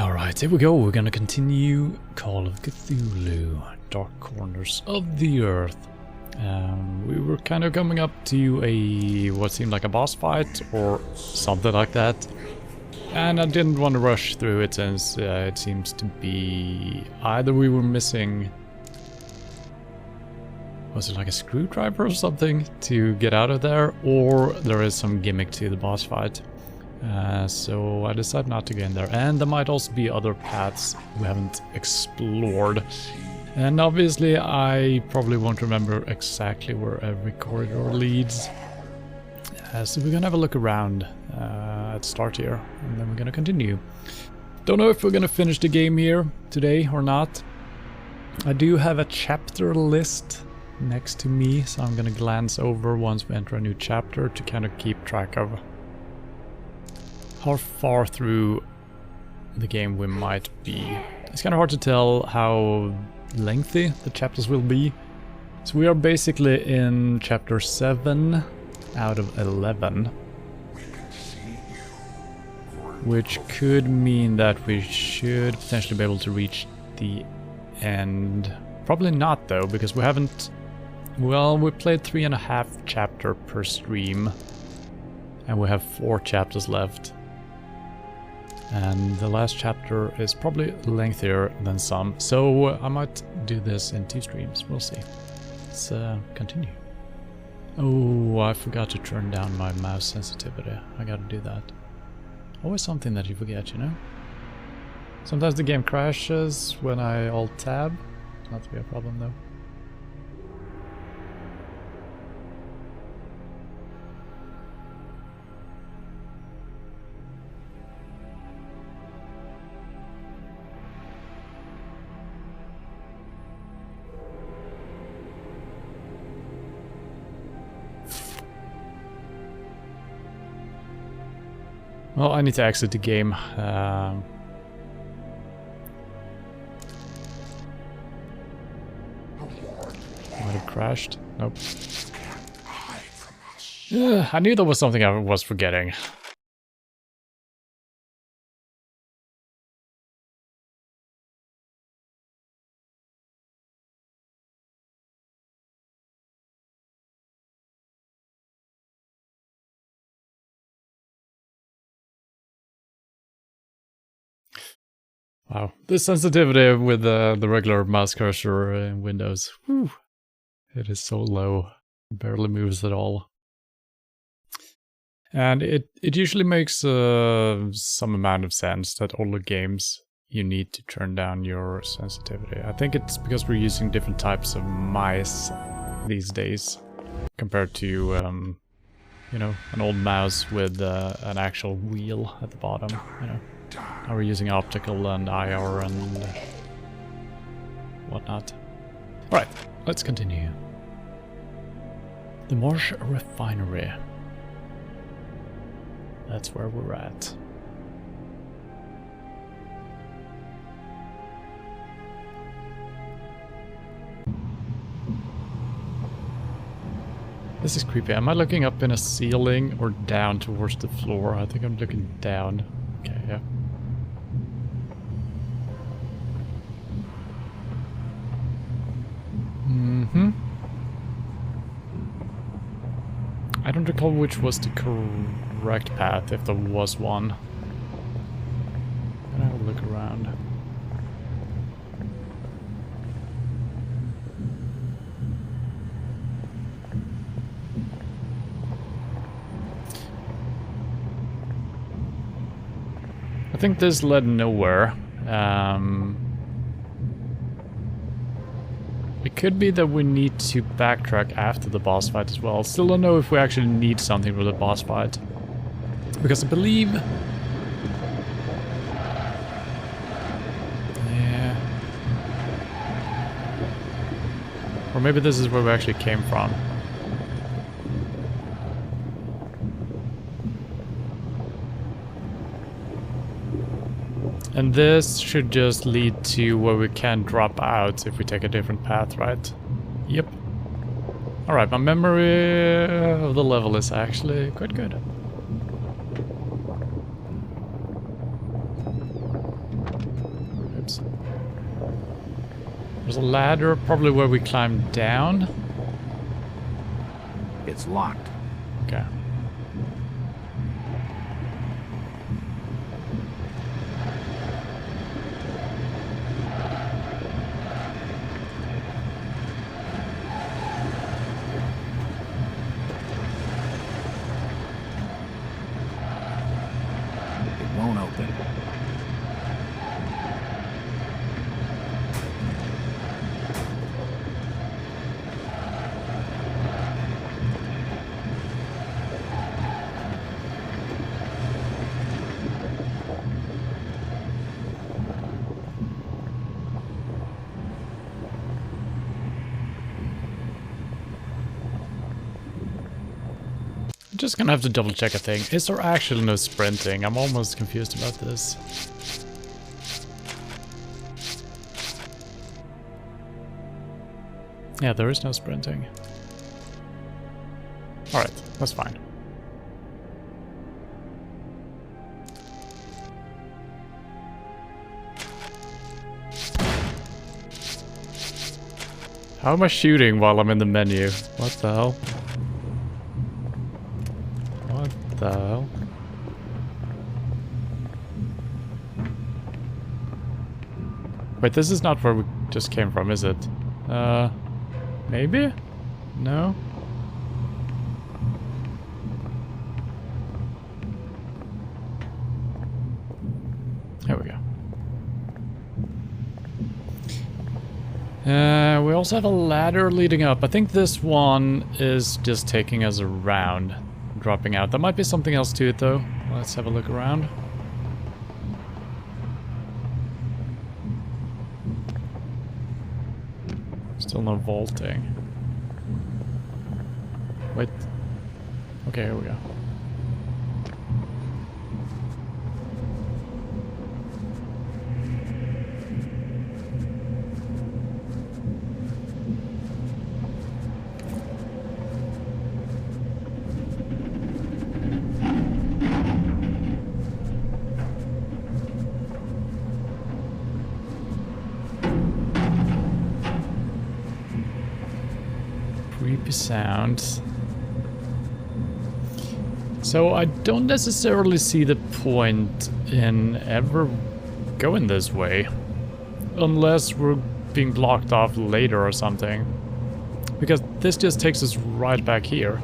Alright, here we go. We're gonna continue Call of Cthulhu, Dark Corners of the Earth. We were kind of coming up to what seemed like a boss fight or something like that. And I didn't want to rush through it since it seems to be either we were missing... Was it like a screwdriver or something to get out of there? Or there is some gimmick to the boss fight. So I decided not to go in there. And there might also be other paths we haven't explored. And obviously I probably won't remember exactly where every corridor leads. So we're gonna have a look around at the start here, and then we're gonna continue. Don't know if we're gonna finish the game here today or not. I do have a chapter list next to me, so I'm gonna glance over once we enter a new chapter to kind of keep track of how far through the game we might be. It's kind of hard to tell how lengthy the chapters will be. So we are basically in chapter 7 out of 11. Which could mean that we should potentially be able to reach the end. Probably not though, because we haven't... Well, we played 3.5 chapters per stream. And we have 4 chapters left. And the last chapter is probably lengthier than some, so I might do this in 2 streams, we'll see. Let's continue. Oh, I forgot to turn down my mouse sensitivity. I gotta do that. Always something that you forget, you know? Sometimes the game crashes when I alt-tab. Not to be a problem though. Well, I need to exit the game. Might have crashed. Nope. I knew there was something I was forgetting. Wow, the sensitivity with the regular mouse cursor in Windows, whew, it is so low, it barely moves at all. And it usually makes some amount of sense that older games you need to turn down your sensitivity. I think it's because we're using different types of mice these days compared to, you know, an old mouse with an actual wheel at the bottom, you know. Now we're using optical and IR and whatnot. Alright, let's continue. The Marsh Refinery. That's where we're at. This is creepy. Am I looking up in a ceiling or down towards the floor? I think I'm looking down. Okay, yeah. I don't recall which was the correct path, if there was one. I'll look around. I think this led nowhere. It could be that we need to backtrack after the boss fight as well. Still don't know if we actually need something for the boss fight. Because I believe... Yeah. Or maybe this is where we actually came from. And this should just lead to where we can drop out if we take a different path, right? Yep. Alright, my memory of the level is actually quite good. There's a ladder, probably where we climbed down. It's locked. Okay. It won't open. I'm just gonna have to double check a thing. Is there actually no sprinting? I'm almost confused about this. Yeah, there is no sprinting. Alright, that's fine. How am I shooting while I'm in the menu? What the hell? What the hell? Wait, this is not where we just came from, is it? Maybe? No? There we go. We also have a ladder leading up. I think this one is just taking us around, dropping out. There might be something else to it though. Let's have a look around. Still no vaulting. Wait. Okay, here we go. Creepy sounds. So I don't necessarily see the point in ever going this way. Unless we're being blocked off later or something. Because this just takes us right back here.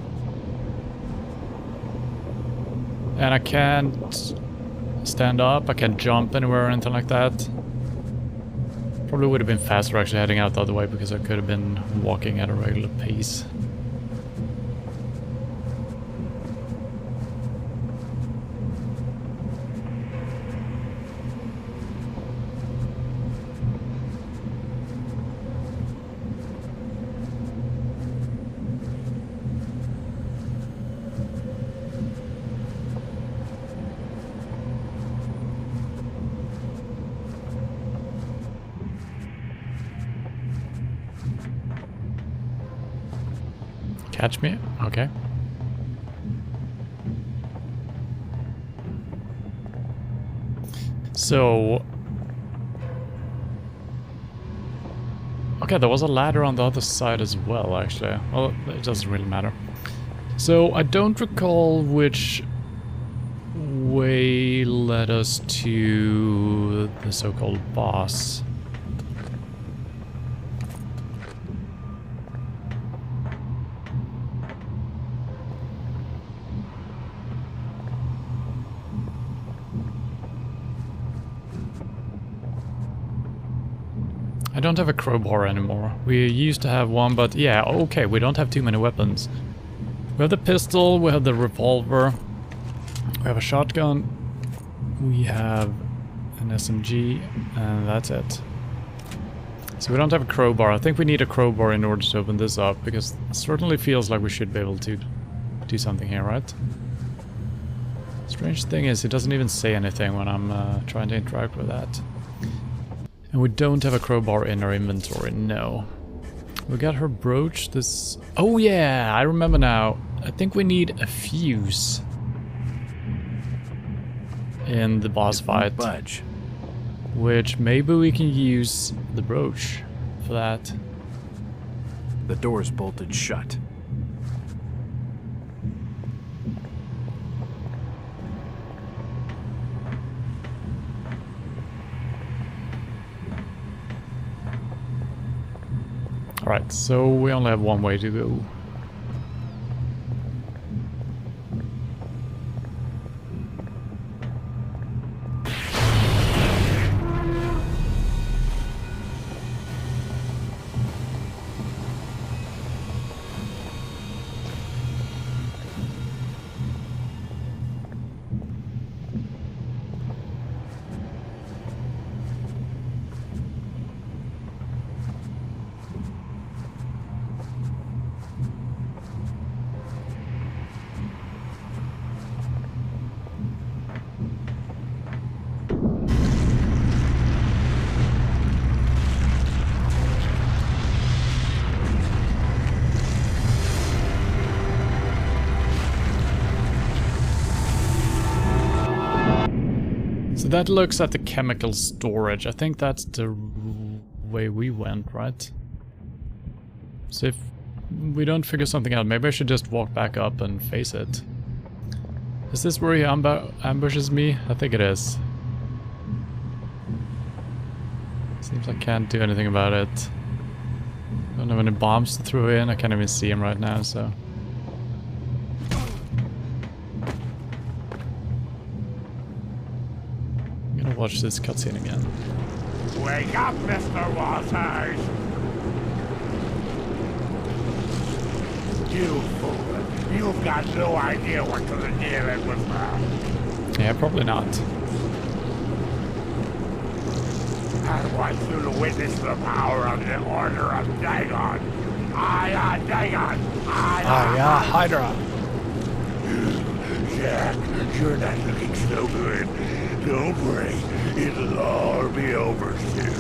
And I can't stand up, I can't jump anywhere or anything like that. Probably would have been faster actually heading out the other way because I could have been walking at a regular pace. Catch me? Okay. So... okay, there was a ladder on the other side as well, actually. Well, it doesn't really matter. So, I don't recall which way led us to the so-called boss. I don't have a crowbar anymore. We used to have one, but yeah, okay, we don't have too many weapons. We have the pistol, we have the revolver, we have a shotgun, we have an SMG, and that's it. So we don't have a crowbar. I think we need a crowbar in order to open this up, because it certainly feels like we should be able to do something here, right? Strange thing is, it doesn't even say anything when I'm trying to interact with that. And we don't have a crowbar in our inventory, no. We got her brooch, this... oh yeah, I remember now. I think we need a fuse in the boss fight. Budge. Which maybe we can use the brooch for that. The door's bolted shut. Alright, so we only have one way to go. So that looks at the chemical storage. I think that's the way we went, right? So if we don't figure something out, maybe I should just walk back up and face it. Is this where he ambushes me? I think it is. Seems I can't do anything about it. Don't have any bombs to throw in. I can't even see him right now, so... watch this cutscene again. Wake up, Mr. Waters! You fool! You've got no idea what to deal with that. Yeah, probably not. I want you to witness the power of the Order of Dagon. Aya, Dagon! Aya, Hydra! Jack, you're not looking so good. Don't worry, it'll all be over soon.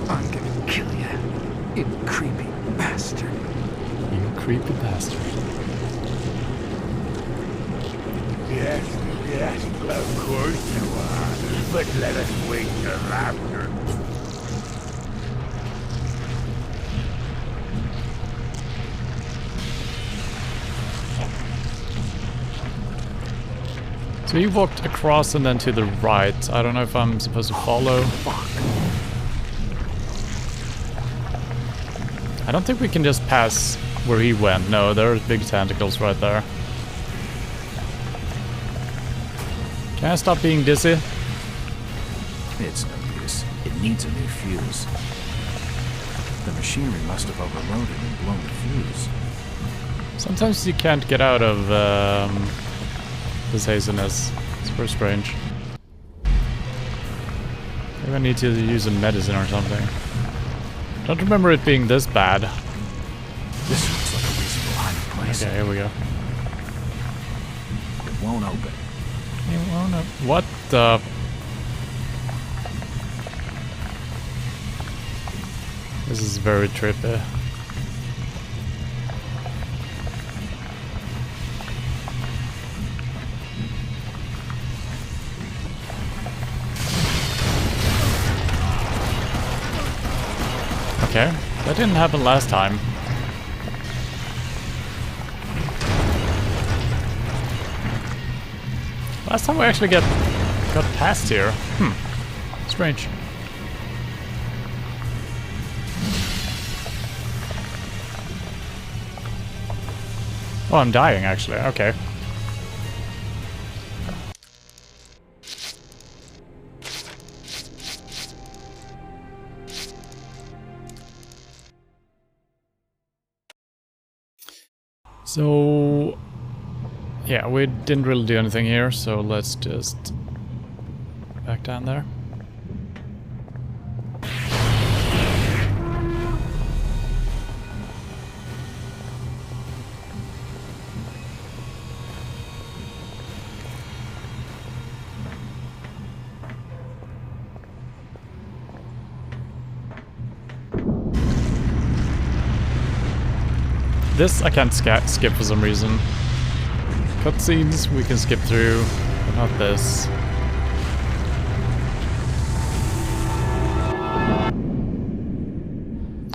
I'm gonna kill you, you creepy bastard. You creepy bastard. Yes, of course you are. But let us wait till after. So he walked across and then to the right. I don't know if I'm supposed to follow. I don't think we can just pass where he went. No, there are big tentacles right there. Can I stop being dizzy? It's no use. It needs a new fuse. The machinery must have overloaded and blown the fuse. Sometimes you can't get out of this haziness. It's very strange. Maybe I need to use a medicine or something. Don't remember it being this bad. This looks like a reasonable hiding place. Okay, here we go. It won't open. It won't open. What the... This is very trippy. Okay, that didn't happen last time. Last time we actually got past here. Strange. Oh, I'm dying actually. Okay. So, yeah, we didn't really do anything here, so let's just back down there. This I can't skip for some reason. Cutscenes we can skip through, but not this.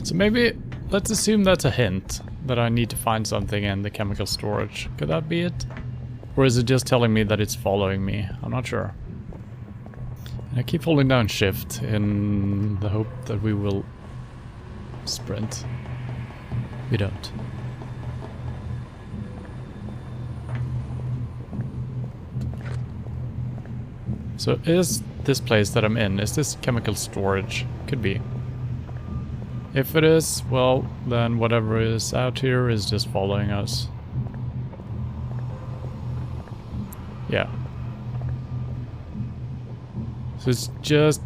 So maybe let's assume that's a hint that I need to find something in the chemical storage. Could that be it? Or is it just telling me that it's following me? I'm not sure. And I keep holding down shift in the hope that we will sprint. We don't. So is this place that I'm in, is this chemical storage? Could be. If it is, well, then whatever is out here is just following us. Yeah. So it's just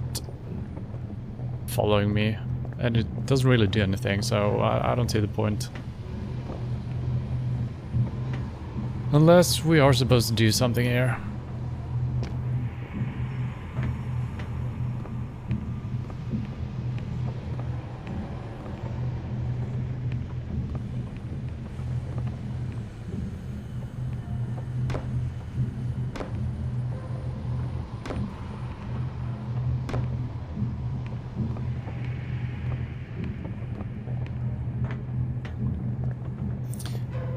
following me, and it doesn't really do anything, so I don't see the point. Unless we are supposed to do something here.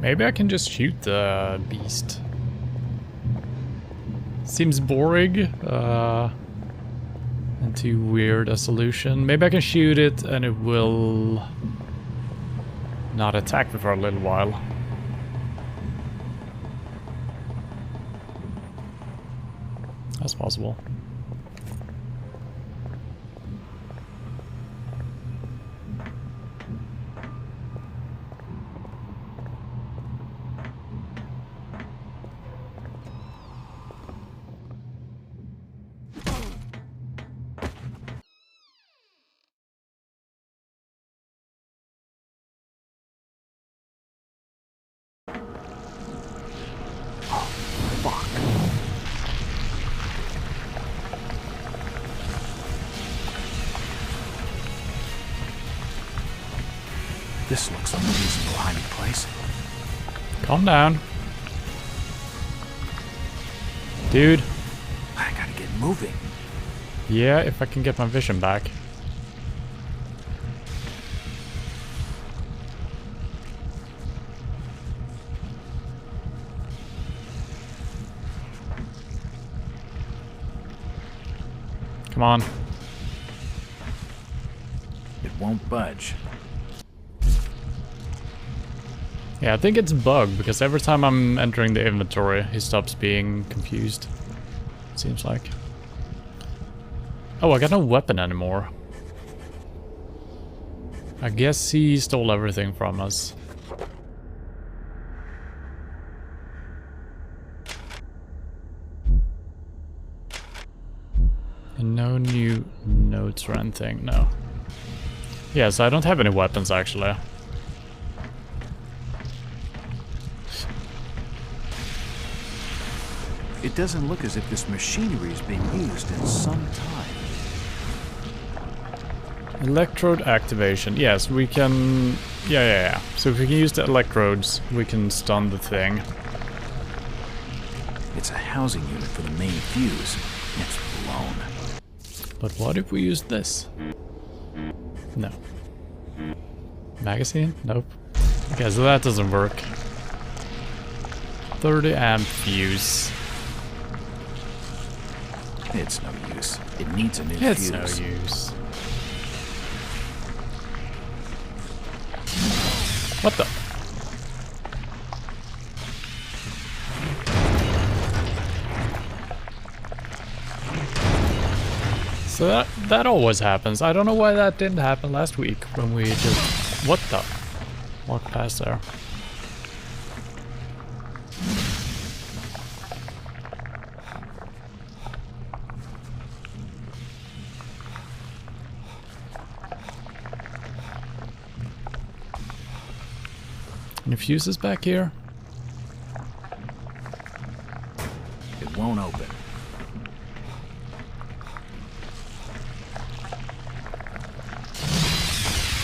Maybe I can just shoot the beast. Seems boring, and too weird a solution. Maybe I can shoot it and it will not attack me for a little while. That's possible. This looks like a reasonable hiding place. Calm down. Dude. I gotta get moving. Yeah, if I can get my vision back. Come on. It won't budge. Yeah, I think it's bugged because every time I'm entering the inventory, he stops being confused. Seems like. Oh, I got no weapon anymore. I guess he stole everything from us. And no new notes or anything, no. Yeah, so I don't have any weapons actually. It doesn't look as if this machinery is being used in some time. Electrode Activation. Yes, we can... Yeah. So if we can use the electrodes, we can stun the thing. It's a housing unit for the main fuse. It's blown. But what if we use this? No. Magazine? Nope. Okay, so that doesn't work. 30 amp fuse. It's no use. It needs a new fuse. It's no use. What the? So that always happens. I don't know why that didn't happen last week when we just... What the? Walked past there. Any fuses back here? It won't open.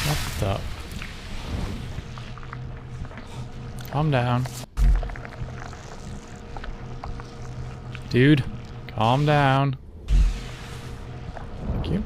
What the? Calm down. Dude, calm down. Thank you.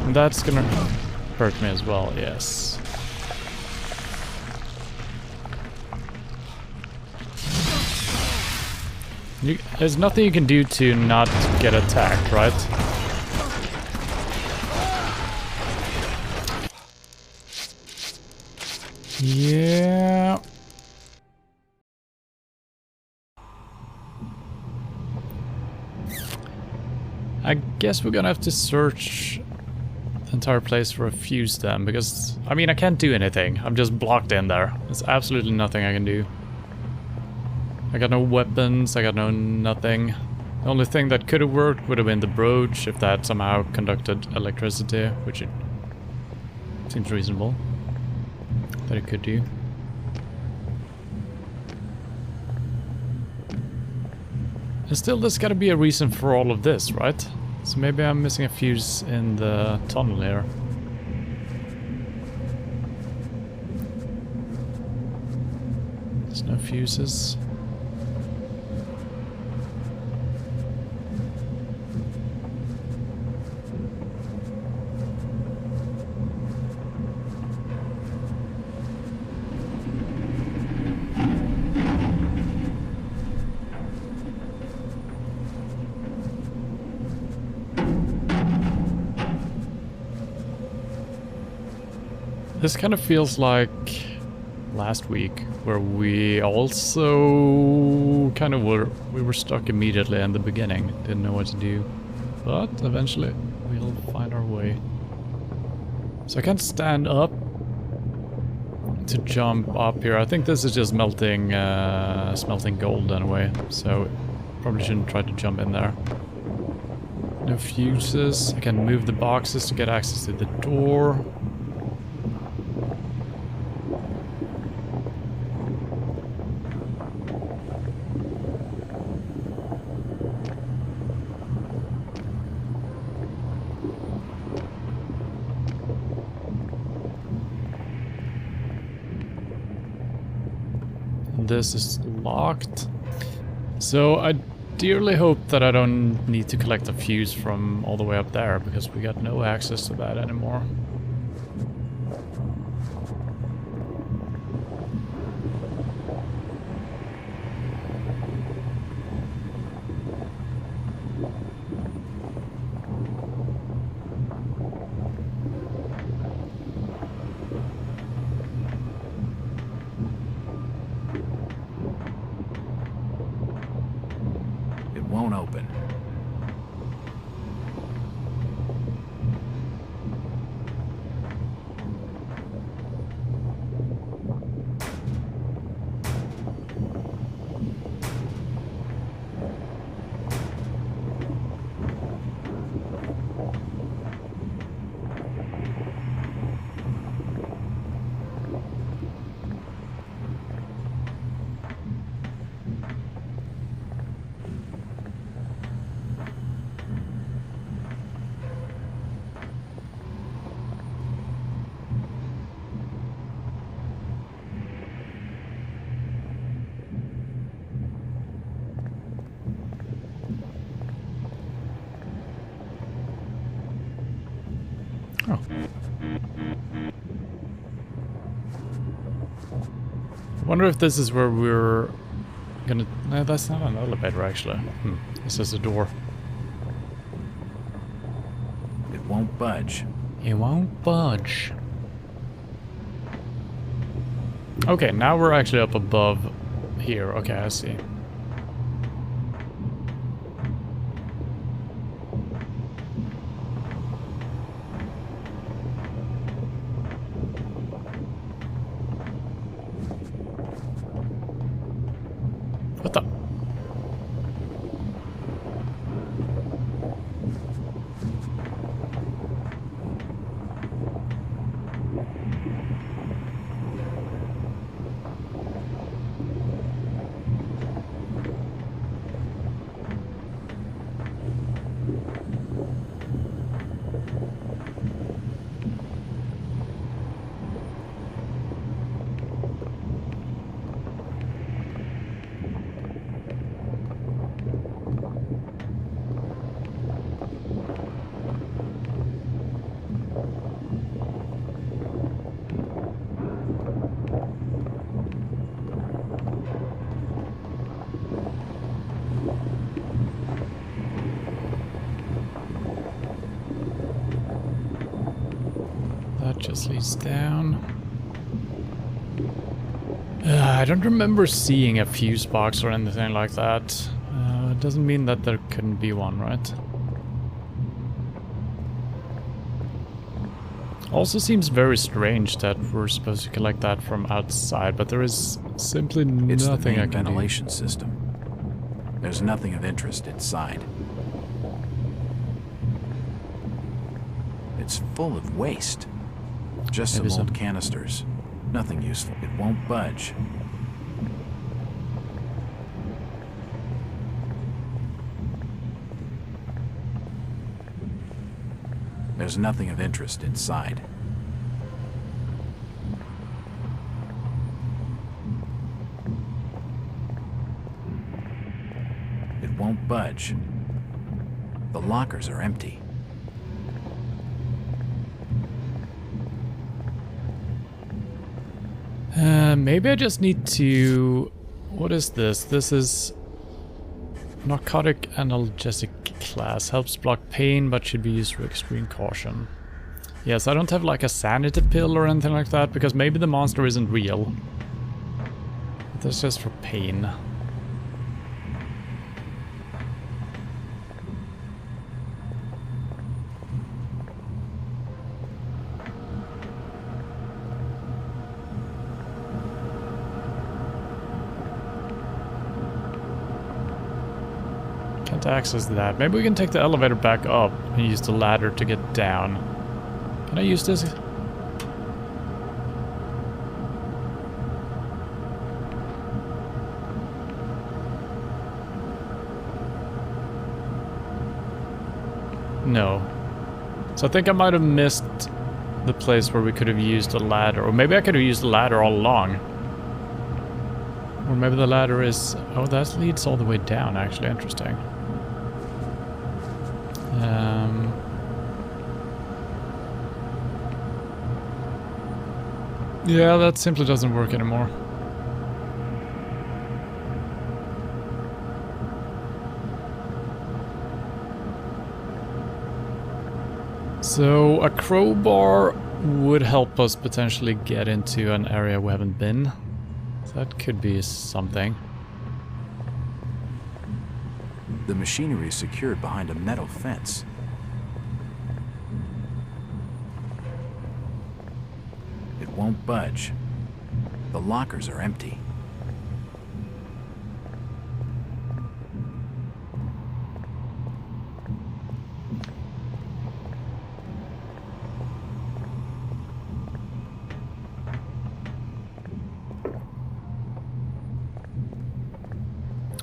And that's gonna hurt me as well, yes. There's nothing you can do to not get attacked, right? Yeah. I guess we're gonna have to search the entire place for a fuse then, because, I mean, I can't do anything. I'm just blocked in there. There's absolutely nothing I can do. I got no weapons, I got no nothing. The only thing that could have worked would have been the brooch, if that somehow conducted electricity, which it seems reasonable that it could do. And still, there's gotta be a reason for all of this, right? So maybe I'm missing a fuse in the tunnel here. There's no fuses. This kind of feels like last week, where we also kind of were stuck immediately in the beginning, didn't know what to do, but eventually we'll find our way. So I can't stand up to jump up here. I think this is just melting gold anyway, so probably shouldn't try to jump in there. No fuses. I can move the boxes to get access to the door. This is locked. So I dearly hope that I don't need to collect a fuse from all the way up there, because we got no access to that anymore. Won't open. Oh. I wonder if this is where we're gonna... No, that's not an elevator, actually. This is a door. It won't budge. It won't budge. Okay, now we're actually up above here. Okay, I see. What the? just leads down. I don't remember seeing a fuse box or anything like that. It doesn't mean that there couldn't be one, right? Also seems very strange that we're supposed to collect that from outside, but there is simply It's the nothing I main can do. ventilation system. There's nothing of interest inside. It's full of waste. Just Maybe some old some- canisters. Nothing useful. It won't budge. There's nothing of interest inside. It won't budge. The lockers are empty. Maybe I just need to... What is this? This is... Narcotic analgesic class. Helps block pain, but should be used with extreme caution. Yes, I don't have like a sanity pill or anything like that, because maybe the monster isn't real. That's just for pain. Can't access that. Maybe we can take the elevator back up and use the ladder to get down. Can I use this? No. So I think I might have missed the place where we could have used a ladder. Or maybe I could have used the ladder all along. Or maybe the ladder is... Oh, that leads all the way down, actually. Interesting. Yeah, that simply doesn't work anymore. So a crowbar would help us potentially get into an area we haven't been. So that could be something. The machinery is secured behind a metal fence. It won't budge. The lockers are empty.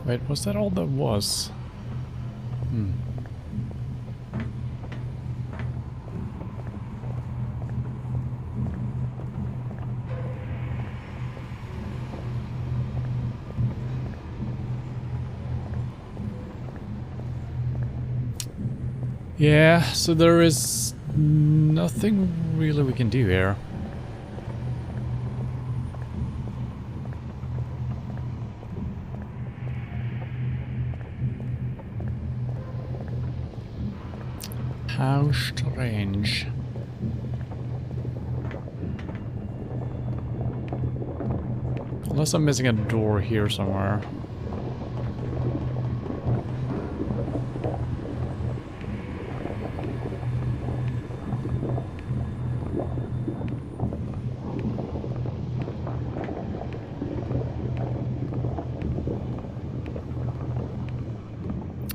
Wait, was that all that was? Yeah, so there is nothing really we can do here. How strange. Unless I'm missing a door here somewhere.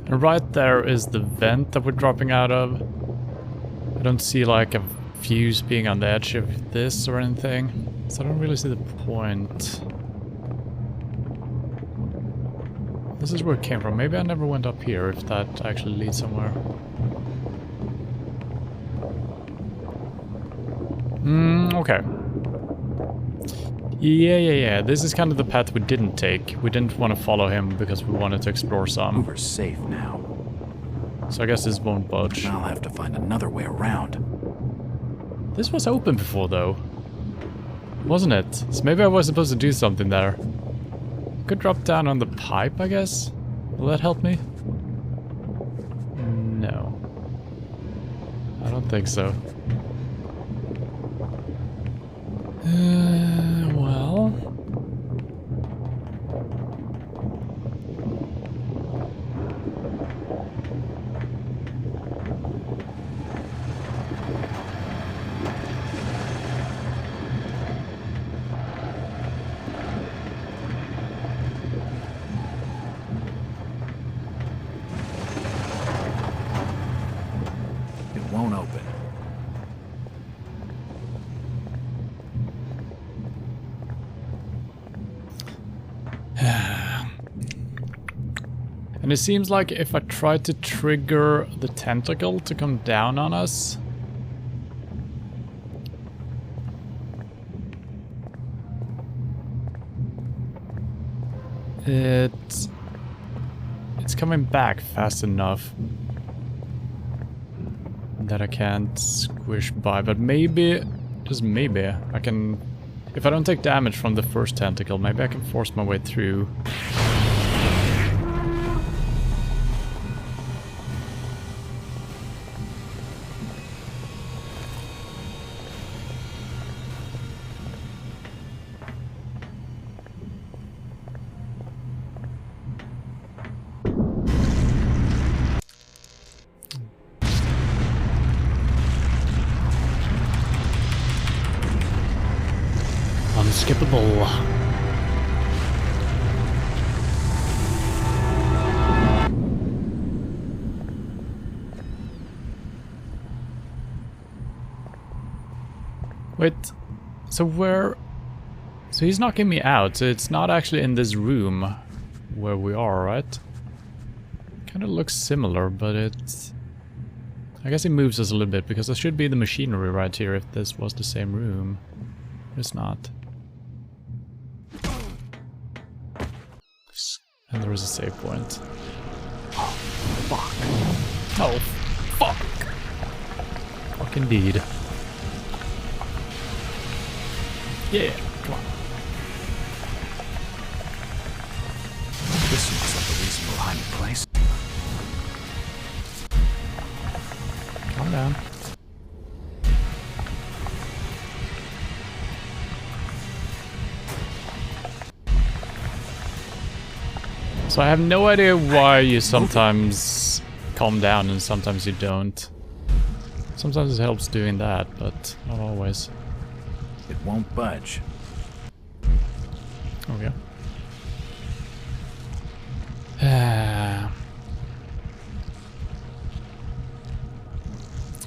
And right there is the vent that we're dropping out of. I don't see like a fuse being on the edge of this or anything, so I don't really see the point. This is where it came from. Maybe I never went up here, if that actually leads somewhere. Okay. Yeah. This is kind of the path we didn't take. We didn't want to follow him because we wanted to explore some. We're safe now. So I guess this won't budge. I'll have to find another way around. This was open before, though. Wasn't it? So maybe I was supposed to do something there. Could drop down on the pipe, I guess? Will that help me? No. I don't think so. Well... It won't open. And it seems like if I try to trigger the tentacle to come down on us... It's coming back fast enough that I can't squish by, but maybe, just maybe, I can... If I don't take damage from the first tentacle, maybe I can force my way through. Unskippable. Wait, so where... So he's knocking me out, so it's not actually in this room where we are, right? Kind of looks similar, but it's... I guess it moves us a little bit, because there should be the machinery right here if this was the same room. It's not. And there is a save point. Oh, fuck. Oh, fuck. Fuck indeed. Yeah, come on. This looks like a reasonable hiding place. Calm down. So I have no idea why you sometimes calm down and sometimes you don't. Sometimes it helps doing that, but not always. It won't budge. Okay. And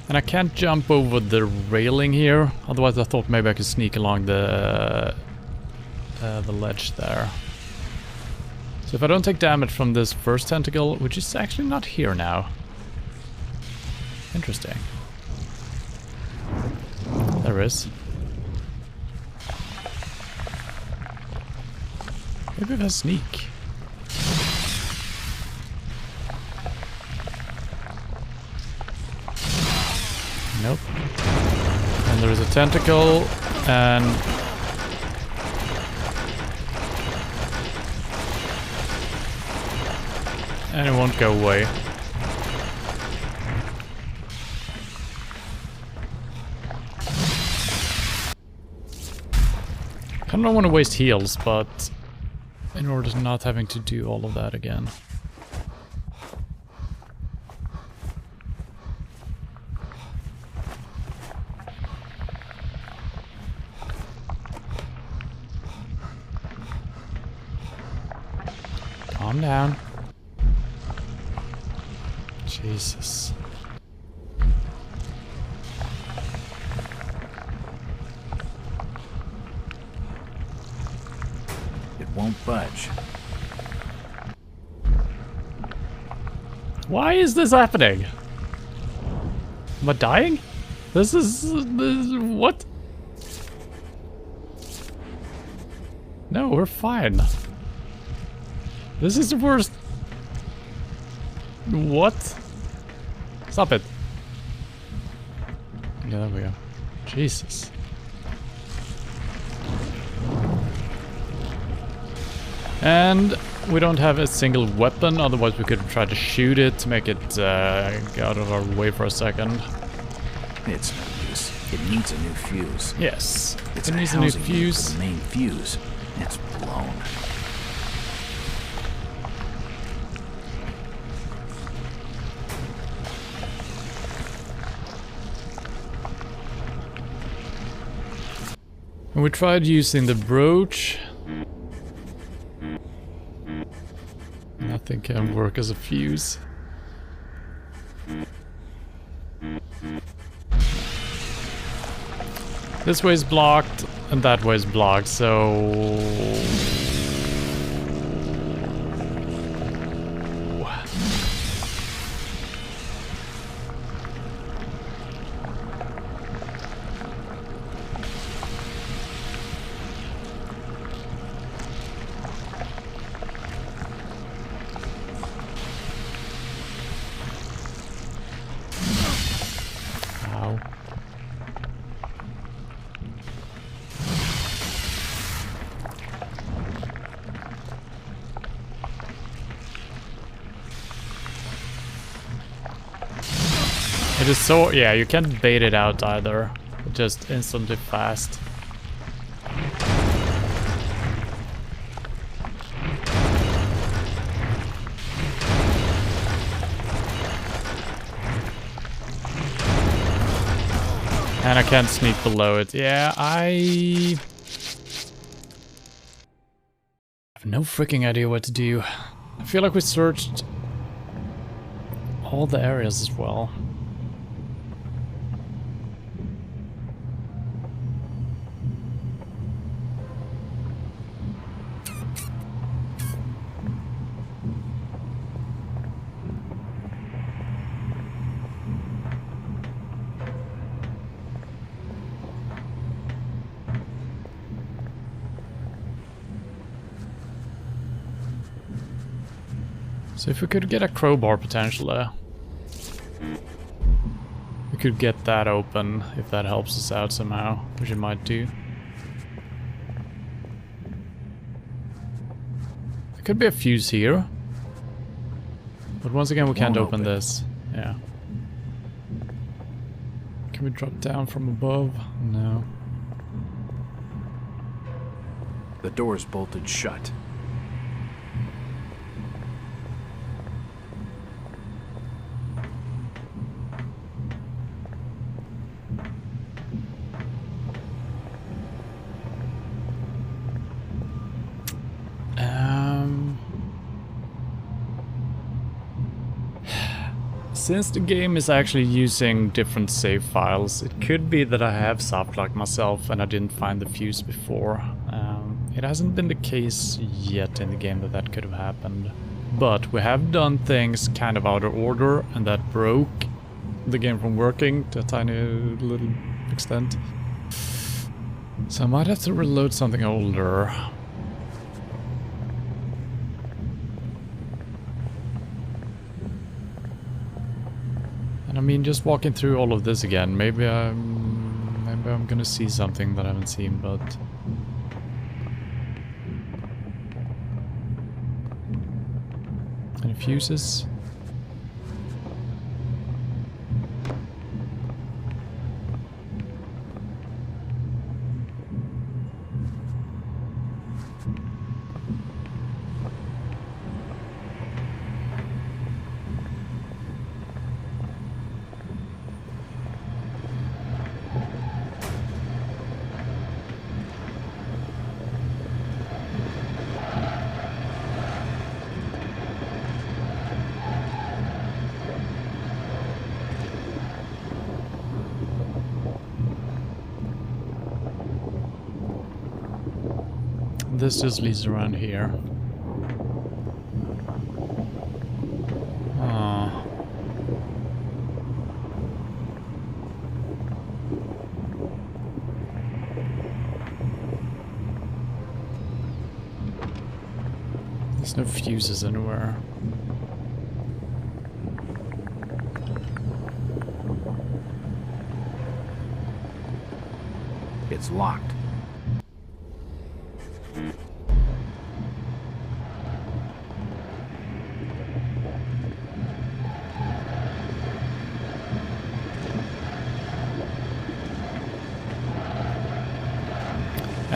I can't jump over the railing here. Otherwise I thought maybe I could sneak along the ledge there. So if I don't take damage from this first tentacle, which is actually not here now. Interesting. There is. Maybe if I sneak. Nope. And there is a tentacle, and... and it won't go away. I don't want to waste heals, but in order to not having to do all of that again. Calm down. Jesus. It won't budge. Why is this happening? Am I dying? This is what? No, we're fine. This is the worst. What? Stop it. Yeah, there we go. Jesus. And we don't have a single weapon, otherwise we could try to shoot it to make it get out of our way for a second. It's no use. It needs a new fuse. Yes. It's It a needs a new housing unit for fuse. the main fuse. It's blown. And we tried using the brooch. Nothing can work as a fuse. This way is blocked, and that way is blocked, so... Ow. It is so... yeah, you can't bait it out either. Just instantly fast. And I can't sneak below it. Yeah, I have no freaking idea what to do. I feel like we searched all the areas as well. So if we could get a crowbar potentially, we could get that open if that helps us out somehow, which it might do. There could be a fuse here. But once again we can't open this. Yeah. Can we drop down from above? No. The door's bolted shut. Since the game is actually using different save files, it could be that I have softlocked myself and I didn't find the fuse before. It hasn't been the case yet in the game that that could have happened. But we have done things kind of out of order, and that broke the game from working to a tiny little extent. So I might have to reload something older. I mean, just walking through all of this again, maybe I'm gonna see something that I haven't seen, but... Any fuses? This just leads around here. Oh. There's no fuses anywhere. It's locked.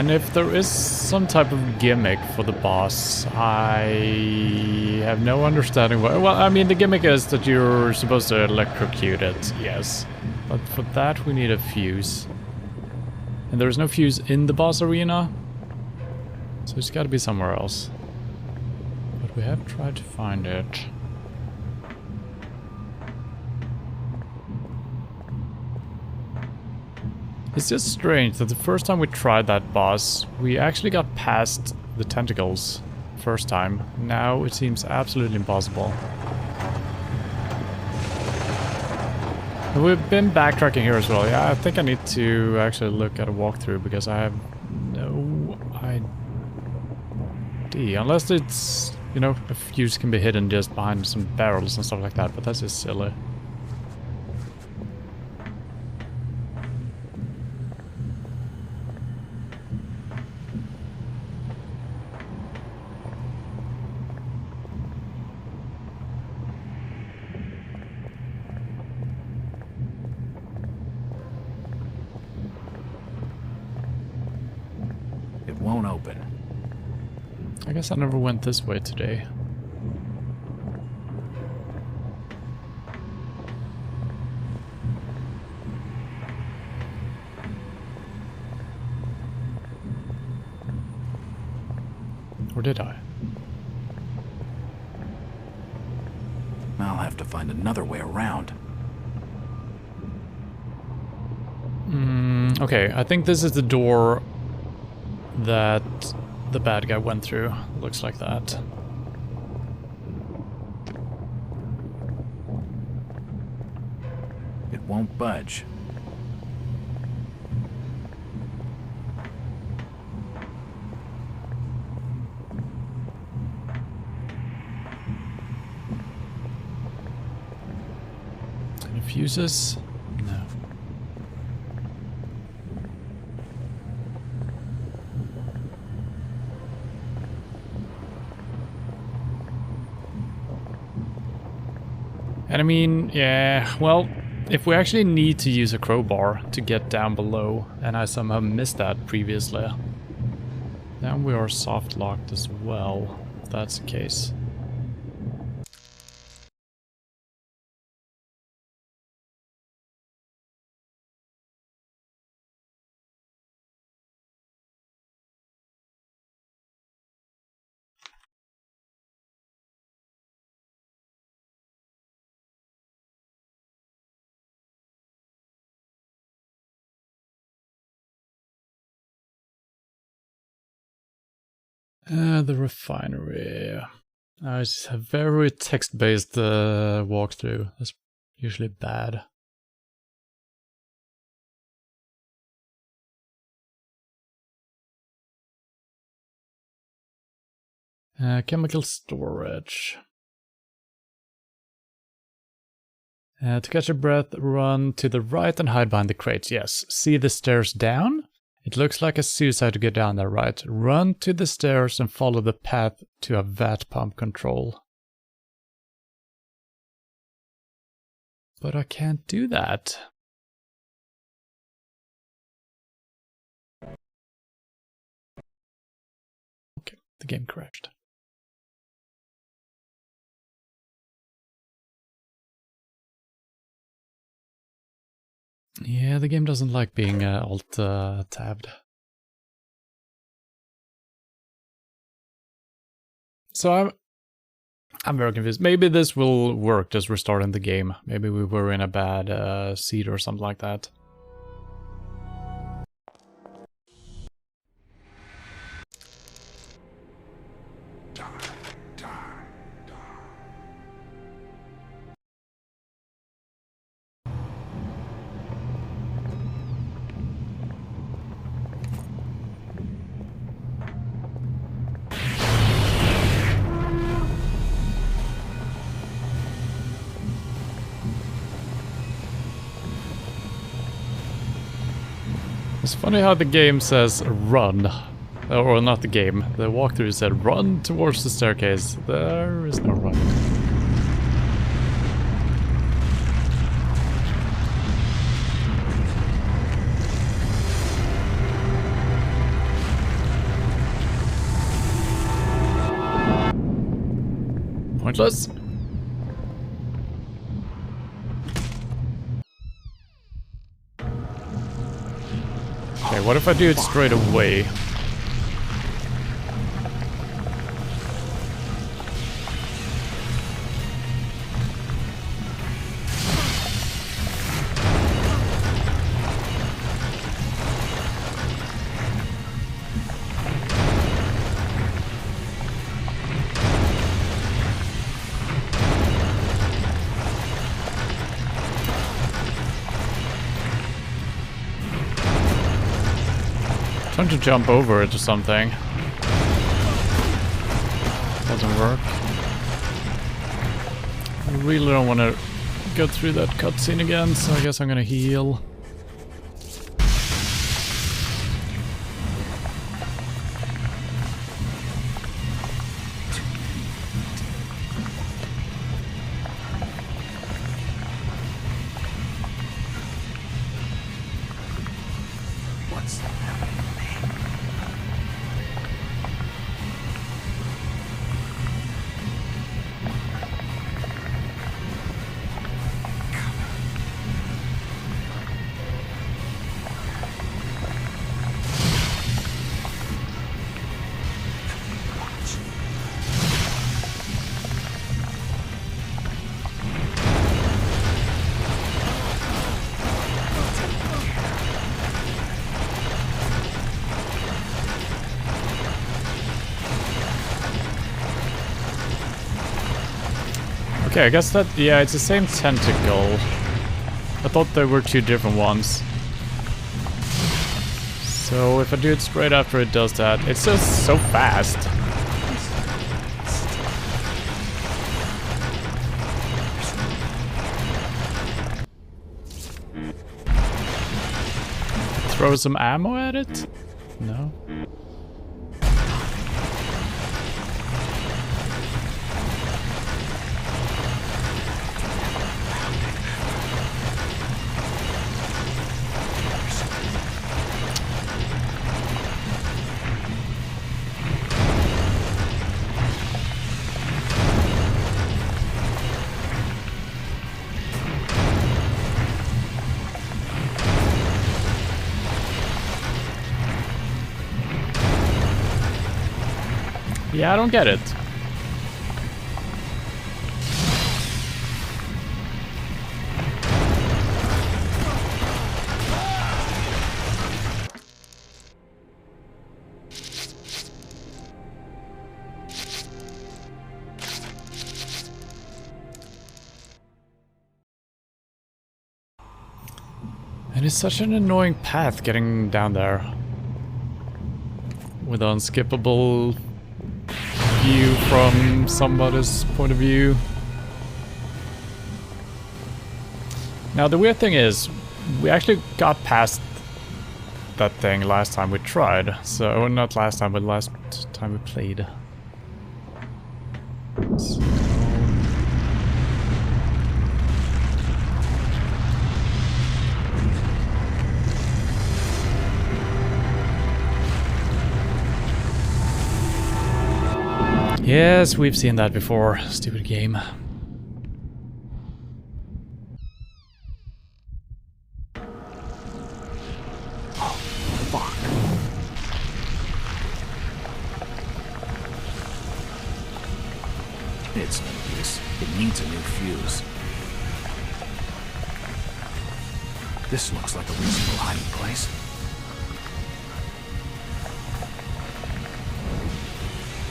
And if there is some type of gimmick for the boss, I have no understanding why. Well, I mean, the gimmick is that you're supposed to electrocute it, yes. But for that we need a fuse. And there's no fuse in the boss arena, so it's gotta be somewhere else. But we have tried to find it. It's just strange that the first time we tried that boss, we actually got past the tentacles first time. Now it seems absolutely impossible. And we've been backtracking here as well. Yeah, I think I need to actually look at a walkthrough because I have no idea. Unless it's, you know, a fuse can be hidden just behind some barrels and stuff like that, but that's just silly. Won't open. I guess I never went this way today. Or did I? I'll have to find another way around. Okay, I think this is the door that the bad guy went through. Looks like that. It won't budge. Any fuses? No. And I mean, yeah, well, if we actually need to use a crowbar to get down below, and I somehow missed that previously, then we are soft locked as well, if that's the case. The refinery. It's a very text-based walkthrough. That's usually bad. Chemical storage. To catch your breath, run to the right and hide behind the crates. Yes. See the stairs down? It looks like a suicide to get down there, right? Run to the stairs and follow the path to a vat pump control. But I can't do that. Okay, the game crashed. Yeah, the game doesn't like being alt-tabbed. So I'm very confused. Maybe this will work just restarting the game. Maybe we were in a bad seed or something like that. It's funny how the game says run. Or not the game, the walkthrough said run towards the staircase. There is no running. useless. Okay, what if I do it straight away? Trying to jump over it or something. Doesn't work. I really don't want to go through that cutscene again, so I guess I'm gonna heal. What's happening to me? Okay, I guess that, yeah, it's the same tentacle. I thought there were two different ones. So if I do it straight after it does that, it's just so fast. Throw some ammo at it? No. Yeah, I don't get it. And it's such an annoying path getting down there. With unskippable view from somebody's point of view. Now the weird thing is, we actually got past that thing last time we tried. So, not last time, but last time we played. So. Yes, we've seen that before. Stupid game. Oh, fuck. It's no use. It needs a new fuse. This looks like a reasonable hiding place.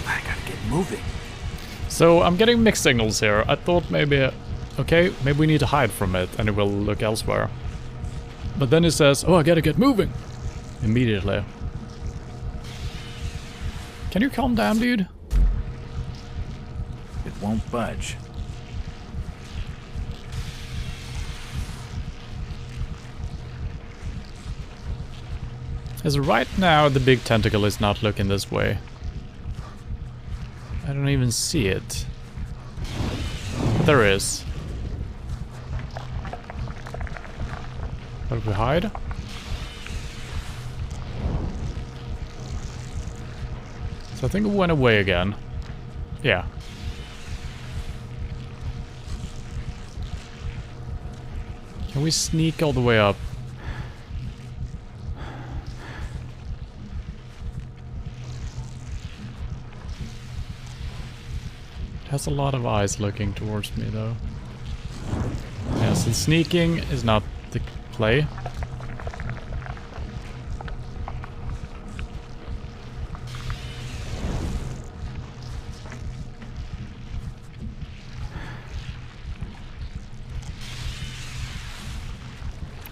I gotta get moving. So I'm getting mixed signals here. I thought maybe, okay, maybe we need to hide from it and it will look elsewhere. But then it says, oh, I gotta get moving. Immediately. Can you calm down, dude? It won't budge. As right now, the big tentacle is not looking this way. I don't even see it. There is. How do we hide? So I think it went away again. Yeah. Can we sneak all the way up? It has a lot of eyes looking towards me though. Yeah, so sneaking is not the play.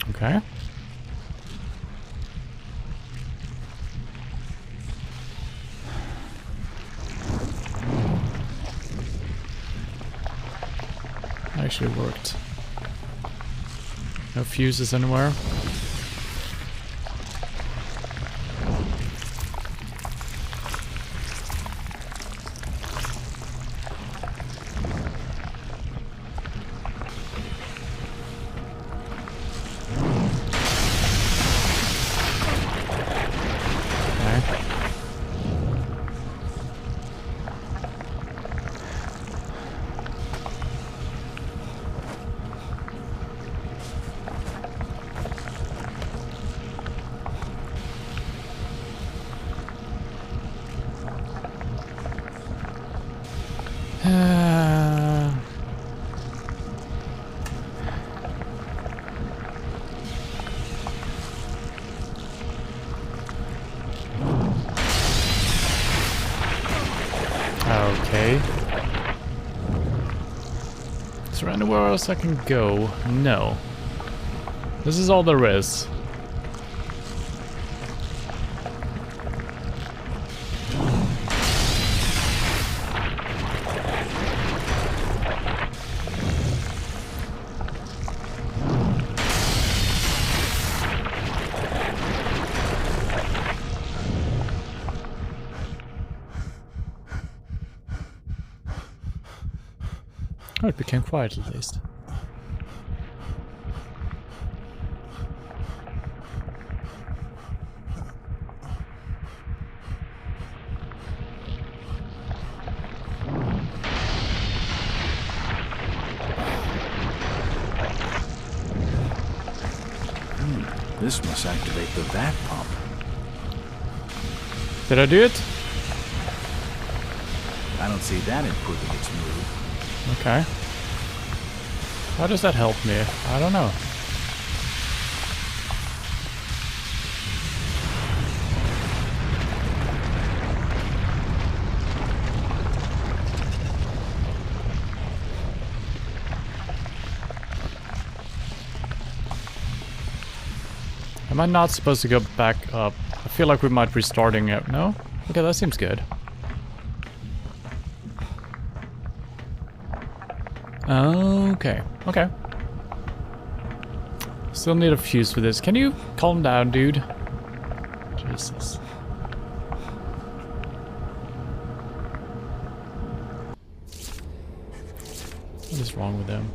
Okay. Actually worked. No fuses anywhere. Okay. Is there anywhere else I can go? No. This is all there is. Oh, it became quiet at least. This must activate the vat pump. Did I do it? I don't see that improving its mood. Okay. How does that help me? I don't know. Am I not supposed to go back up? I feel like we might be starting it. No? Okay, that seems good. Okay. Okay. Still need a fuse for this. Can you calm down, dude? Jesus. What is wrong with him?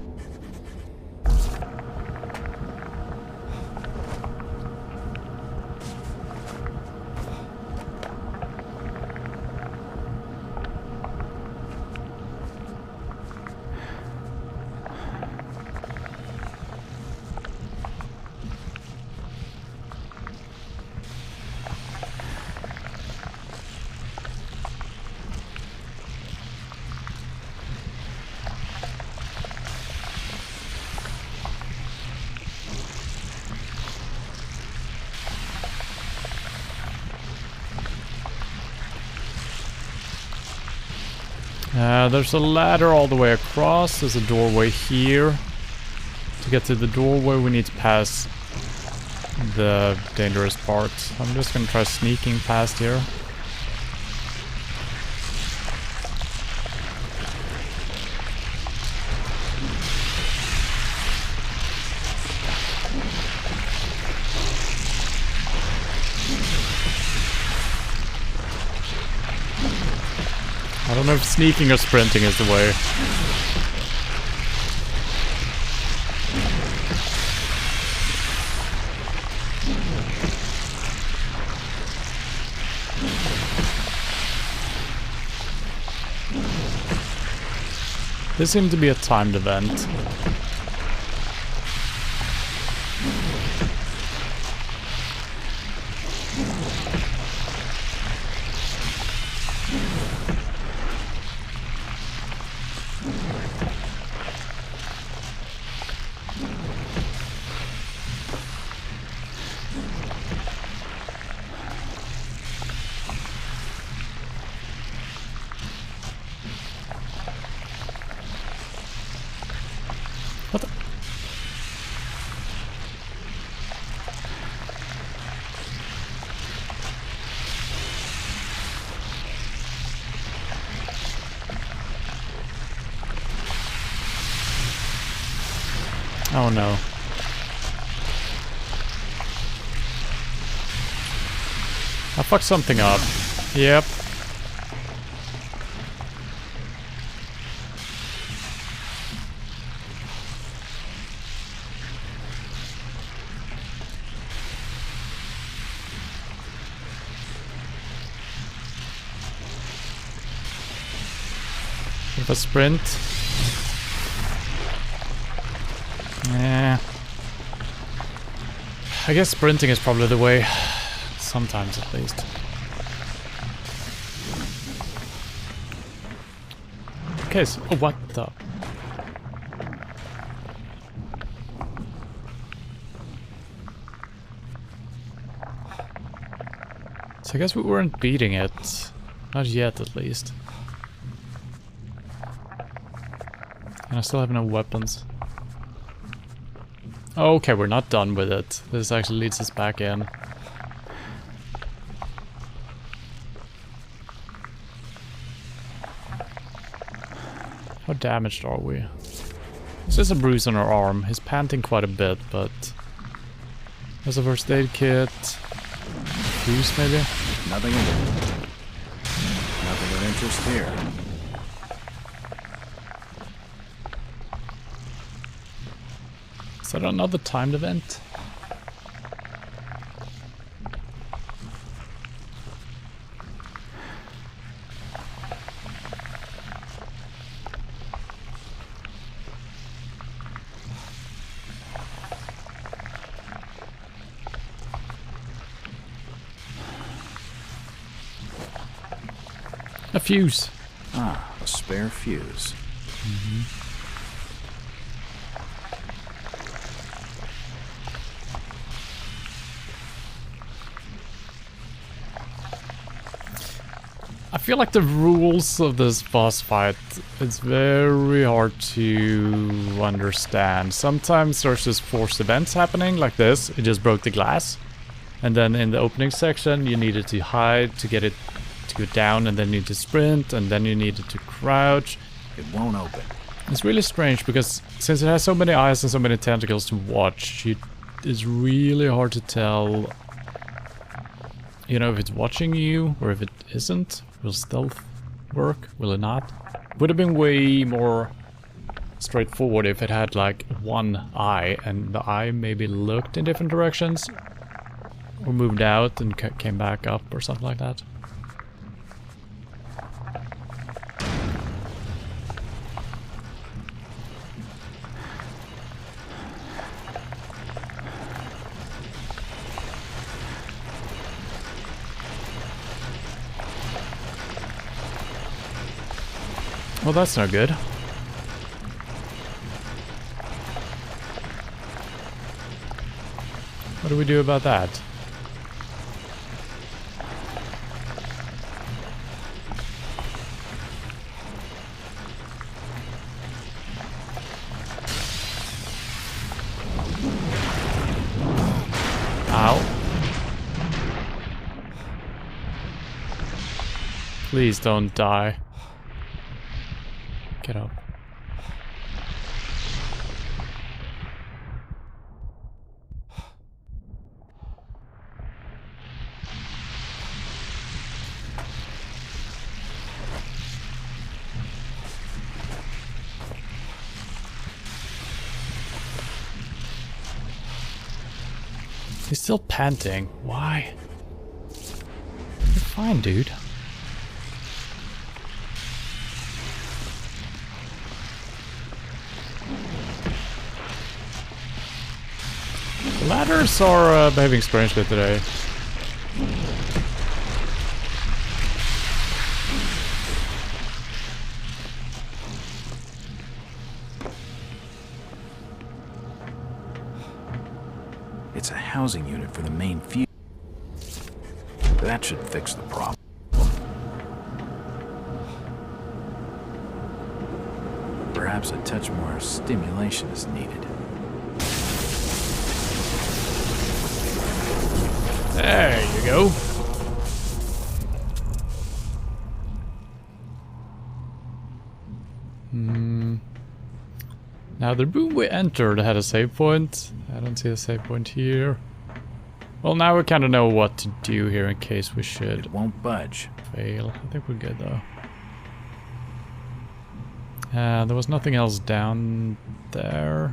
There's a ladder all the way across. There's a doorway here. To get to the doorway, we need to pass the dangerous part. I'm just gonna try sneaking past here. I don't know if sneaking or sprinting is the way. This seemed to be a timed event. Oh no. I fucked something up. Yep. With a sprint. Yeah. I guess sprinting is probably the way. Sometimes at least. Okay, so oh, what the? So I guess we weren't beating it. Not yet, at least. And I still have no weapons. Okay, we're not done with it. This actually leads us back in. How damaged are we? This is a bruise on our arm. He's panting quite a bit, but... There's a first aid kit. Fuse, maybe? Nothing of interest here. Is that another timed event? A fuse. Ah, a spare fuse. I feel like the rules of this boss fight, it's very hard to understand. Sometimes there's just forced events happening like this. It just broke the glass. And then in the opening section you needed to hide to get it to go down, and then you need to sprint, and then you needed to crouch. It won't open. It's really strange because since it has so many eyes and so many tentacles to watch, it's really hard to tell, you know, if it's watching you or if it isn't. Will stealth work? Will it not? Would have been way more straightforward if it had like one eye and the eye maybe looked in different directions or moved out and came back up or something like that. Well, that's no good. What do we do about that? Ow. Please don't die. Get up. He's still panting. Why? You're fine, dude. The ladders are behaving strangely today. It's a housing unit for the main fuse. That should fix the problem. Perhaps a touch more stimulation is needed. There you go. Now the room we entered had a save point. I don't see a save point here. Well, now we kind of know what to do here in case we should It won't budge. fail. I think we're good though. There was nothing else down there.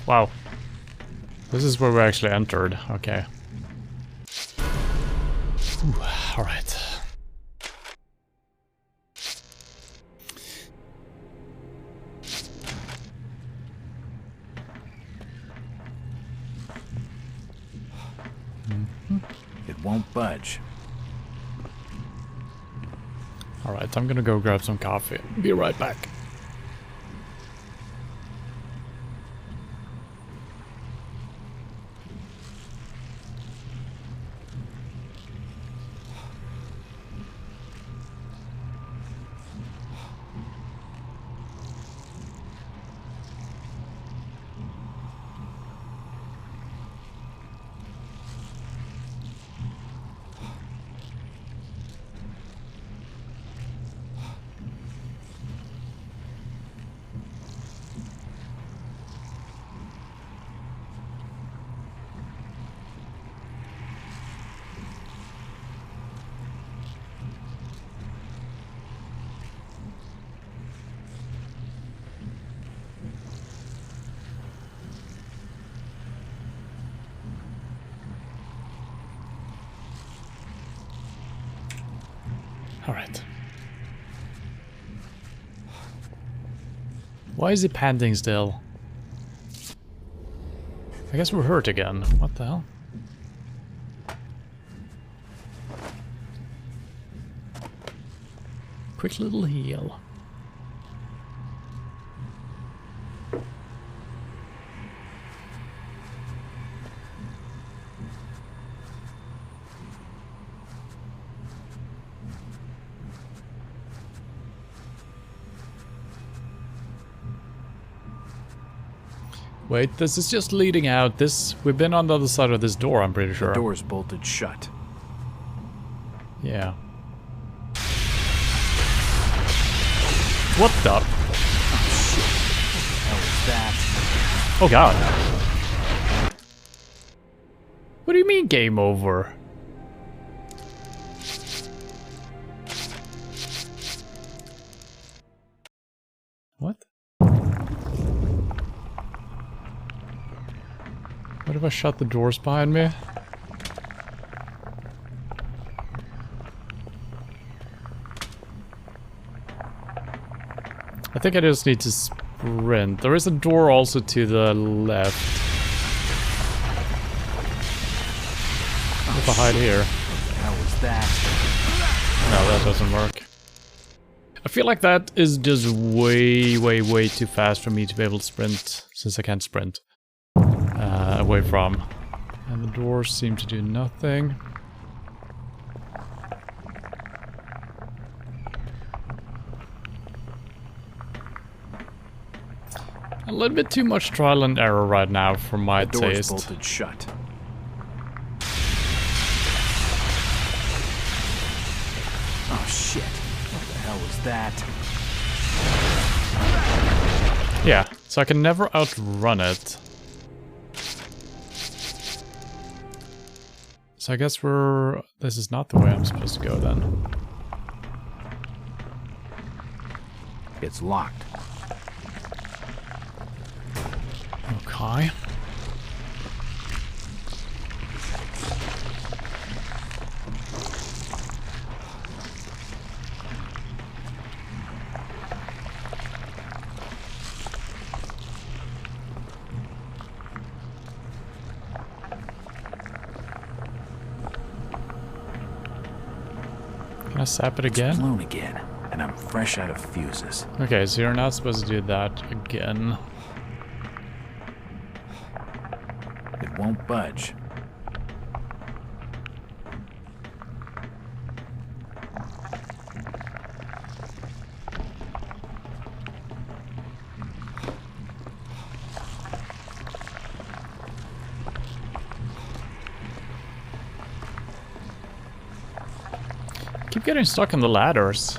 Wow. This is where we actually entered. Okay. Alright. It won't budge. Alright, I'm gonna go grab some coffee. Be right back. Alright. Why is he panting still? I guess we're hurt again. What the hell? Quick little heal. Wait, this is just leading out. We've been on the other side of this door, I'm pretty sure. The door's bolted shut. Yeah. What the? How was that? Oh god. What do you mean game over? What? What if I shut the doors behind me? I think I just need to sprint. There is a door also to the left. If I hide here. How was that? No, that doesn't work. I feel like that is just way too fast for me to be able to sprint, since I can't sprint away from. And the doors seem to do nothing. A little bit too much trial and error right now for my The door's taste. bolted shut. Oh shit. What the hell was that? Yeah, so I can never outrun it. So I guess this is not the way I'm supposed to go then. It's locked. Okay. Can I sap it again? Blown again, and I'm fresh out of fuses. Okay, so you're not supposed to do that again. It won't budge. getting stuck on the ladders.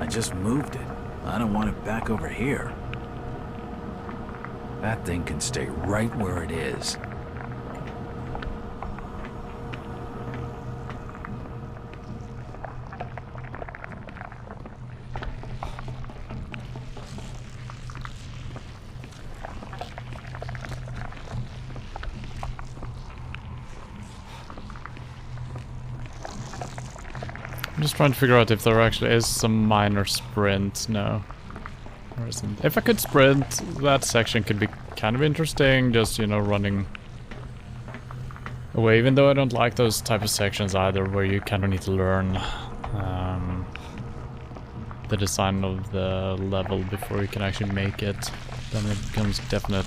I just moved it. I don't want it back over here. That thing can stay right where it is. I'm just trying to figure out if there actually is some minor sprint. No. There isn't. If I could sprint, that section could be kind of interesting, just, you know, running away, even though I don't like those type of sections either, where you kind of need to learn the design of the level before you can actually make it. Then it becomes definite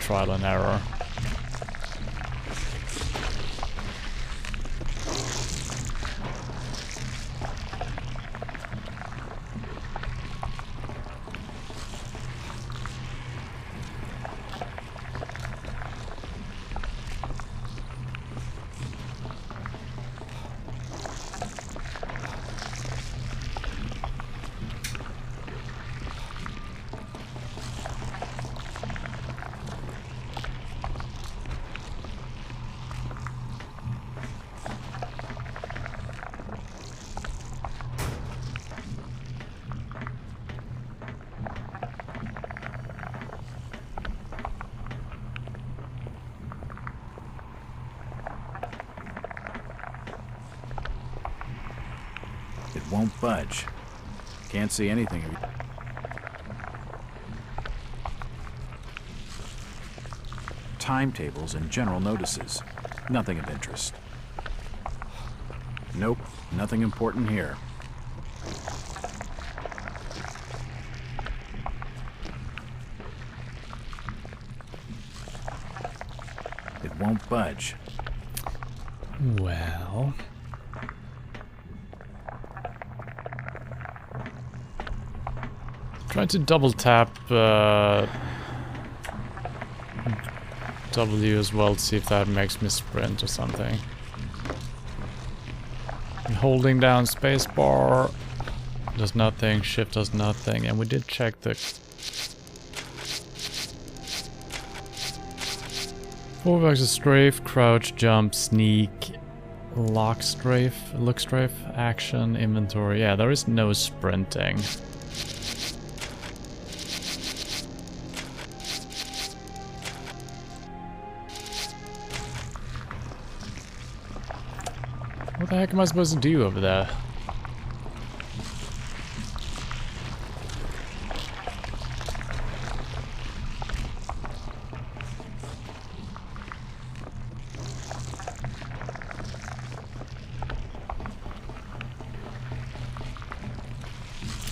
trial and error. It won't budge. Can't see anything. Timetables and general notices. Nothing of interest. Nope, nothing important here. It won't budge. Well... trying to double tap W as well to see if that makes me sprint or something. And holding down spacebar does nothing, shift does nothing, and we did check the forward axis strafe, crouch, jump, sneak, lock strafe, look strafe, action, inventory. Yeah, there is no sprinting. What the heck am I supposed to do over there?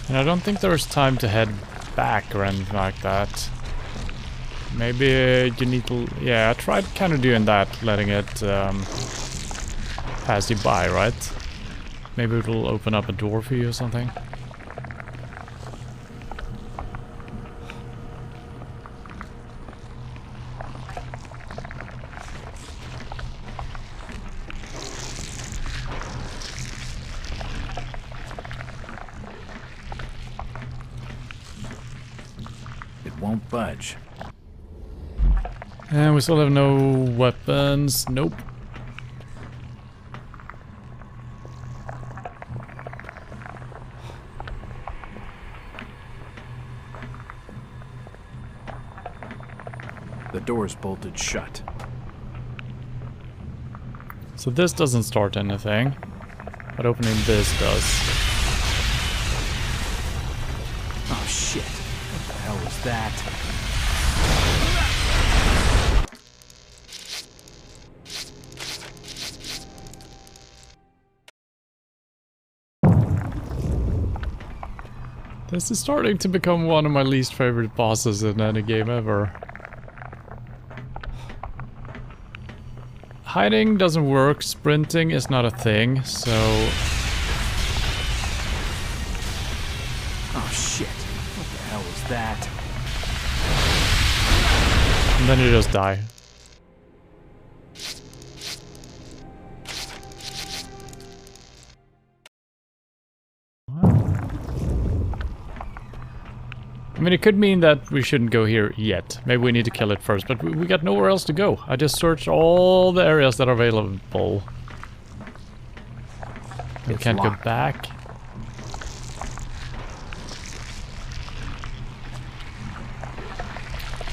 And I don't think there's time to head back or anything like that. Maybe you need to... yeah, I tried kind of doing that, letting it pass you by, right? Maybe it'll open up a door for you or something. It won't budge. And we still have no weapons. Nope. The door's bolted shut. So this doesn't start anything, but opening this does. Oh shit. What the hell was that? This is starting to become one of my least favorite bosses in any game ever. Hiding doesn't work, sprinting is not a thing, so... Oh shit. What the hell was that? And then you just die. I mean, it could mean that we shouldn't go here yet. Maybe we need to kill it first, but we got nowhere else to go. I just searched all the areas that are available. We can't go back.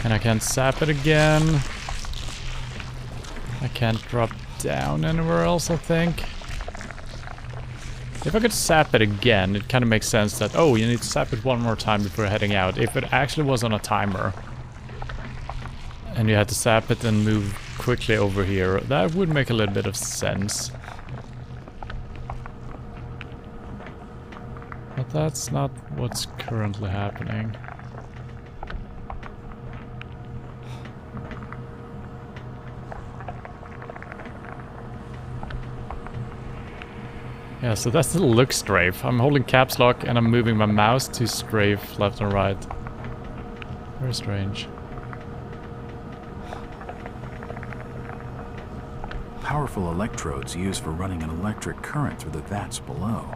And I can't sap it again. I can't drop down anywhere else, I think. If I could sap it again, it kind of makes sense that, oh, you need to sap it one more time before heading out. If it actually was on a timer, and you had to sap it and move quickly over here, that would make a little bit of sense. But that's not what's currently happening. Yeah, so that's the look strafe. I'm holding caps lock and I'm moving my mouse to strafe left and right. Very strange. Powerful electrodes used for running an electric current through the vats below.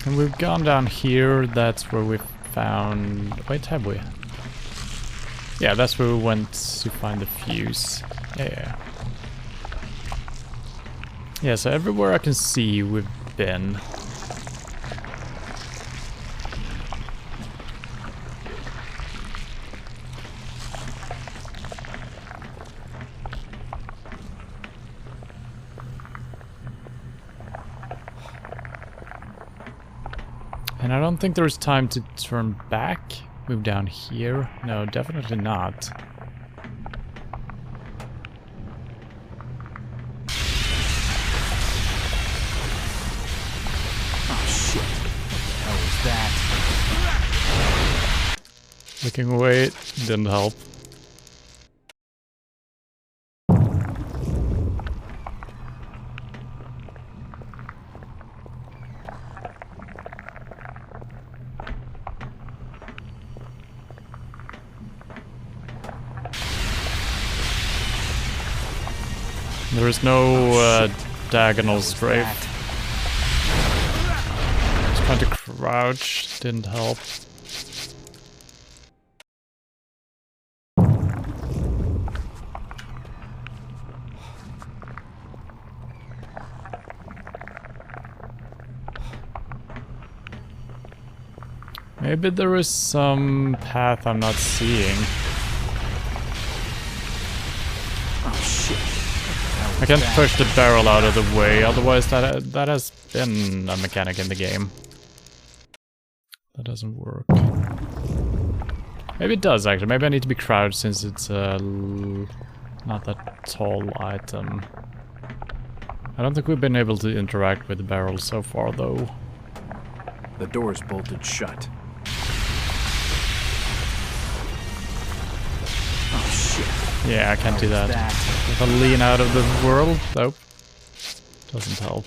And we've gone down here. That's where we found... Wait, have we? Yeah, that's where we went to find the fuse. Yeah. Yeah, so everywhere I can see we've been. And I don't think there's time to turn back. Move down here. No, definitely not. Oh shit. What the hell was that? Looking away didn't help. There is no diagonal strafe. Just trying to crouch didn't help. Maybe there is some path I'm not seeing. Oh shit. I can't push the barrel out of the way, otherwise that has been a mechanic in the game. That doesn't work. Maybe it does actually, maybe I need to be crouched since it's not that tall item. I don't think we've been able to interact with the barrel so far though. The door's bolted shut. Oh shit. Yeah, I can't do that. If I lean out of the world, nope. Doesn't help.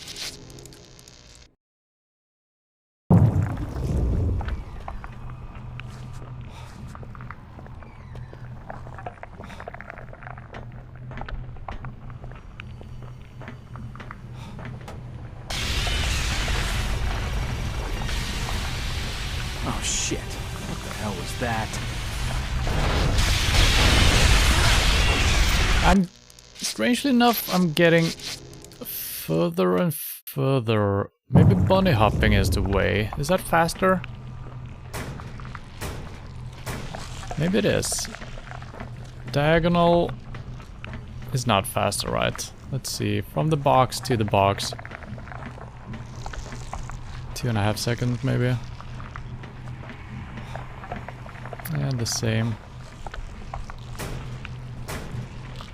Oh shit. What the hell was that? Strangely enough, I'm getting further and further. Maybe bunny hopping is the way. Is that faster? Maybe it is. Diagonal is not faster, right? Let's see. From the box to the box. 2.5 seconds, maybe. Yeah, the same.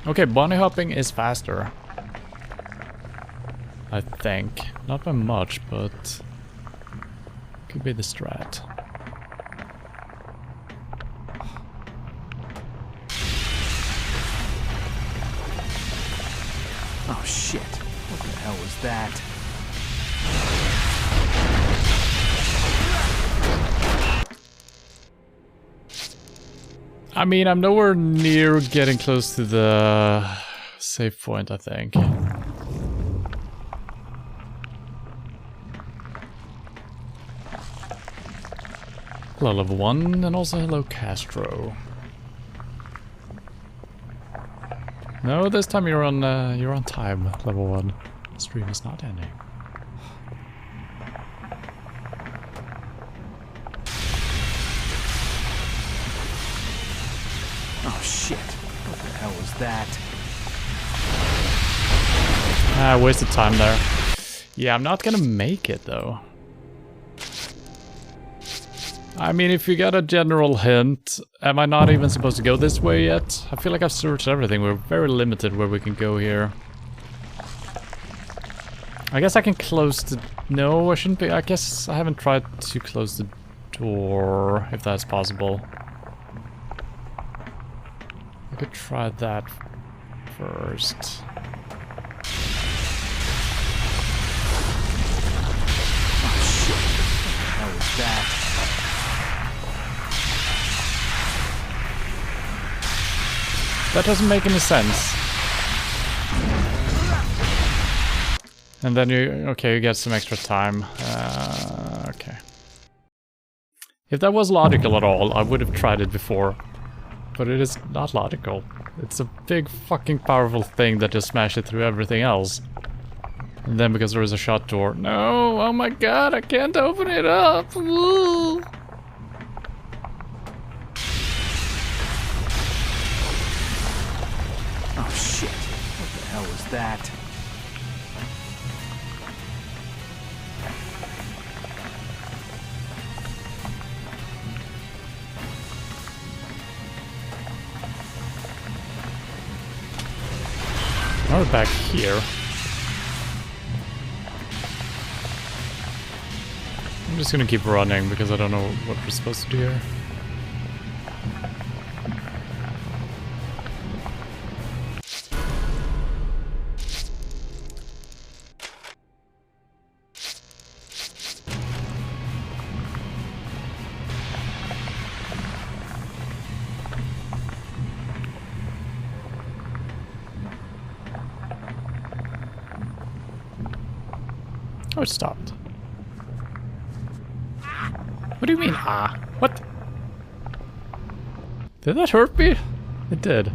Okay, bunny hopping is faster. I think. Not by much, but could be the strat. Oh shit. What the hell was that? I mean, I'm nowhere near getting close to the save point, I think. Hello, level 1, and also hello, Castro. No, this time you're on time, level 1. The stream is not ending. Oh shit. What the hell was that? Ah, wasted time there. Yeah, I'm not gonna make it though. I mean, if you got a general hint, am I not even supposed to go this way yet? I feel like I've searched everything. We're very limited where we can go here. I guess I can close the... No, I shouldn't be... I guess I haven't tried to close the door, if that's possible. I could try that first. Oh shit. What the hell was that? That doesn't make any sense. And then you... Okay, you get some extra time. Okay. If that was logical at all, I would have tried it before. But it is not logical. It's a big fucking powerful thing that just smashed it through everything else. And then because there is a shut door... No! Oh my god, I can't open it up! Woo. Oh shit. What the hell was that? Now we're back here. I'm just gonna keep running because I don't know what we're supposed to do here. Oh, it stopped. What do you mean, ah? What? Did that hurt me? It did.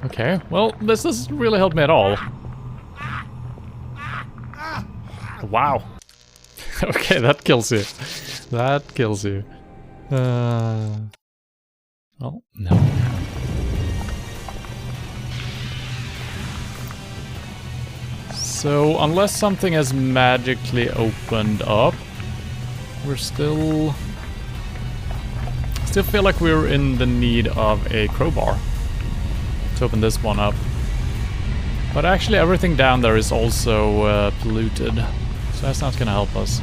Okay, well, this doesn't really help me at all. Wow. Okay, that kills you. That kills you. Well, no. So, unless something has magically opened up, we're still feel like we're in the need of a crowbar to open this one up. But actually everything down there is also polluted, so that's not gonna help us.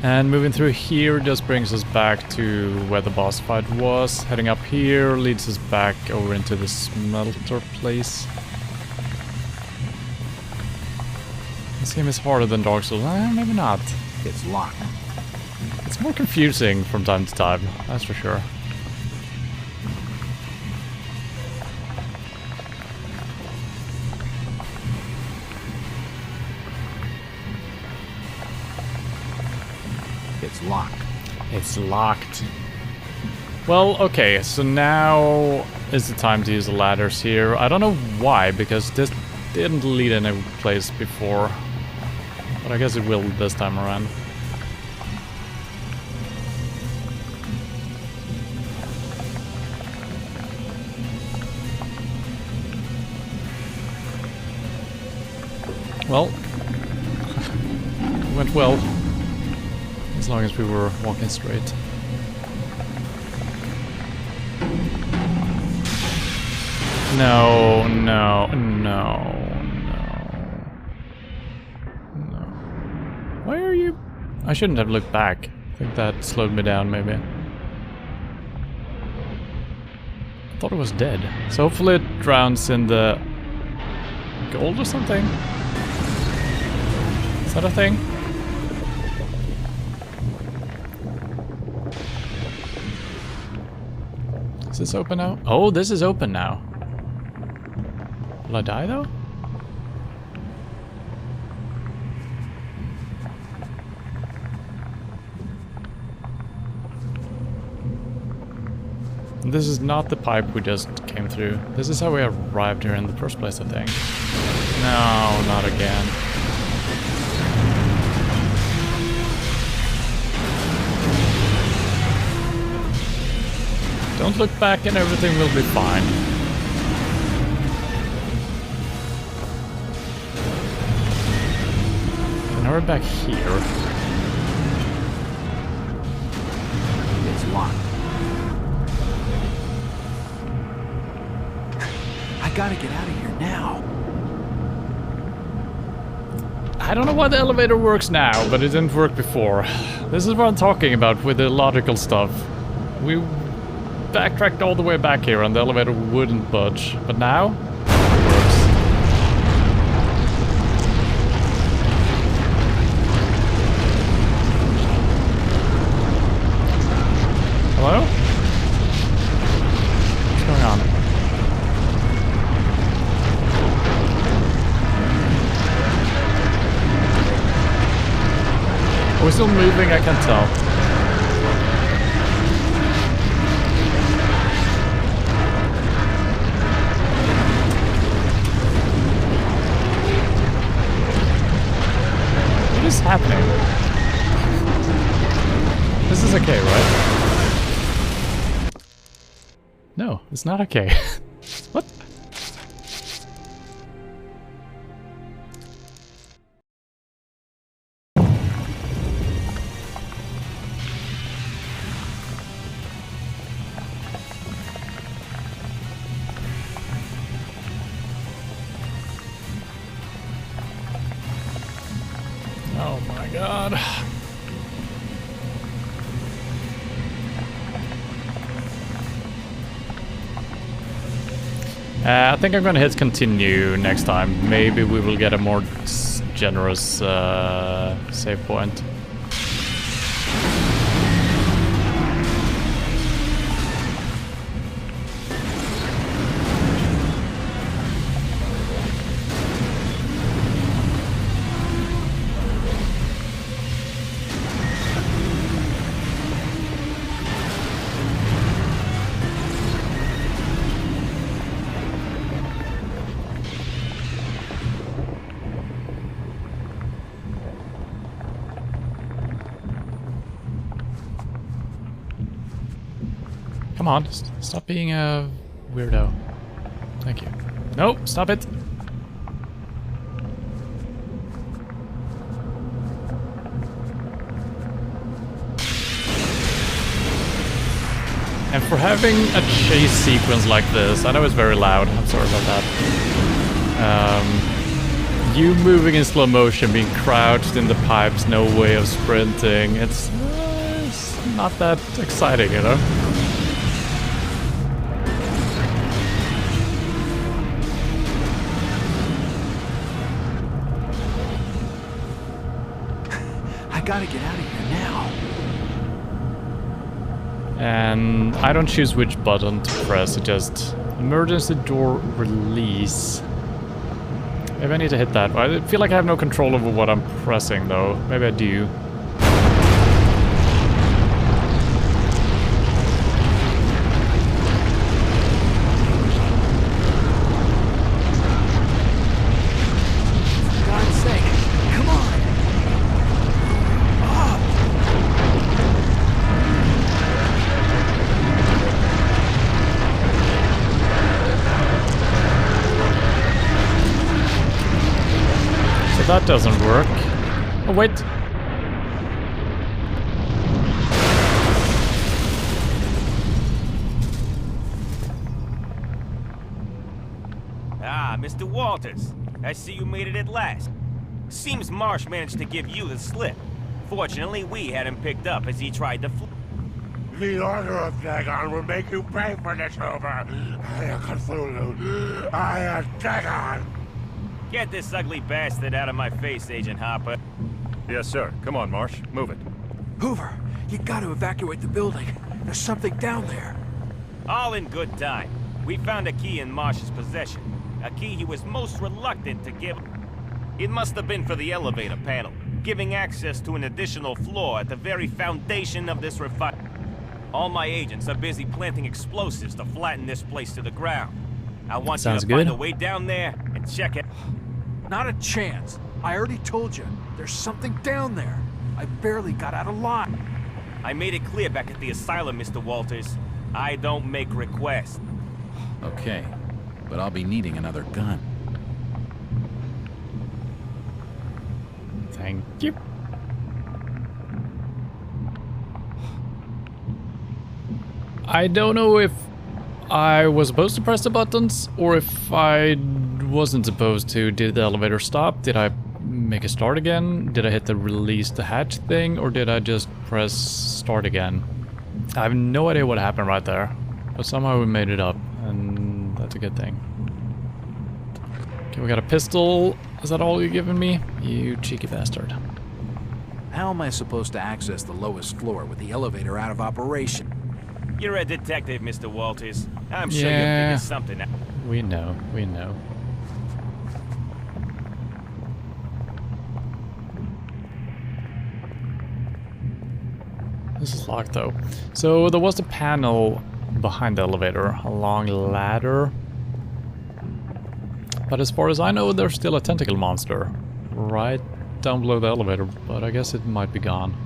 And moving through here just brings us back to where the boss fight was. Heading up here leads us back over into the smelter place. This game is harder than Dark Souls. Maybe not. It's locked. It's more confusing from time to time, that's for sure. It's locked. It's locked. Well, okay, so now is the time to use the ladders here. I don't know why, because this didn't lead any place before. But I guess it will this time around. Well, it went well. As long as we were walking straight. No, no, no, no. No. Why are you... I shouldn't have looked back. I think that slowed me down, maybe. I thought it was dead. So hopefully it drowns in the... gold or something? Is that a thing? Is this open now? Oh, this is open now. Will I die though? This is not the pipe we just came through. This is how we arrived here in the first place, I think. No, not again. Don't look back and everything will be fine. And now we're back here. It's locked. I gotta get out of here now. I don't know why the elevator works now, but it didn't work before. This is what I'm talking about with the logical stuff. We backtracked all the way back here and the elevator wouldn't budge, but now it works. Hello? What's going on? Are we still moving? I can't tell. What is happening? This is okay, right? No, it's not okay. What? Oh my god. I think I'm gonna hit continue next time. Maybe we will get a more generous save point. Come on, stop being a weirdo. Thank you. Nope, stop it. And for having a chase sequence like this, I know it's very loud, I'm sorry about that. You moving in slow motion, being crouched in the pipes, no way of sprinting, it's not that exciting, you know? I gotta get out of here now. And I don't choose which button to press, it just emergency door release. Maybe I need to hit that. I feel like I have no control over what I'm pressing though. Maybe I do. That doesn't work. Oh, wait. Ah, Mr. Walters. I see you made it at last. Seems Marsh managed to give you the slip. Fortunately, we had him picked up as he tried to flee. The Order of Dagon will make you pay for this over. I am Cthulhu. I am Dagon. Get this ugly bastard out of my face, Agent Harper. Yes, sir. Come on, Marsh. Move it. Hoover, you gotta evacuate the building. There's something down there. All in good time. We found a key in Marsh's possession. A key he was most reluctant to give. It must have been for the elevator panel, giving access to an additional floor at the very foundation of this refinery. All my agents are busy planting explosives to flatten this place to the ground. I want you Sounds to find good. a way down there and check it. Not a chance. I already told you. There's something down there. I barely got out of line. I made it clear back at the asylum, Mr. Walters. I don't make requests. Okay, but I'll be needing another gun. Thank you. I don't know if I was supposed to press the buttons or if I wasn't supposed to. Did the elevator stop? Did I make a start again? Did I hit the release the hatch thing, or did I just press start again? I have no idea what happened right there, but somehow we made it up, and that's a good thing. Okay, we got a pistol. Is that all you're giving me? You cheeky bastard. How am I supposed to access the lowest floor with the elevator out of operation? You're a detective, Mr. Walters. I'm sure Yeah. you'll figure something out. We know, we know. This is locked though. So there was a panel behind the elevator, a long ladder. But as far as I know, there's still a tentacle monster right down below the elevator, but I guess it might be gone.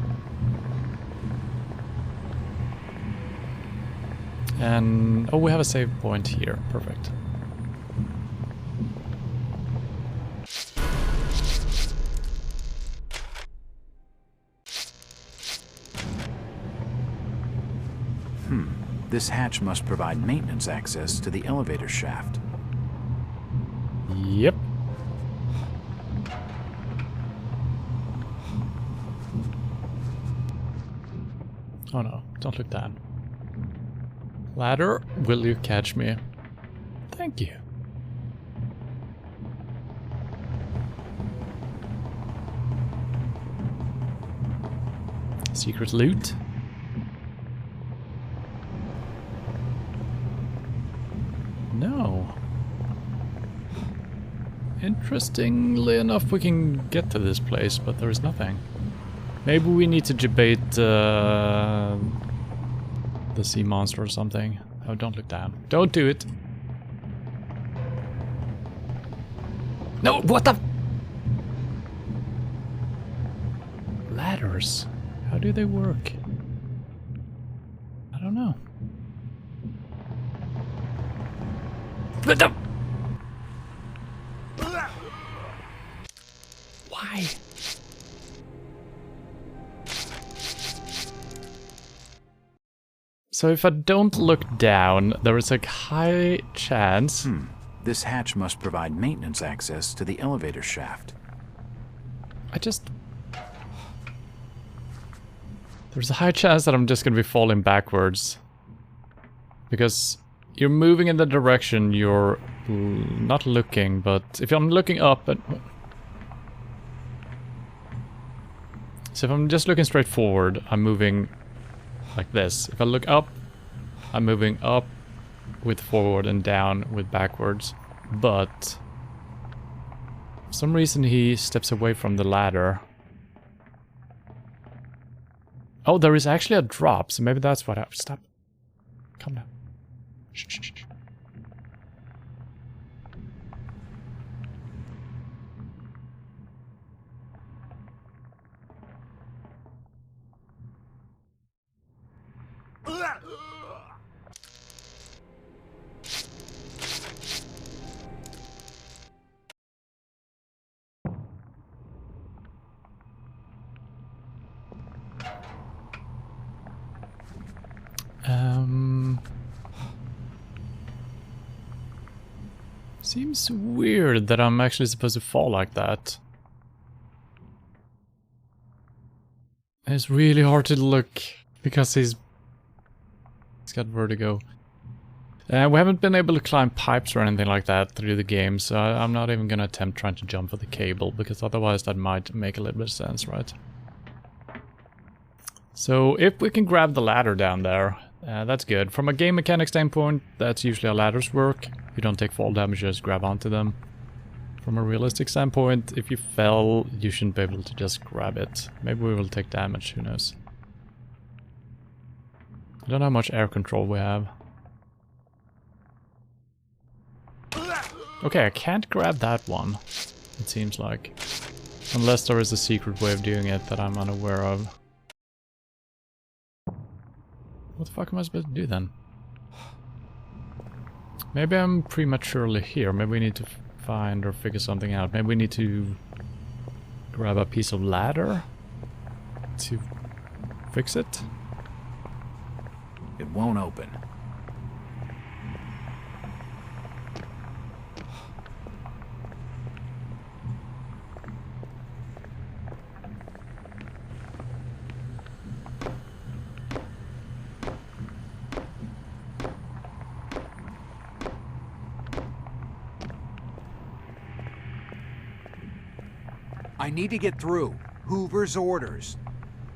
And oh, we have a save point here. Perfect. This hatch must provide maintenance access to the elevator shaft. Yep. Oh no, don't look down. Ladder, will you catch me? Thank you. Secret loot. No. Interestingly enough, we can get to this place, but there is nothing. Maybe we need to debate the sea monster or something. Oh, don't look down. Don't do it. No, what the? Ladders. How do they work? I don't know. What the? Why? So if I don't look down, there is a high chance... This hatch must provide maintenance access to the elevator shaft. There's a high chance that I'm just gonna be falling backwards. Because you're moving in the direction you're not looking, but if I'm looking up and... So if I'm just looking straight forward, I'm moving like this. If I look up, I'm moving up with forward and down with backwards. But for some reason he steps away from the ladder. Oh, there is actually a drop, so maybe that's what happened. Stop. Calm down. Shh, shh, shh. Seems weird that I'm actually supposed to fall like that. It's really hard to look because he's got vertigo. We haven't been able to climb pipes or anything like that through the game, so I'm not even gonna attempt trying to jump for the cable, because otherwise that might make a little bit of sense, right? So if we can grab the ladder down there, that's good. From a game mechanic standpoint, that's usually how ladders work. You don't take fall damage, you just grab onto them. From a realistic standpoint, if you fell, you shouldn't be able to just grab it. Maybe we will take damage, who knows. I don't know how much air control we have. Okay, I can't grab that one, it seems like. Unless there is a secret way of doing it that I'm unaware of. What the fuck am I supposed to do then? Maybe I'm prematurely here. Maybe we need to find or figure something out. Maybe we need to grab a piece of ladder to fix it. It won't open. I need to get through. Hoover's orders.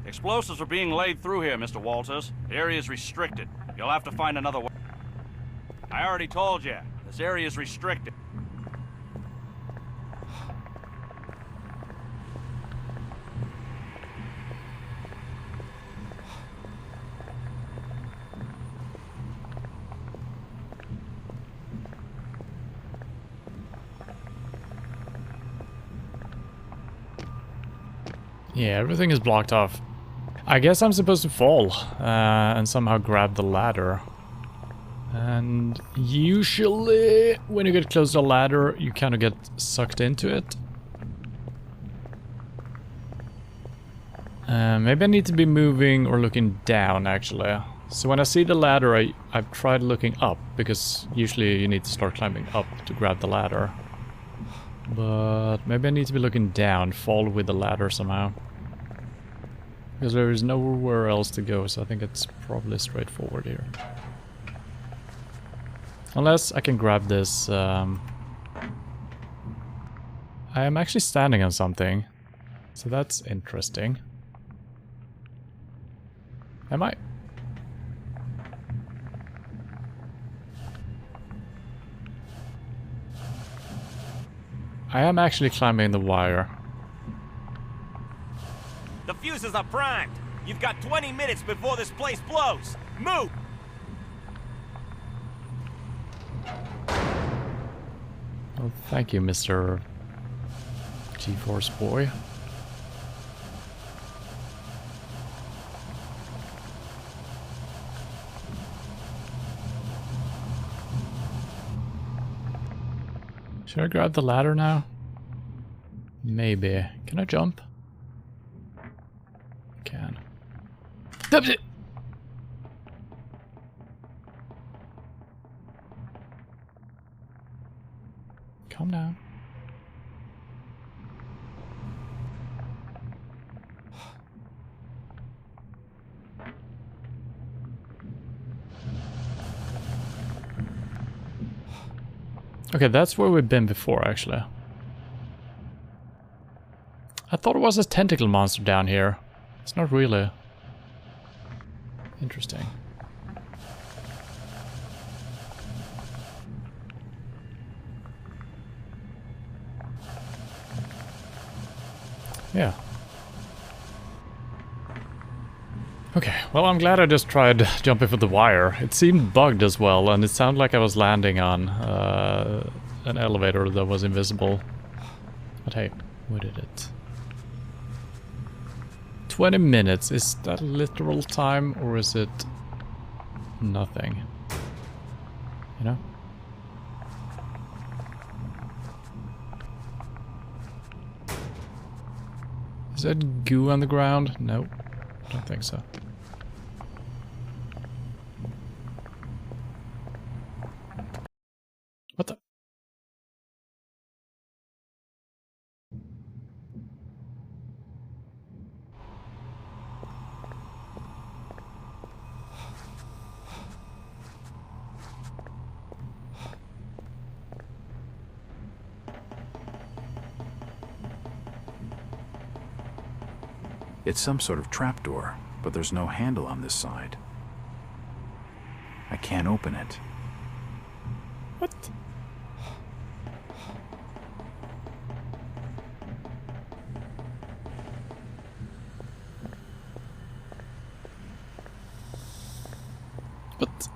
Explosives are being laid through here, Mr. Walters. The area is restricted. You'll have to find another way. I already told you, this area is restricted. Yeah, everything is blocked off. I guess I'm supposed to fall and somehow grab the ladder. And usually, when you get close to the ladder, you kind of get sucked into it. Maybe I need to be moving or looking down, actually. So when I see the ladder, I've tried looking up, because usually you need to start climbing up to grab the ladder. But maybe I need to be looking down, fall with the ladder somehow. Because there is nowhere else to go, so I think it's probably straightforward here. Unless I can grab this... I am actually standing on something, so that's interesting. Am I? I am actually climbing the wire. The fuses are primed. You've got 20 minutes before this place blows. Move! Well, thank you, Mr. G-Force boy. Should I grab the ladder now? Maybe. Can I jump? Can. Calm down. Okay, that's where we've been before, actually. I thought it was a tentacle monster down here. It's not really. Interesting. Yeah. Okay, well, I'm glad I just tried jumping for the wire. It seemed bugged as well, and it sounded like I was landing on an elevator that was invisible. But hey, we did it. 20 minutes, is that literal time, or is it nothing? You know? Is that goo on the ground? No, I don't think so. What the? It's some sort of trapdoor, but there's no handle on this side. I can't open it. What? What?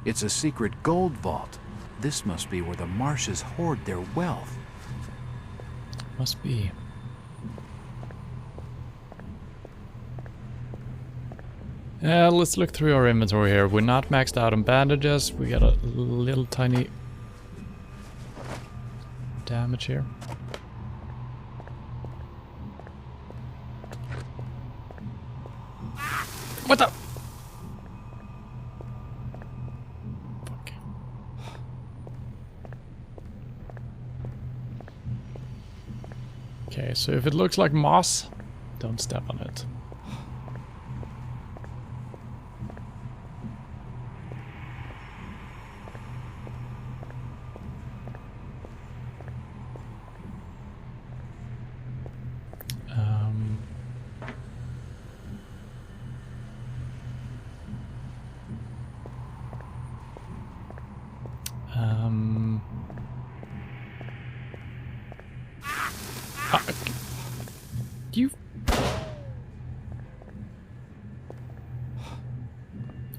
It's a secret gold vault. This must be where the Marshes hoard their wealth. Must be. Let's look through our inventory here. We're not maxed out on bandages. We got a little tiny damage here. What the? Fuck. Okay, so if it looks like moss, don't step on it. You.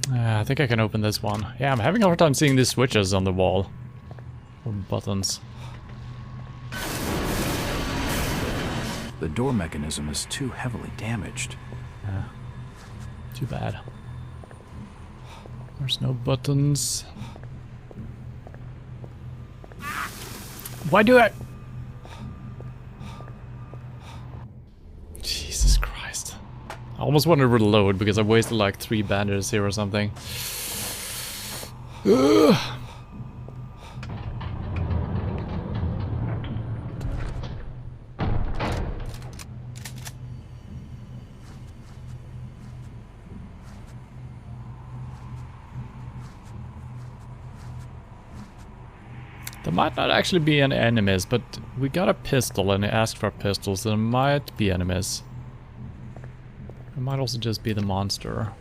I think I can open this one. Yeah, I'm having a hard time seeing these switches on the wall. Or buttons. The door mechanism is too heavily damaged. Too bad. There's no buttons. Why do I... Jesus Christ. I almost want to reload because I wasted like 3 bandages here or something. Ugh. There might not actually be any enemies, but we got a pistol and it asked for pistols, so there might be enemies. It might also just be the monster.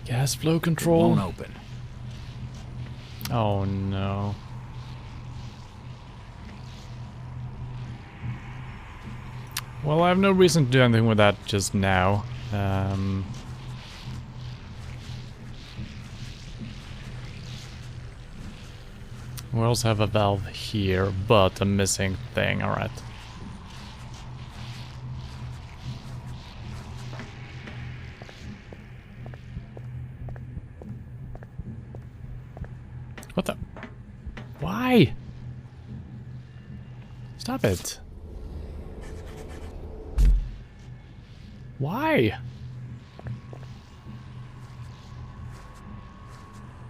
Gas flow control. Won't open. Oh no. Well, I have no reason to do anything with that just now. We also have a valve here, but a missing thing, alright. What the? Why? Stop it. Why?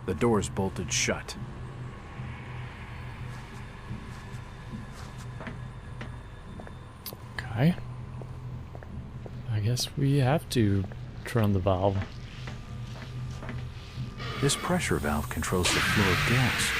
The door's bolted shut. Okay. I guess we have to turn the valve. This pressure valve controls the flow of gas.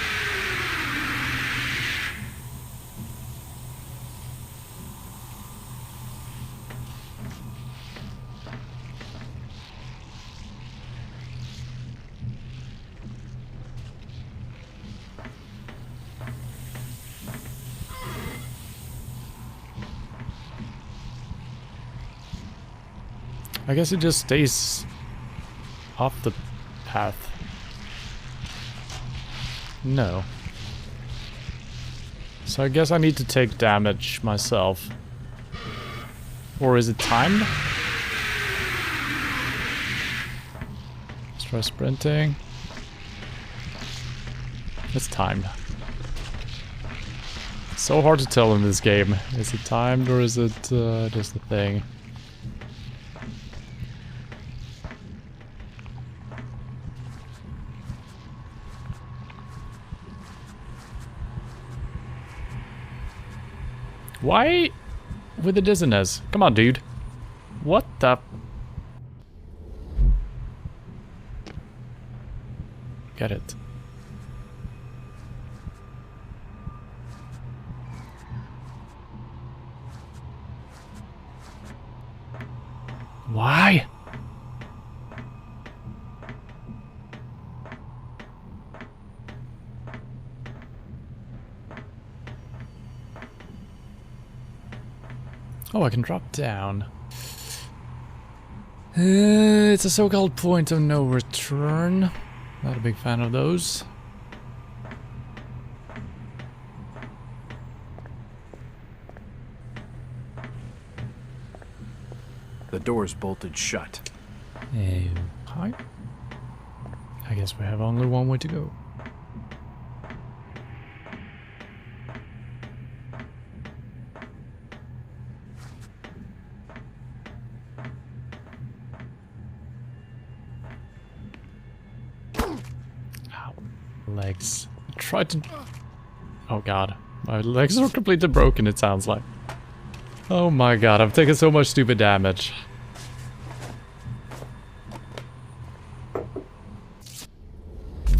I guess it just stays off the path. No. So I guess I need to take damage myself. Or is it timed? Let's try sprinting. It's timed. It's so hard to tell in this game. Is it timed or is it just a thing? Why with the dizziness? Come on, dude. What the? Get it. Why? Oh, I can drop down. It's a so-called point of no return. Not a big fan of those. The door's bolted shut. Hi. I guess we have only one way to go. Ow. Legs. I tried to... Oh god. My legs are completely broken, it sounds like. Oh my god, I've taken so much stupid damage.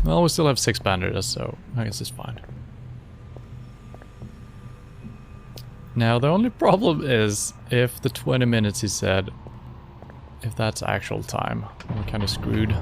Well, we still have 6 bandages, so I guess it's fine. Now, the only problem is if the 20 minutes he said, if that's actual time, I'm kind of screwed.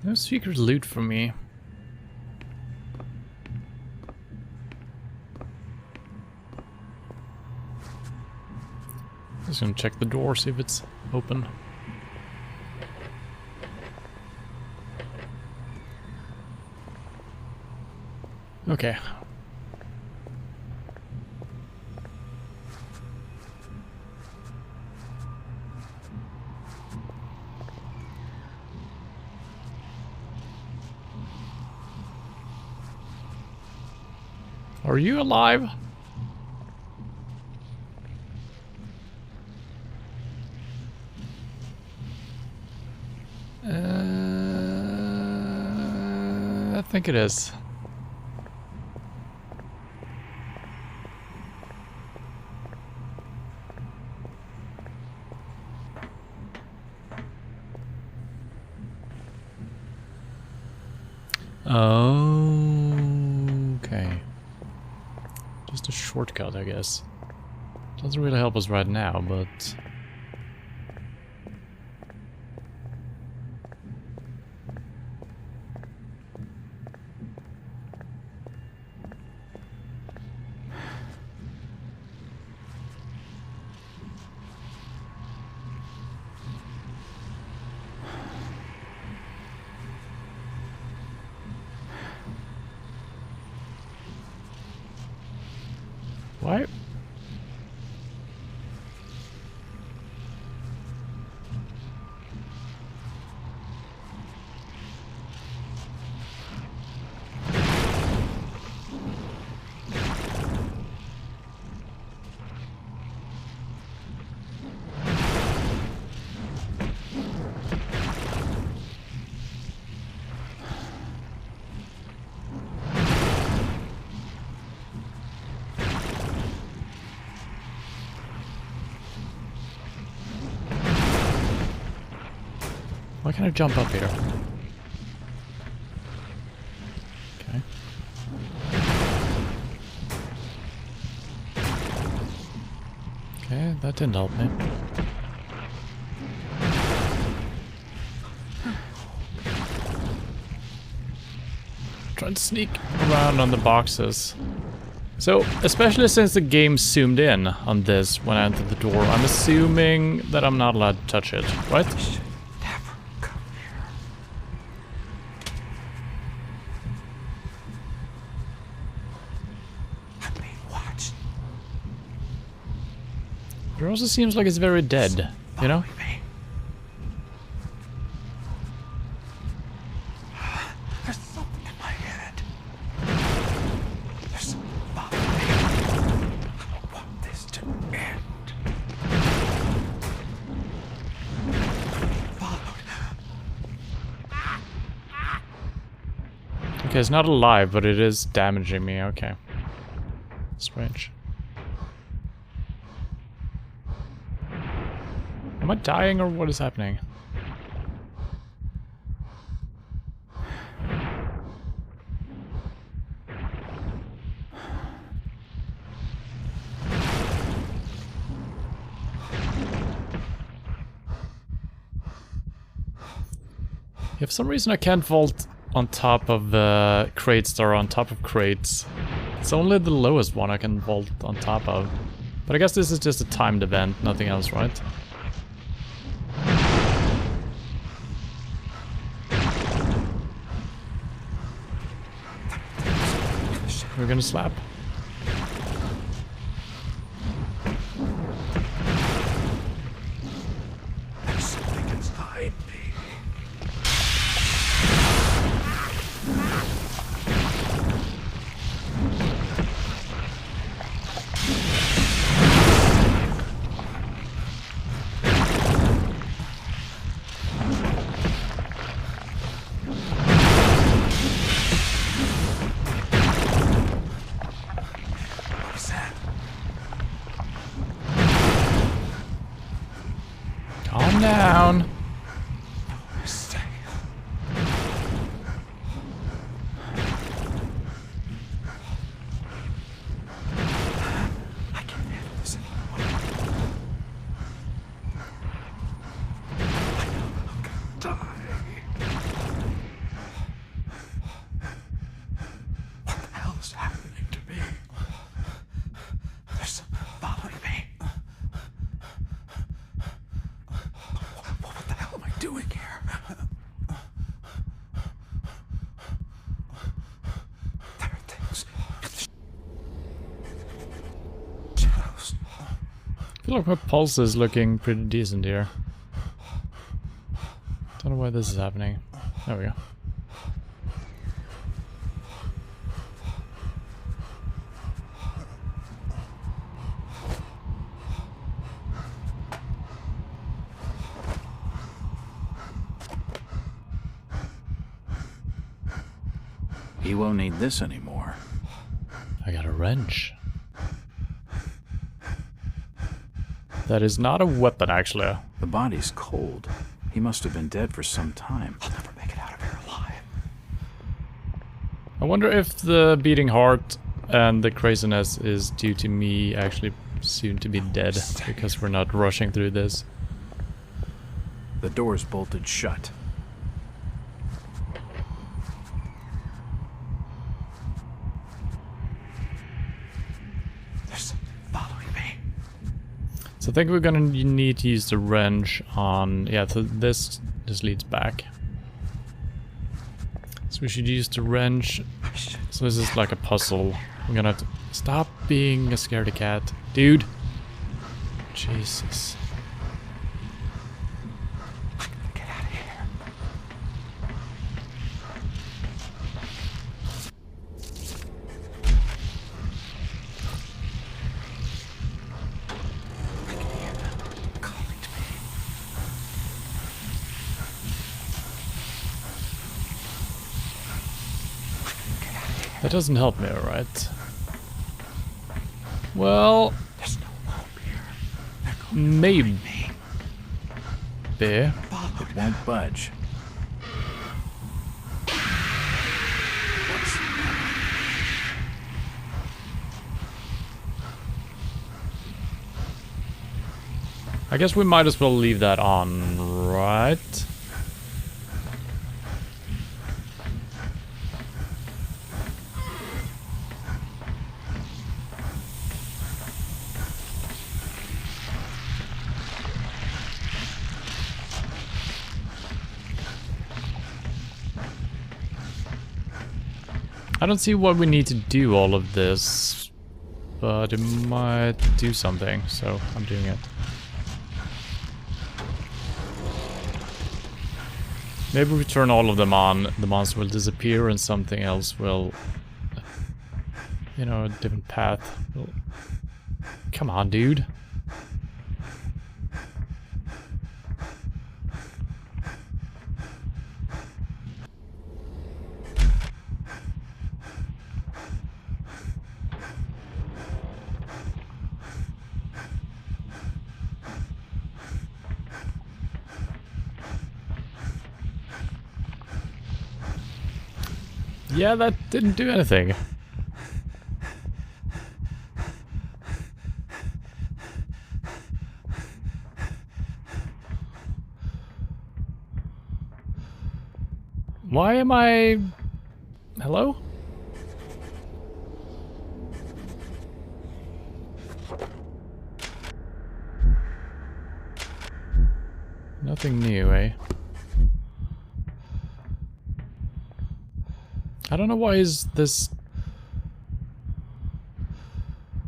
No secret loot for me. Just gonna check the door, see if it's open. Okay. Are you alive? I think it is. Okay. Just a shortcut, I guess. Doesn't really help us right now, but... Why? Why can't I jump up here? Okay. Okay, that didn't help me. Trying to sneak around on the boxes. So, especially since the game zoomed in on this when I entered the door, I'm assuming that I'm not allowed to touch it, right? Never come here. I'm being watched. It also seems like it's very dead, you know? Follow me. There's something in my head. There's something bothering me. I want this to end. I'm being followed. Okay, it's not alive, but it is damaging me, okay. Strange. Am I dying or what is happening? Yeah, for some reason I can't vault on top of crates that are on top of crates. It's only the lowest one I can vault on top of. But I guess this is just a timed event, nothing else, right? We're gonna slap. There's something inside me. What is that? Calm down. We're safe. I can't handle this anymore. I know I'm gonna die. What the hell is happening to me? There's something following me. What the hell am I doing here? There are things in the shadows. I feel like my pulse is looking pretty decent here. Don't know why this is happening. There we go. He won't need this anymore. I got a wrench. That is not a weapon, actually. The body's cold. He must have been dead for some time. I'll never make it out of here alive. I wonder if the beating heart and the craziness is due to me actually soon to be dead because we're not rushing through this. The door's bolted shut. There's something following me. So I think we're gonna need to use the wrench on... Yeah, so this just leads back. So we should use the wrench. So this is like a puzzle. We're gonna have to... Stop being a scaredy cat. Dude! Jesus. Get out of here. I can hear them calling to me. Get out of here. That doesn't help me, alright? Well... There's no hope here. They're going to maybe. find me. If It won't budge. I guess we might as well leave that on, right? I don't see why we need to do all of this, but it might do something, so I'm doing it. Maybe we turn all of them on, the monster will disappear and something else will, you know, a different path. Come on, dude. Yeah, that didn't do anything. Why am I... Hello? Nothing new, eh? I don't know why is this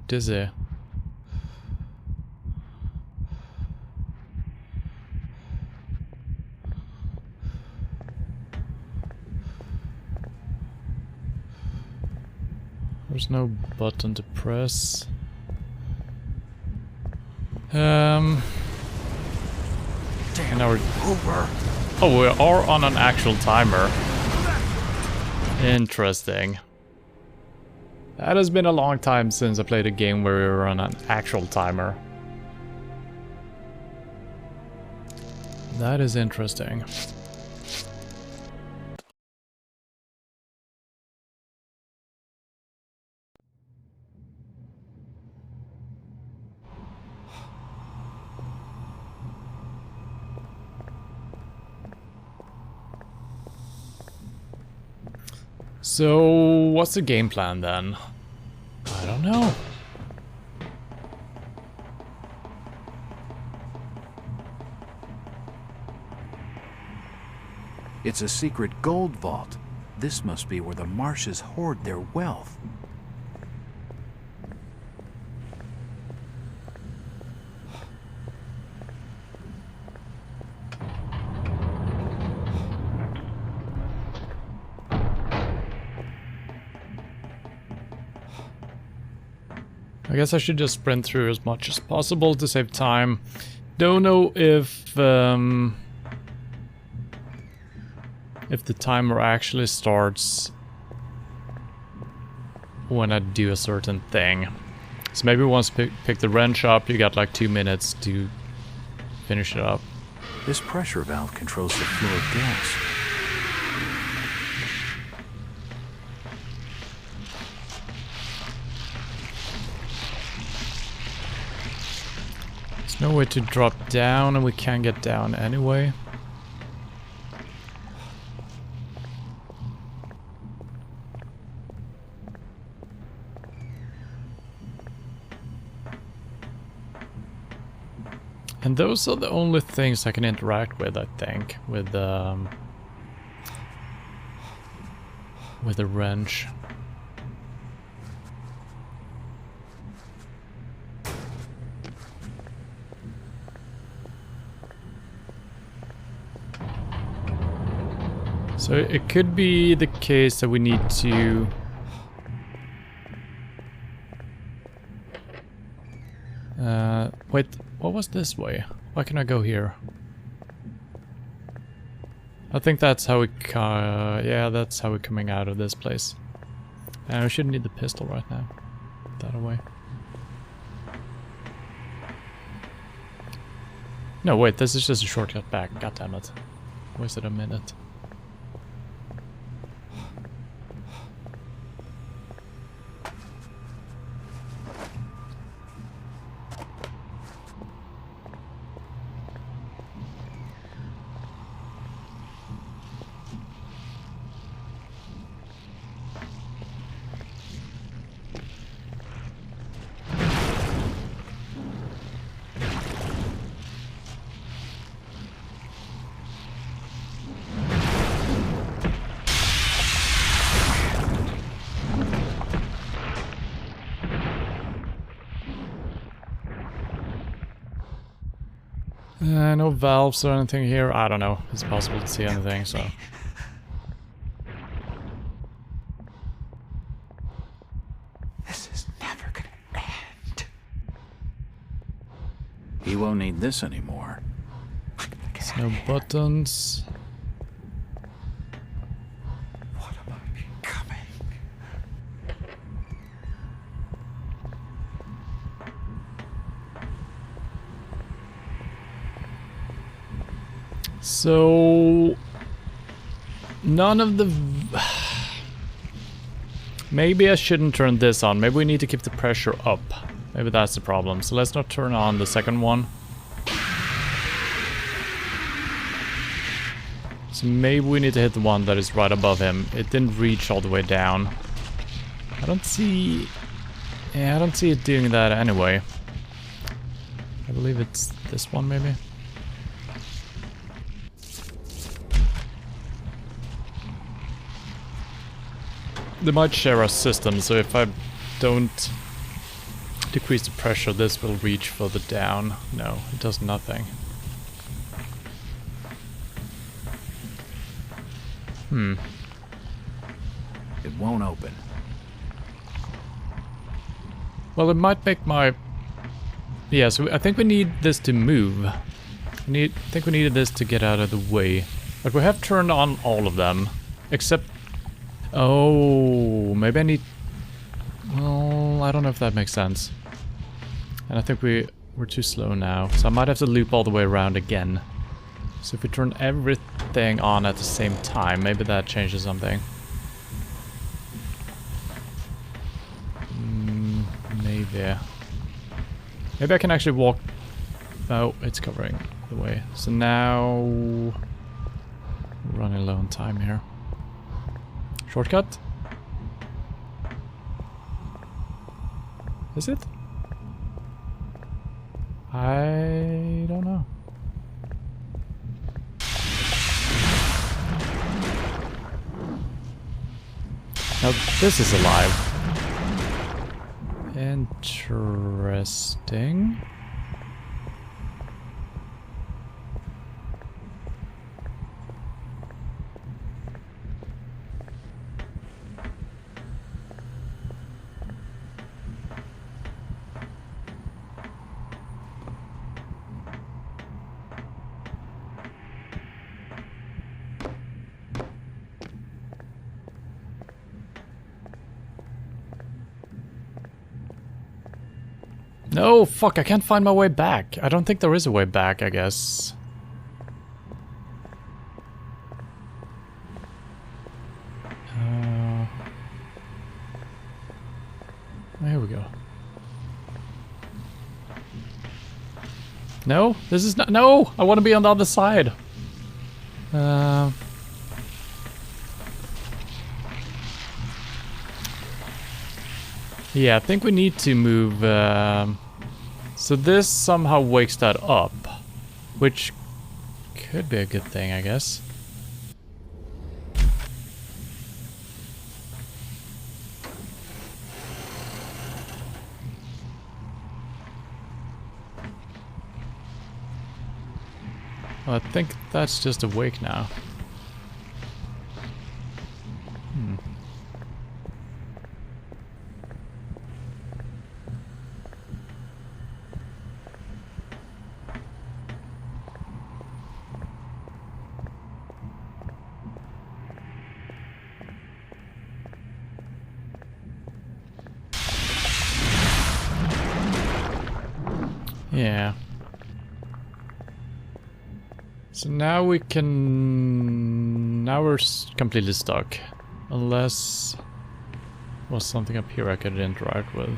dizzy. There's no button to press. And now we're over. Oh, we are on an actual timer. Interesting. That has been a long time since I played a game where we were on an actual timer. That is interesting. So, what's the game plan then? I don't know. It's a secret gold vault. This must be where the Marshes hoard their wealth. I guess I should just sprint through as much as possible to save time. Don't know if the timer actually starts when I do a certain thing. So maybe once you pick the wrench up, you got like 2 minutes to finish it up. This pressure valve controls the flow of gas. There's no way to drop down, and we can't get down anyway. And those are the only things I can interact with, I think, with the wrench. So it could be the case that we need to... wait, what was this way? Why can I go here? I think that's how we yeah, that's how we're coming out of this place. And we shouldn't need the pistol right now. Put that away. No, wait, this is just a shortcut back. God damn it. Wasted a minute. No valves or anything here. I don't know. It's possible to see anything, so. This is never gonna end. He won't need this anymore. There's no buttons. What am I becoming? So none of the maybe I shouldn't turn this on. Maybe we need to keep the pressure up. Maybe that's the problem. So let's not turn on the second one. So maybe we need to hit the one that is right above him. It didn't reach all the way down. I don't see it doing that anyway. I believe it's this one maybe. They might share a system, so if I don't decrease the pressure, this will reach further down. No, it does nothing. It won't open. Well, it might make my... Yeah, so I think we need this to move. I think we needed this to get out of the way. But we have turned on all of them, except... Oh, maybe I need... Well, I don't know if that makes sense. And I think we're too slow now, so I might have to loop all the way around again. So if we turn everything on at the same time, maybe that changes something. Maybe. Maybe I can actually walk... Oh, it's covering the way. So now... We're running low on time here. Shortcut? Is it? I don't know. Now this is alive. Interesting. No, fuck, I can't find my way back. I don't think there is a way back, I guess. Here we go. No, this is not... No! I want to be on the other side. Yeah, I think we need to move... So this somehow wakes that up, which could be a good thing, I guess. Well, I think that's just awake now. Yeah. So now we can... Now we're completely stuck. Unless... was something up here I could interact with.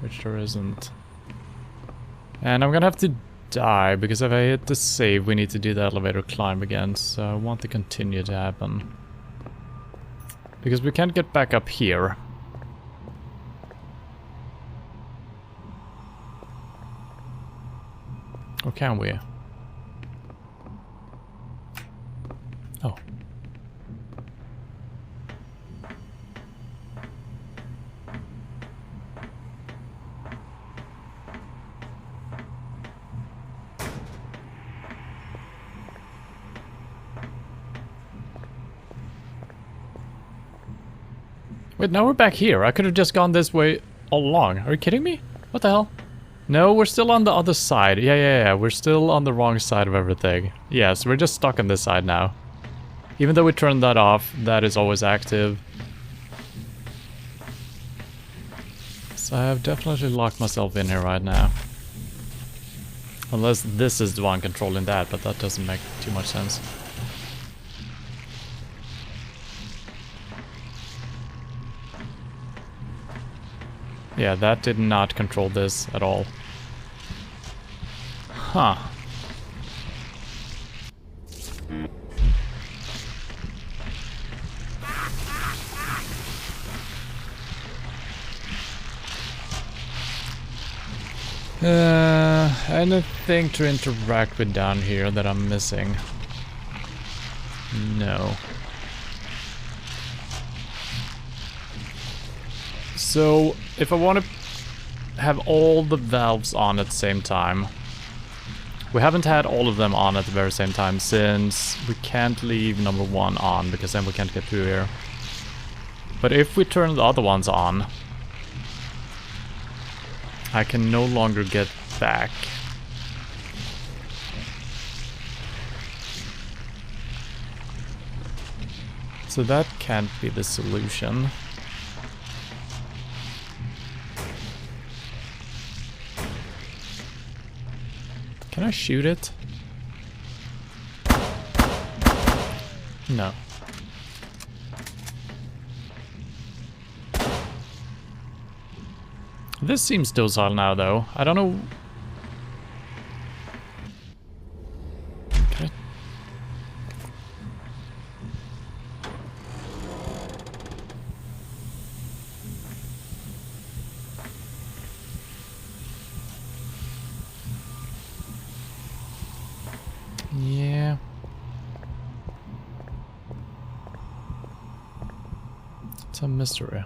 Which there isn't. And I'm gonna have to die, because if I hit the save, we need to do the elevator climb again. So I want to continue to happen. Because we can't get back up here. Or can we? Oh. Wait, now we're back here. I could have just gone this way all along. Are you kidding me? What the hell? No, we're still on the other side. Yeah. We're still on the wrong side of everything. Yes, we're just stuck on this side now. Even though we turned that off, that is always active. So I have definitely locked myself in here right now. Unless this is the one controlling that, but that doesn't make too much sense. Yeah, that did not control this at all. Huh. Anything to interact with down here that I'm missing? No. So, if I want to have all the valves on at the same time, we haven't had all of them on at the very same time since we can't leave number 1 on because then we can't get through here. But if we turn the other ones on, I can no longer get back. So that can't be the solution. Can I shoot it? No. This seems docile now, though. I don't know. Okay. Yeah. It's a mystery.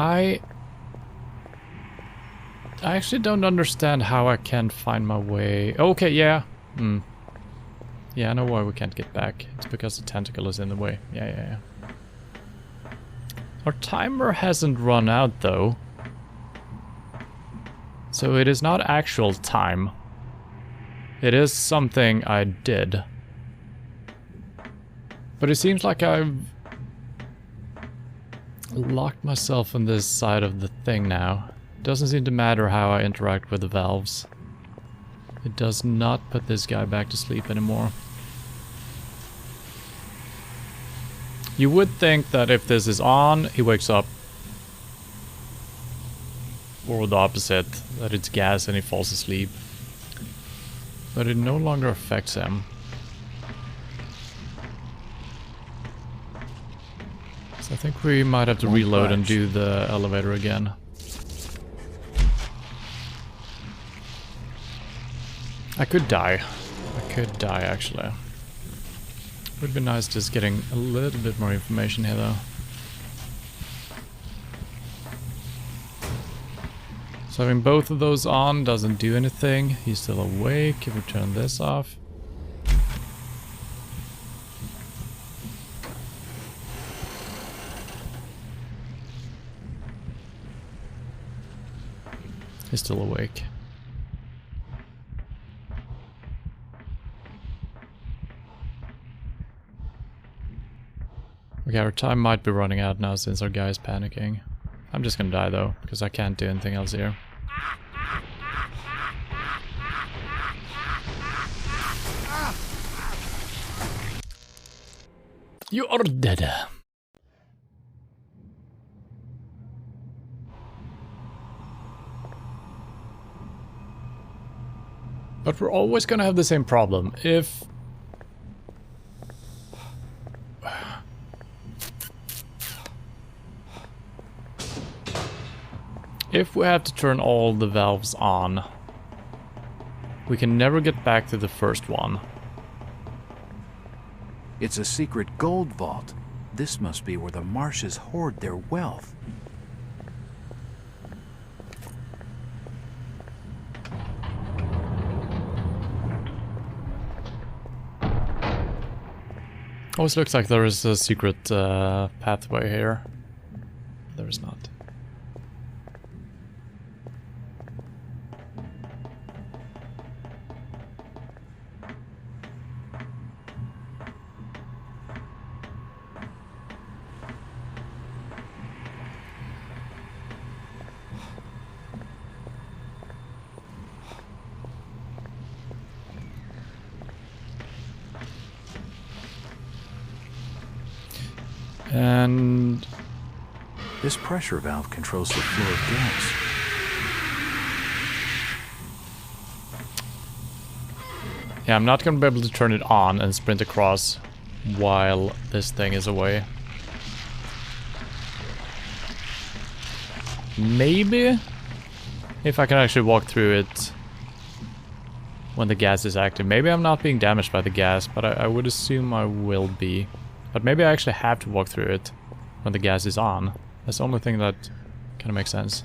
I actually don't understand how I can't find my way. Okay, yeah. Yeah, I know why we can't get back. It's because the tentacle is in the way. Yeah. Our timer hasn't run out, though. So it is not actual time. It is something I did. But it seems like I've locked myself on this side of the thing now. Doesn't seem to matter how I interact with the valves. It does not put this guy back to sleep anymore. You would think that if this is on, he wakes up. Or the opposite, that it's gas and he falls asleep. But it no longer affects him. So I think we might have to reload and do the elevator again. I could die. Actually. Would be nice just getting a little bit more information here, though. So having both of those on doesn't do anything. He's still awake. If we turn this off. He's still awake. Okay, our time might be running out now since our guy is panicking. I'm just gonna die though, because I can't do anything else here. You are dead. But we're always gonna have the same problem. If we have to turn all the valves on, we can never get back to the first one. It's a secret gold vault. This must be where the Marshes hoard their wealth. Always looks like there is a secret pathway here. There is not. And this pressure valve controls the flow of gas. yeah, I'm not gonna be able to turn it on and sprint across while this thing is away. Maybe if I can actually walk through it when the gas is active. Maybe I'm not being damaged by the gas, but I would assume I will be. But maybe I actually have to walk through it when the gas is on. That's the only thing that kind of makes sense.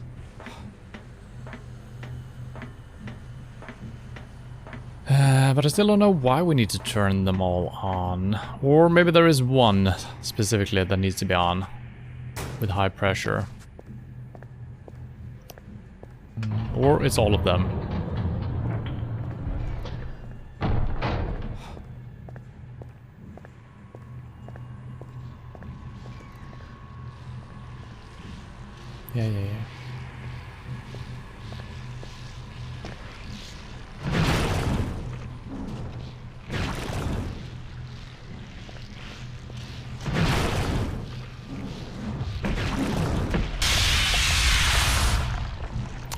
But I still don't know why we need to turn them all on. Or maybe there is one specifically that needs to be on with high pressure. Or it's all of them. Yeah.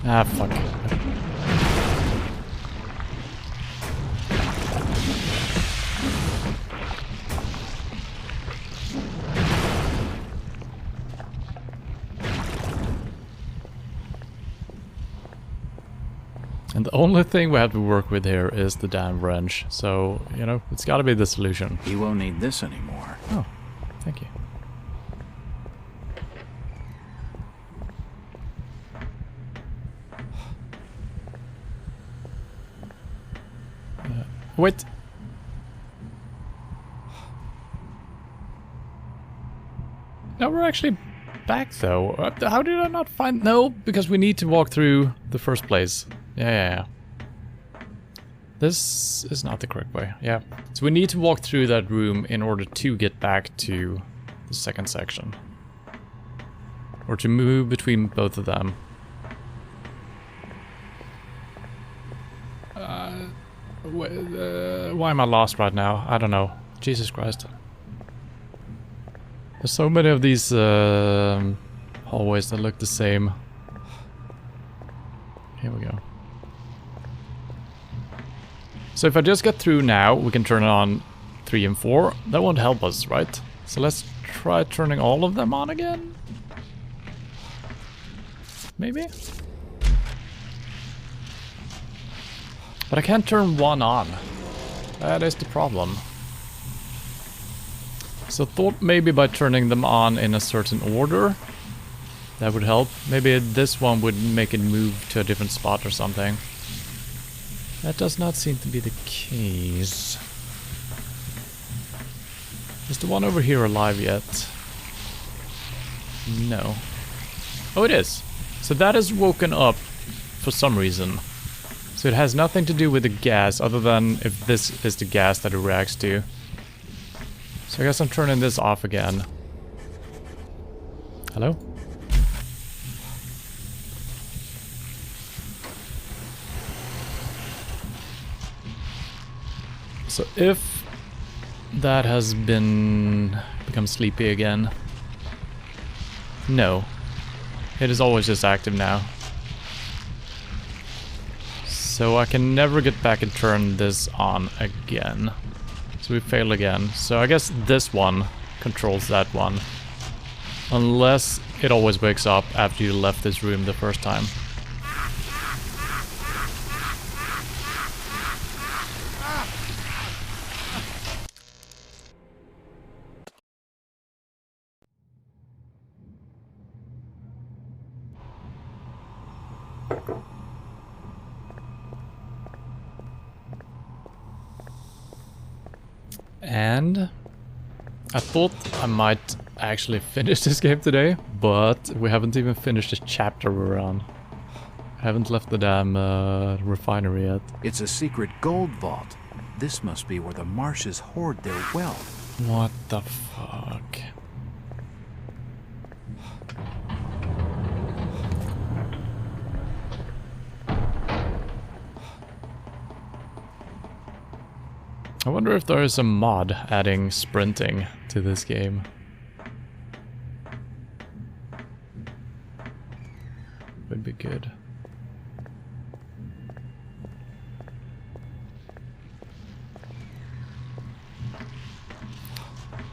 Ah, fuck. And the only thing we have to work with here is the damn wrench. So, you know, it's gotta be the solution. You won't need this anymore. Oh, thank you. Wait. No, we're actually back though. How did I not find... No, because we need to walk through the first place. Yeah. This is not the correct way. Yeah. So we need to walk through that room in order to get back to the second section. Or to move between both of them. Why am I lost right now? I don't know. Jesus Christ. There's so many of these hallways that look the same. Here we go. So if I just get through now, we can turn on 3 and 4. That won't help us, right? So let's try turning all of them on again? Maybe? But I can't turn 1 on. That is the problem. So thought maybe by turning them on in a certain order, that would help. Maybe this one would make it move to a different spot or something. That does not seem to be the case. Is the one over here alive yet? No. Oh, it is. So that is woken up for some reason. So it has nothing to do with the gas other than if this is the gas that it reacts to. So I guess I'm turning this off again. Hello? So if that has become sleepy again. No. It is always just active now. So I can never get back and turn this on again. So we failed again. So I guess this one controls that one. Unless it always wakes up after you left this room the first time. And I thought I might actually finish this game today, but we haven't even finished the chapter we're on. I haven't left the damn refinery yet. It's a secret gold vault. This must be where the Marshes hoard their wealth. What the fuck? I wonder if there is a mod adding sprinting to this game. Would be good.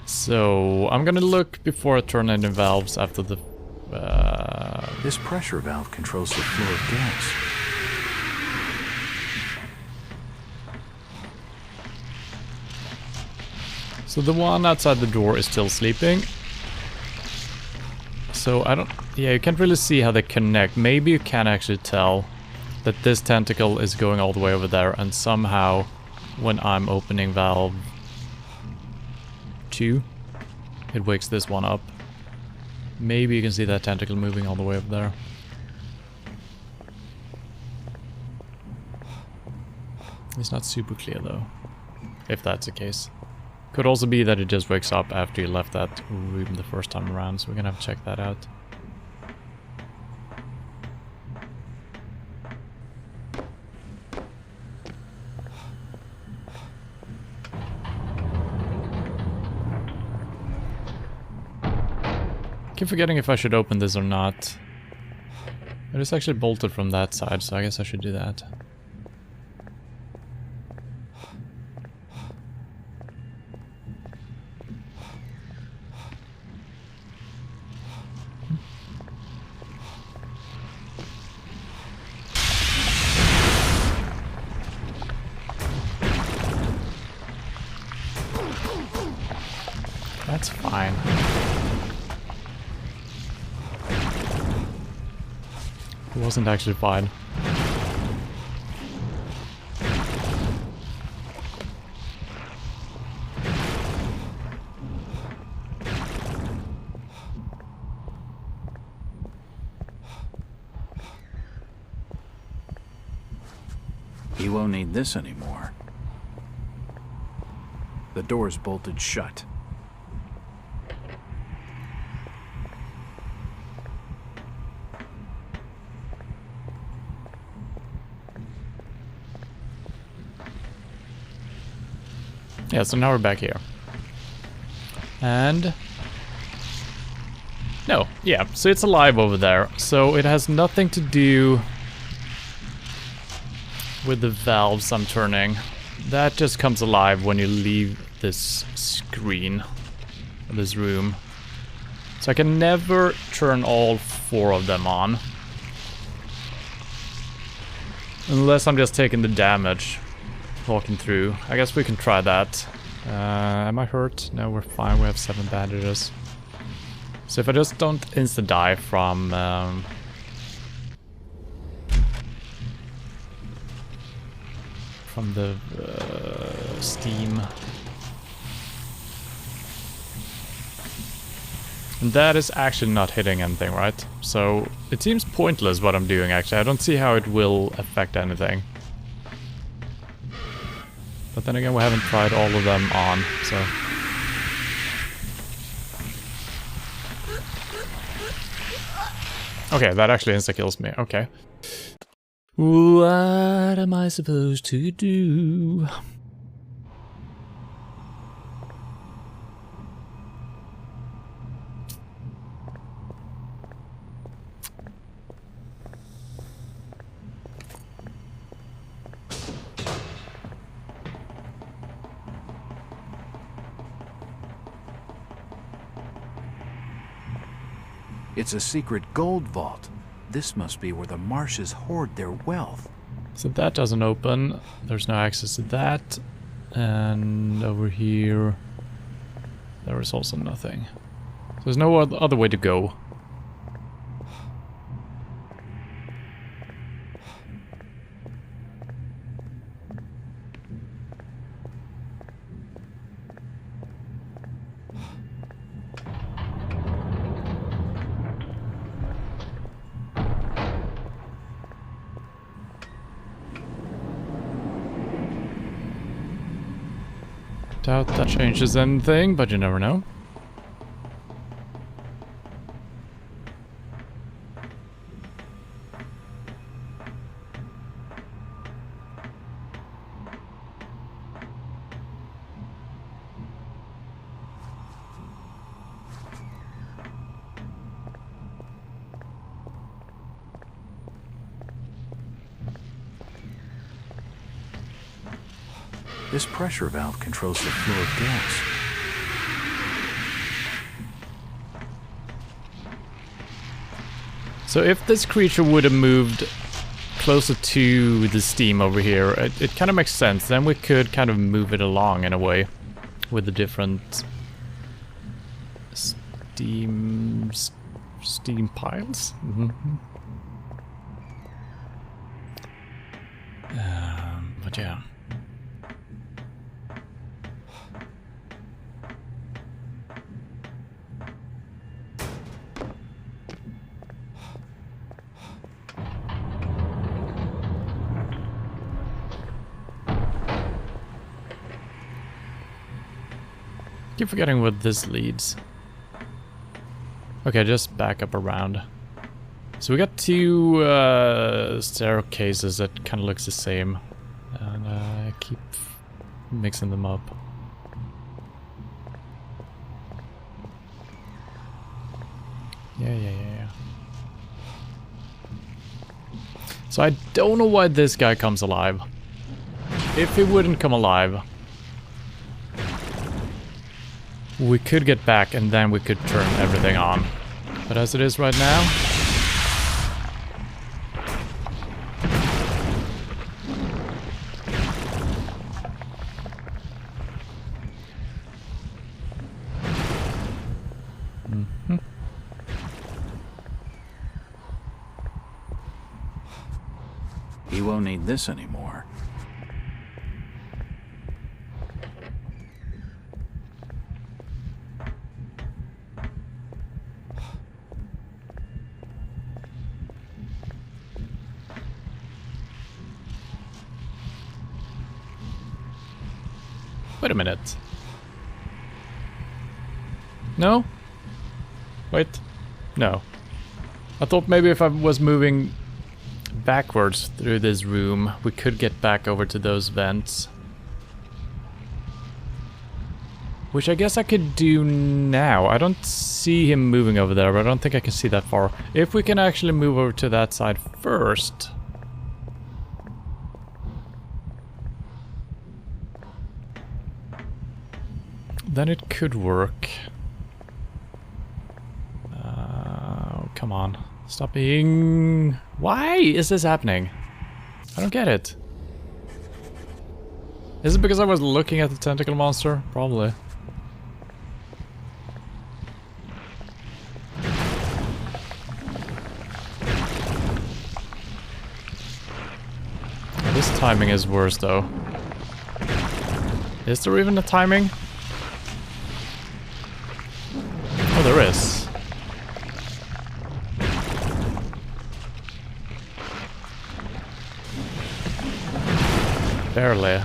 So I'm gonna look before I turn any valves after the. This pressure valve controls the flow of gas. So the one outside the door is still sleeping. So I don't... Yeah, you can't really see how they connect. Maybe you can actually tell that this tentacle is going all the way over there, and somehow when I'm opening valve 2, it wakes this one up. Maybe you can see that tentacle moving all the way over there. It's not super clear though, if that's the case. Could also be that it just wakes up after you left that room the first time around, so we're gonna have to check that out. Keep forgetting if I should open this or not. It is actually bolted from that side, so I guess I should do that. That's fine. It wasn't actually fine. You won't need this anymore. The door's bolted shut. Yeah, so now we're back here. And... No, yeah, so it's alive over there. So it has nothing to do with the valves I'm turning. That just comes alive when you leave this screen, this room. So I can never turn all 4 of them on. Unless I'm just taking the damage walking through. I guess we can try that. Am I hurt? No, we're fine. We have 7 bandages. So if I just don't insta-die from the steam. And that is actually not hitting anything, right? So it seems pointless what I'm doing actually. I don't see how it will affect anything. But then again, we haven't tried all of them on, so... Okay, that actually insta-kills me. Okay. What am I supposed to do? It's a secret gold vault. This must be where the Marshes hoard their wealth. So that doesn't open. There's no access to that. And over here, there is also nothing. So there's no other way to go. Doubt that changes anything, but you never know. This pressure valve controls the flow of gas. So if this creature would have moved closer to the steam over here, it kind of makes sense. Then we could kind of move it along in a way with the different steam piles. But yeah. Keep forgetting what this leads. Okay, just back up around. So we got two staircases that kind of looks the same, and I keep mixing them up. Yeah. So I don't know why this guy comes alive. If he wouldn't come alive, we could get back and then we could turn everything on. But as it is right now... He won't need this anymore. Wait a minute. No? Wait. No. I thought maybe if I was moving backwards through this room, we could get back over to those vents. Which I guess I could do now. I don't see him moving over there, but I don't think I can see that far. If we can actually move over to that side first... then it could work. Come on. Stop being... Why is this happening? I don't get it. Is it because I was looking at the tentacle monster? Probably. This timing is worse though. Is there even a timing? Oh, there is. Barely.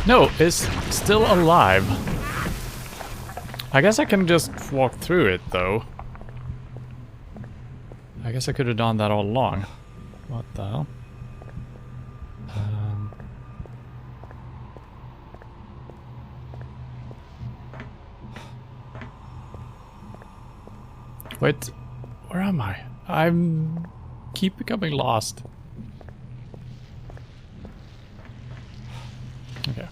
No, it's still alive. I guess I can just walk through it, though. I guess I could have done that all along. What the hell? Wait, where am I? I'm keep becoming lost. Okay.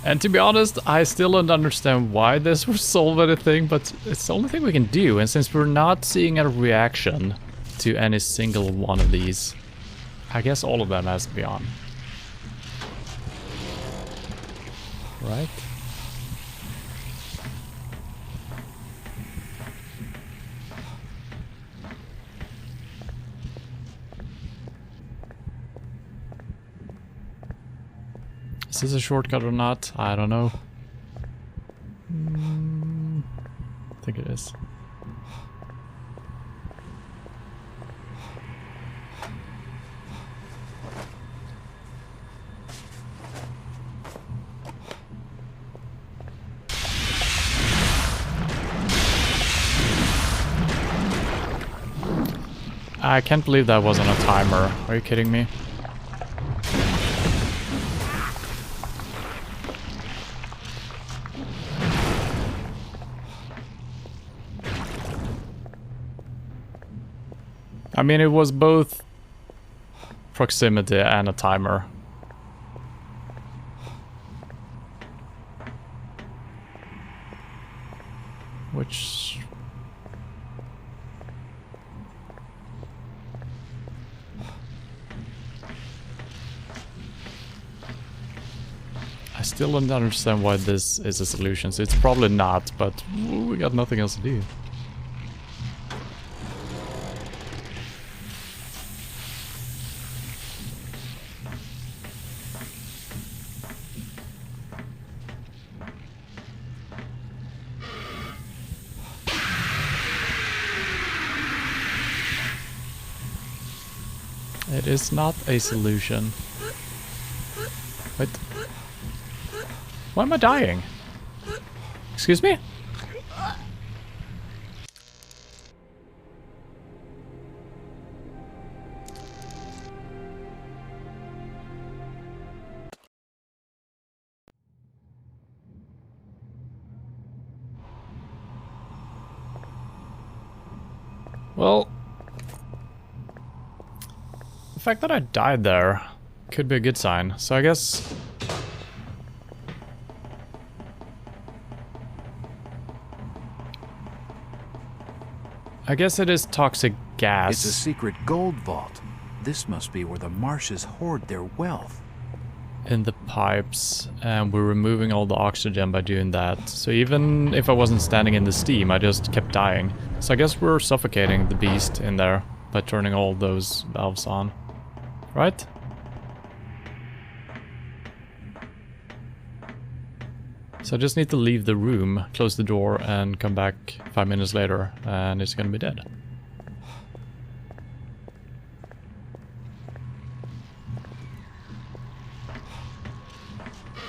And to be honest, I still don't understand why this would solve anything, but it's the only thing we can do, and since we're not seeing a reaction to any single one of these, I guess all of them has to be on. Right? Is this a shortcut or not? I don't know. I think it is. I can't believe that wasn't a timer. Are you kidding me? I mean, it was both proximity and a timer. Which... I still don't understand why this is a solution. So it's probably not, but we got nothing else to do. It is not a solution. Wait. Why am I dying? Excuse me? Well, the fact that I died there could be a good sign. So I guess... it is toxic gas. It's a secret gold vault. This must be where the marshes hoard their wealth. In the pipes, and we're removing all the oxygen by doing that. So even if I wasn't standing in the steam, I just kept dying. So I guess we're suffocating the beast in there by turning all those valves on. Right? So I just need to leave the room, close the door, and come back 5 minutes later, and it's gonna be dead.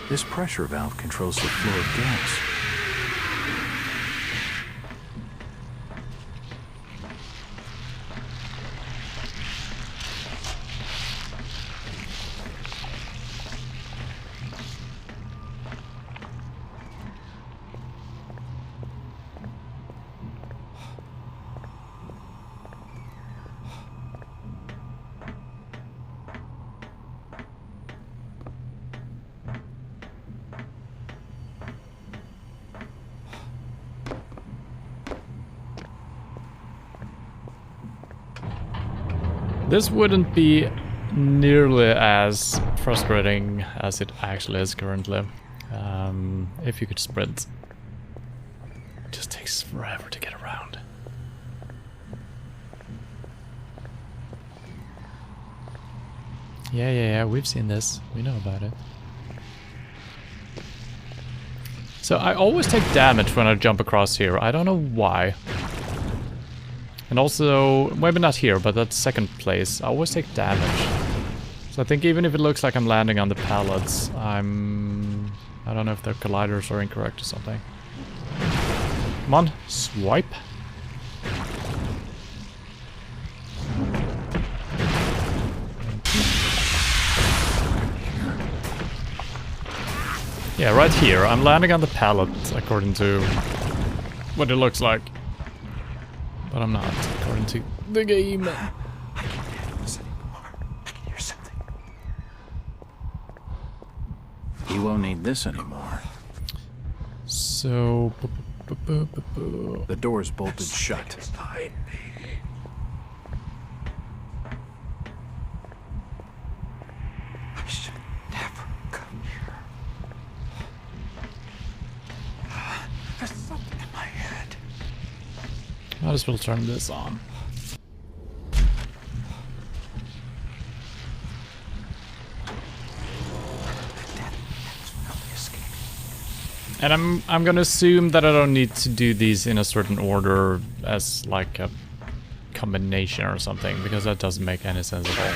This pressure valve controls the flow of gas. This wouldn't be nearly as frustrating as it actually is currently. If you could sprint. It just takes forever to get around. Yeah, we've seen this. We know about it. So I always take damage when I jump across here. I don't know why. And also, maybe not here, but at second place, I always take damage. So I think even if it looks like I'm landing on the pallets, I don't know if their colliders are incorrect or something. Come on, swipe. Yeah, right here. I'm landing on the pallet, according to what it looks like. But I'm not, according to the game. I can't handle this anymore. I can hear something. You won't need this anymore. So... The door's bolted shut. Behind me. I should never come here. There's something in my head. Might as well turn this on. And I'm gonna assume that I don't need to do these in a certain order as like a combination or something, because that doesn't make any sense at all.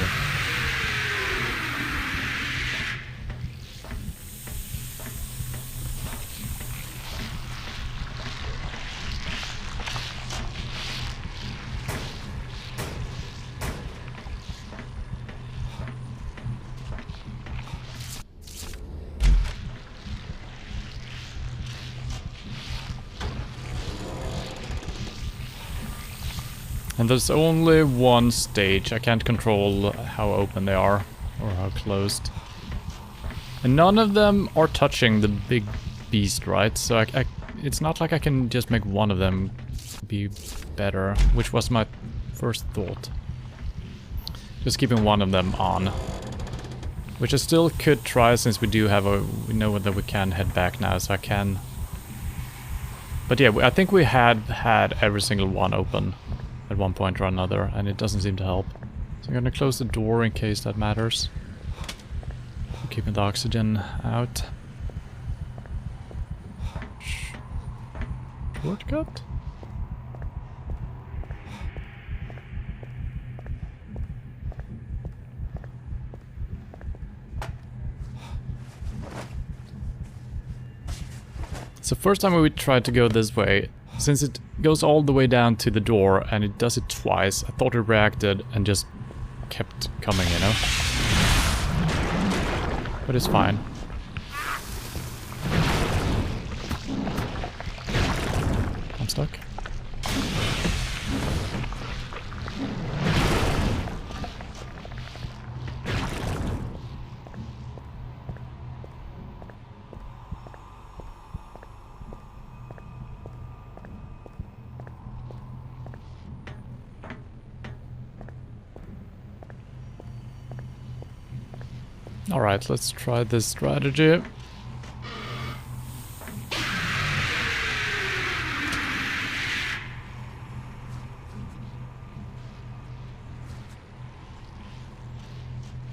And there's only one stage. I can't control how open they are or how closed. And none of them are touching the big beast, right? So it's not like I can just make one of them be better, which was my first thought. Just keeping one of them on. Which I still could try, since we know that we can head back now, so I can. But yeah, I think we had every single one open at one point or another, and it doesn't seem to help. So I'm gonna close the door in case that matters. Keeping the oxygen out. Shortcut? So first time we tried to go this way, since it goes all the way down to the door and it does it twice, I thought it reacted and just kept coming, you know? But it's fine. I'm stuck. Alright, let's try this strategy.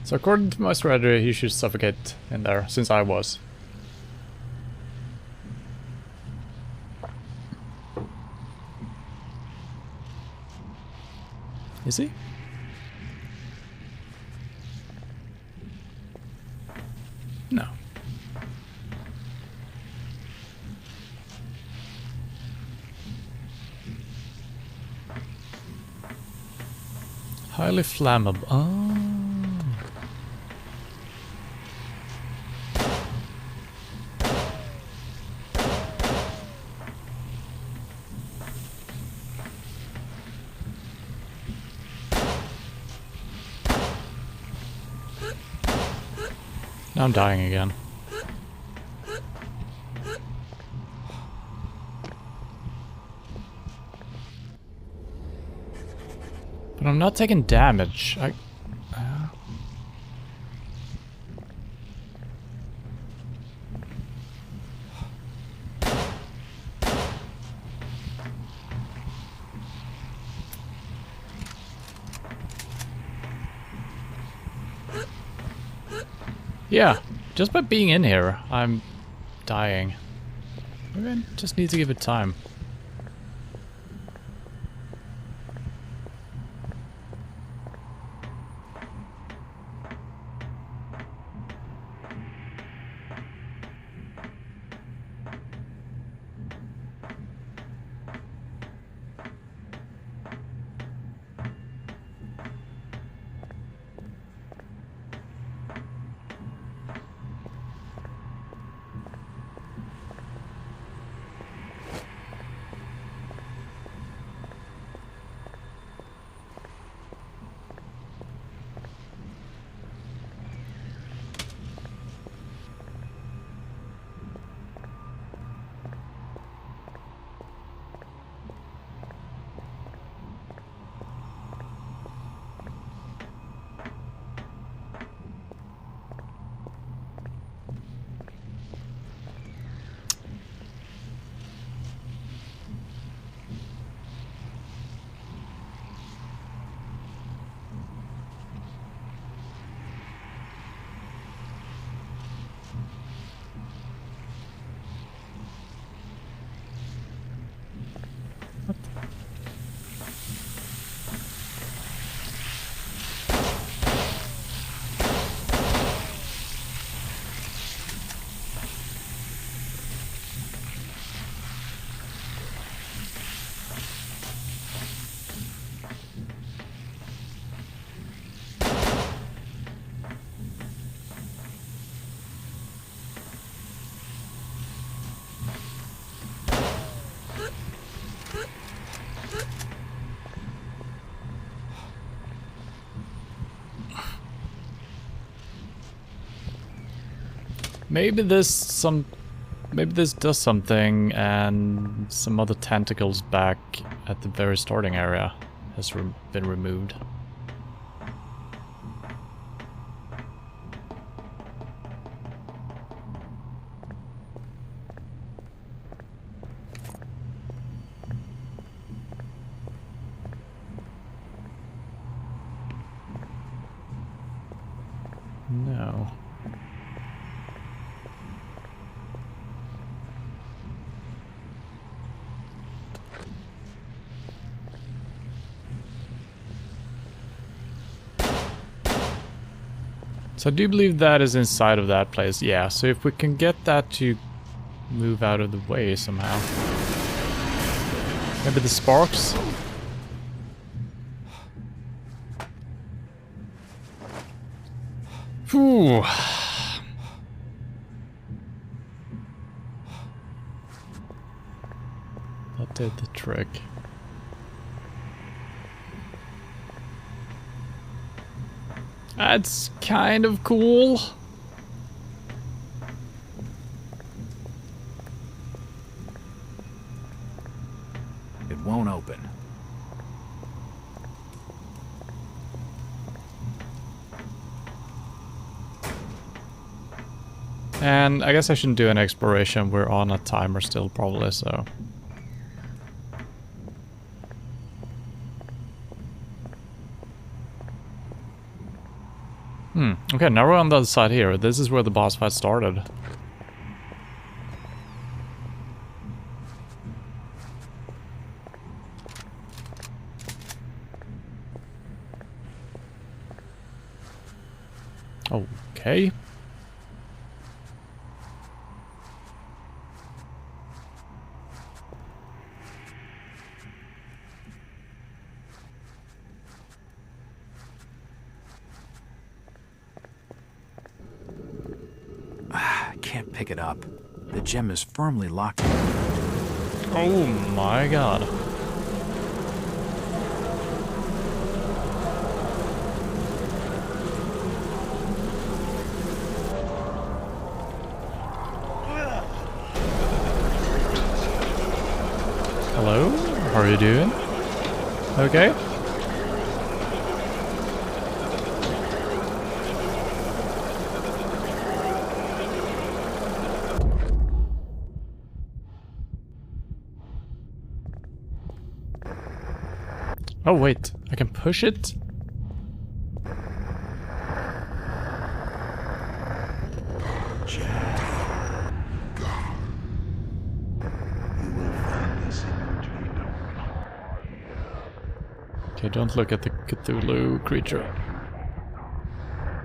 So according to my strategy, he should suffocate in there, since I was. Is he? No. Highly flammable. Oh. Now I'm dying again. But I'm not taking damage. Yeah, just by being in here, I'm dying. Maybe I just need to give it time. Maybe this does something, and some other tentacles back at the very starting area has been removed. No. So I do believe that is inside of that place. Yeah, so if we can get that to move out of the way somehow. Maybe the sparks? Whew. That did the trick. That's kind of cool. It won't open. And I guess I shouldn't do an exploration. We're on a timer still, probably, so. Okay, now we're on the other side here. This is where the boss fight started. Okay. Can't pick it up. The gem is firmly locked. Oh my god. Hello? How are you doing? Okay. Oh wait, I can push it? Okay, don't look at the Cthulhu creature.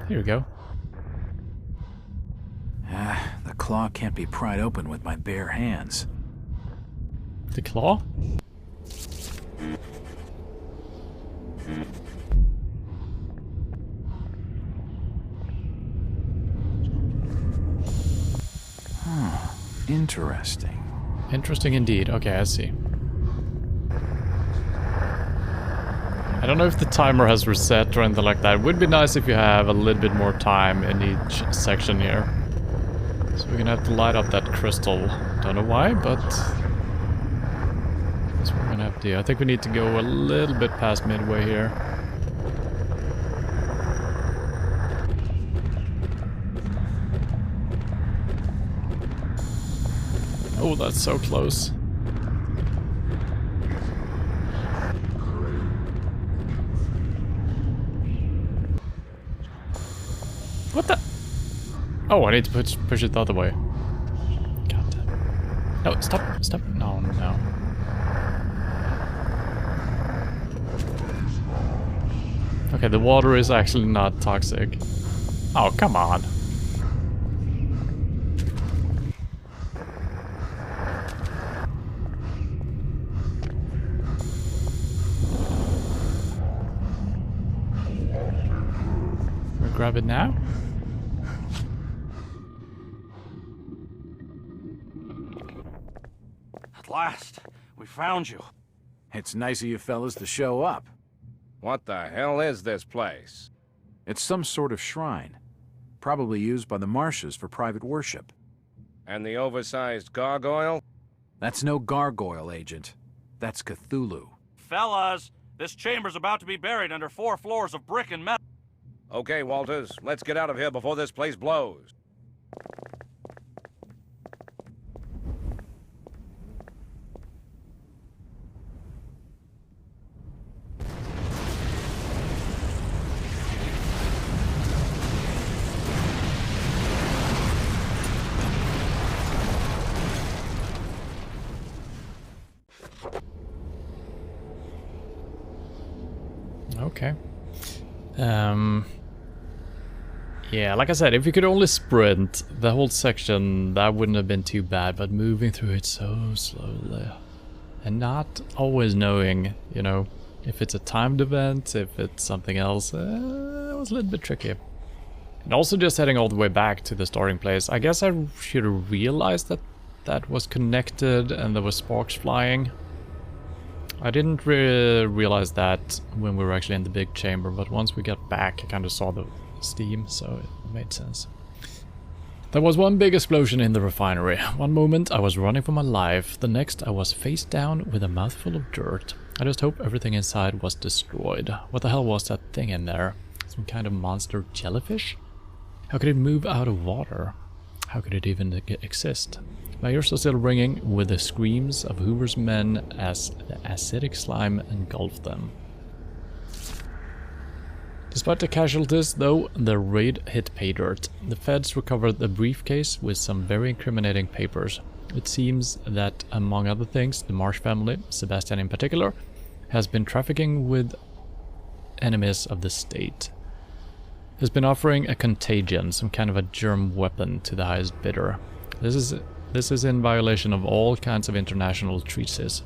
Here we go. The claw can't be pried open with my bare hands. The claw? Interesting. Interesting indeed. Okay, I see. I don't know if the timer has reset or anything like that. It would be nice if you have a little bit more time in each section here. So we're gonna have to light up that crystal. Don't know why, but that's what we're gonna have to do. I think we need to go a little bit past midway here. Oh, that's so close. What the? Oh, I need to push it the other way. God damn. No, stop, stop. No, no. Okay, the water is actually not toxic. Oh, come on. Grab it now? At last, we found you. It's nice of you fellas to show up. What the hell is this place? It's some sort of shrine. Probably used by the Marshes for private worship. And the oversized gargoyle? That's no gargoyle, Agent. That's Cthulhu. Fellas, this chamber's about to be buried under 4 floors of brick and metal. Okay, Walters, let's get out of here before this place blows. Okay. Yeah, like I said, if you could only sprint the whole section, that wouldn't have been too bad, but moving through it so slowly and not always knowing, you know, if it's a timed event, if it's something else, it was a little bit tricky. And also just heading all the way back to the starting place, I guess I should have realized that that was connected and there were sparks flying. I didn't really realize that when we were actually in the big chamber, but once we got back, I kind of saw the steam, so it made sense. There was one big explosion in the refinery. One moment I was running for my life, the next I was face down with a mouthful of dirt. I just hope everything inside was destroyed. What the hell was that thing in there? Some kind of monster jellyfish? How could it move out of water? How could it even exist? My ears are still ringing with the screams of Hoover's men as the acidic slime engulfed them. Despite the casualties, though, the raid hit pay dirt. The feds recovered the briefcase with some very incriminating papers. It seems that, among other things, the Marsh family, Sebastian in particular, has been trafficking with enemies of the state. Has been offering a contagion, some kind of a germ weapon, to the highest bidder. This is in violation of all kinds of international treaties.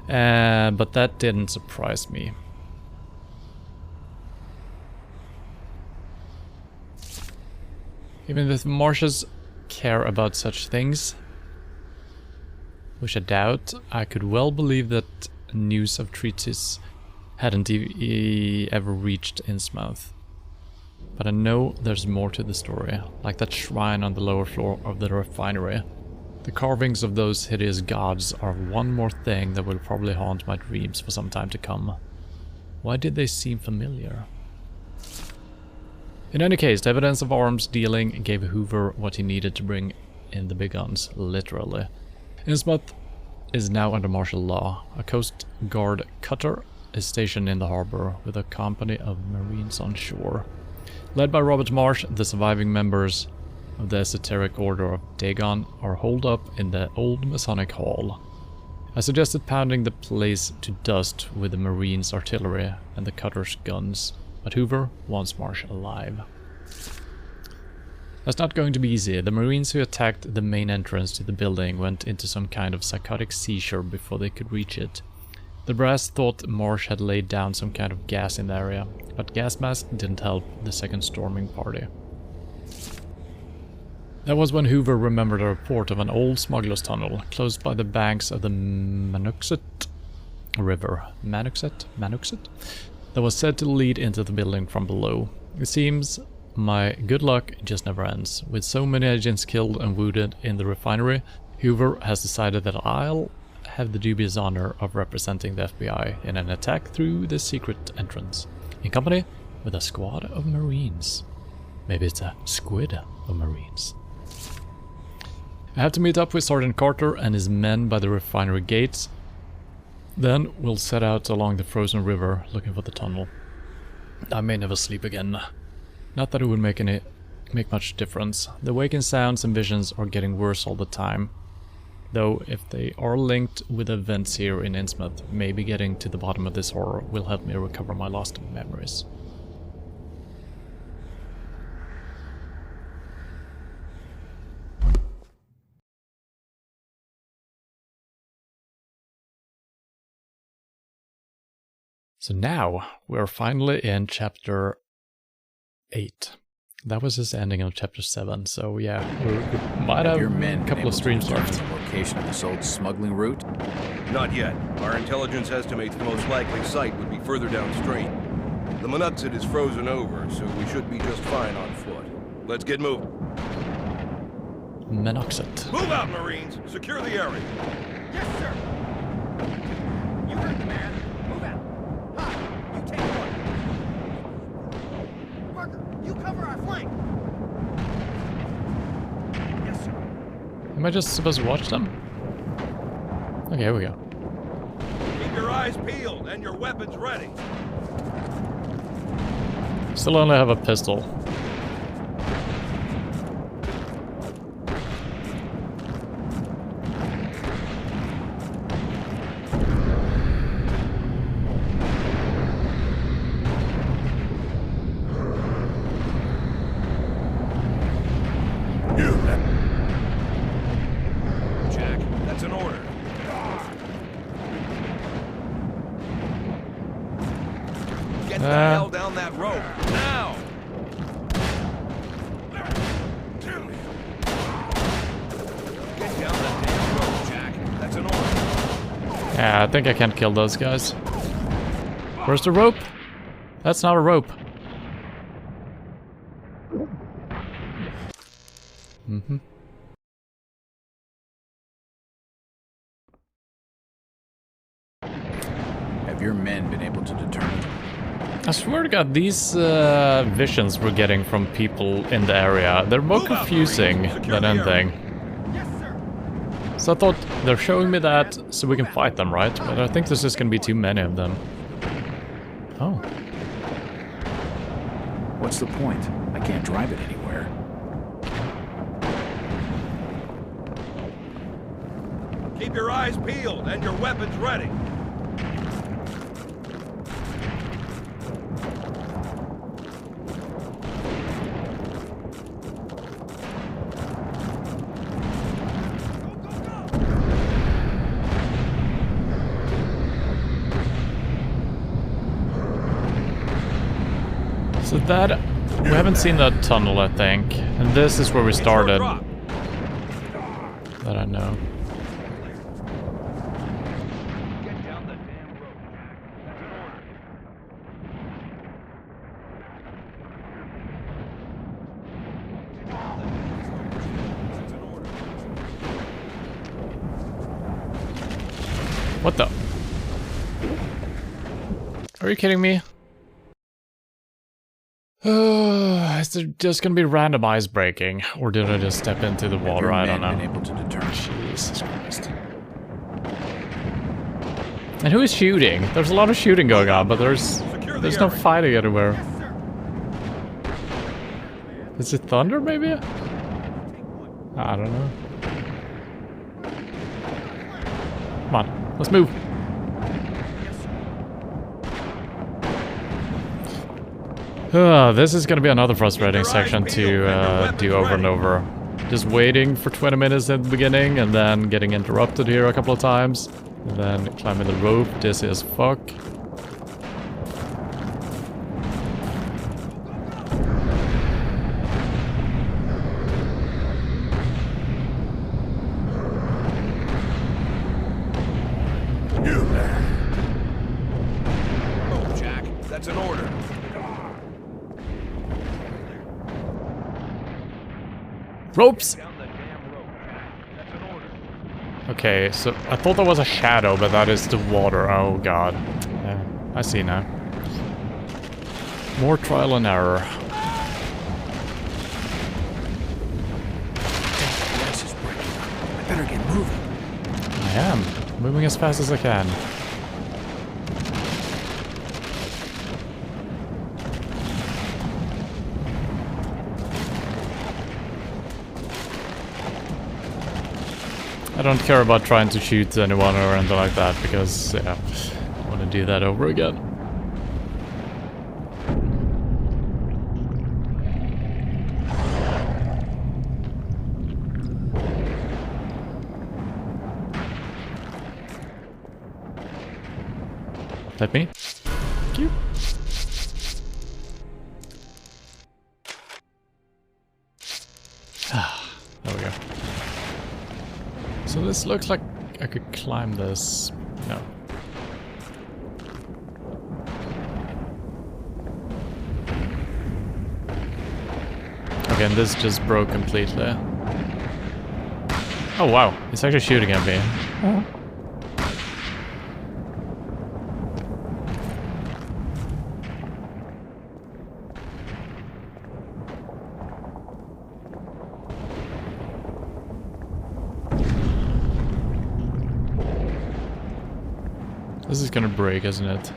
But that didn't surprise me. Even if the Marshes care about such things, which I doubt, I could well believe that news of treaties hadn't ever reached Innsmouth. But I know there's more to the story, like that shrine on the lower floor of the refinery. The carvings of those hideous gods are one more thing that will probably haunt my dreams for some time to come. Why did they seem familiar? In any case, the evidence of arms dealing gave Hoover what he needed to bring in the big guns, literally. Innsmouth is now under martial law. A Coast Guard cutter is stationed in the harbor with a company of Marines on shore. Led by Robert Marsh, the surviving members of the esoteric order of Dagon are holed up in the old Masonic Hall. I suggested pounding the place to dust with the Marines' artillery and the Cutter's guns, but Hoover wants Marsh alive. That's not going to be easy. The Marines who attacked the main entrance to the building went into some kind of psychotic seizure before they could reach it. The brass thought Marsh had laid down some kind of gas in the area, but gas mask didn't help the second storming party. That was when Hoover remembered a report of an old smuggler's tunnel close by the banks of the Manuxet River. Manuxet? That was said to lead into the building from below. It seems my good luck just never ends. With so many agents killed and wounded in the refinery, Hoover has decided that I'll have the dubious honor of representing the FBI in an attack through the secret entrance, in company with a squad of Marines. Maybe it's a squid of Marines. I have to meet up with Sergeant Carter and his men by the refinery gates. Then we'll set out along the frozen river looking for the tunnel. I may never sleep again. Not that it would make much difference. The waking sounds and visions are getting worse all the time. Though if they are linked with events here in Innsmouth, maybe getting to the bottom of this horror will help me recover my lost memories. So now we're finally in chapter 8. That was his ending of chapter 7. So yeah, we might have a couple of streams left. The location of this old smuggling route? Not yet. Our intelligence estimates the most likely site would be further downstream. The Manuxet is frozen over, so we should be just fine on foot. Let's get moving. Manuxet. Move out, Marines! Secure the area! Yes, sir! You heard the man. Move out. Hi, you take one. Parker, you cover our flank. Yes, sir. Am I just supposed to watch them? Okay, here we go. Keep your eyes peeled and your weapons ready. Still only have a pistol. Jack, that's an order. Get the hell down that road, now! Get down that damn road, Jack. That's an order. Yeah, I think I can't kill those guys. Where's the rope? That's not a rope. Mm-hmm. Have your men been able to determine? I swear to God, these visions we're getting from people in the area, they're more confusing than anything. So I thought they're showing me that so we can fight them, right? But I think there's just gonna be too many of them. Oh. What's the point? I can't drive it anywhere. Keep your eyes peeled and your weapons ready. So that... we haven't seen that tunnel, I think. And this is where we started. That I know. Get down the damn road, Jack. That's an order. That's an order. What the? Are you kidding me? Is there just gonna be random ice breaking? Or did I just step into the water? I don't know. Been able to determine? Jesus Christ. And who is shooting? There's a lot of shooting going on, but there's no fighting anywhere. Is it thunder, maybe? I don't know. Come on, let's move. This is gonna be another frustrating section to do over and over. Just waiting for 20 minutes at the beginning and then getting interrupted here a couple of times. And then climbing the rope, dizzy as fuck. Oh, Jack, that's an order. Ropes! Okay, so I thought that was a shadow, but that is the water. Oh god. Yeah, I see now. More trial and error. The ice is breaking. I better get moving. I am. Moving as fast as I can. I don't care about trying to shoot anyone or anything like that, because, yeah, I want to do that over again. Let me. Thank you. There we go. So this looks like I could climb this. No. Okay, and this just broke completely. Oh wow, it's actually shooting at me. Oh. This is gonna break, isn't it?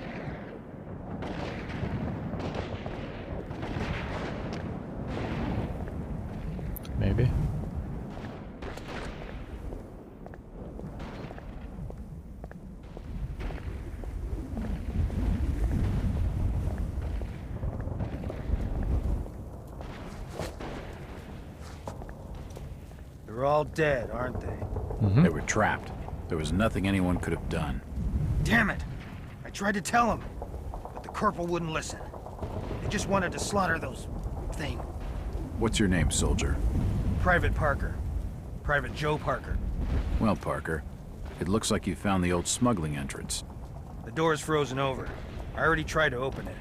Maybe. They're all dead, aren't they? Mm-hmm. They were trapped. There was nothing anyone could have done. Damn it! I tried to tell them, but the corporal wouldn't listen. They just wanted to slaughter those... thing. What's your name, soldier? Private Parker. Private Joe Parker. Well, Parker, it looks like you found the old smuggling entrance. The door's frozen over. I already tried to open it,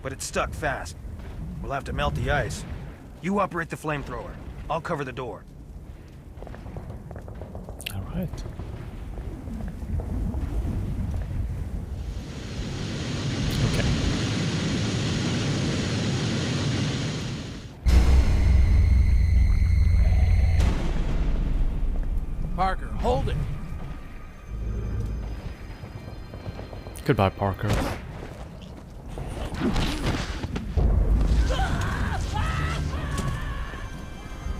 but it's stuck fast. We'll have to melt the ice. You operate the flamethrower. I'll cover the door. All right. Okay. Parker, hold it! Goodbye, Parker.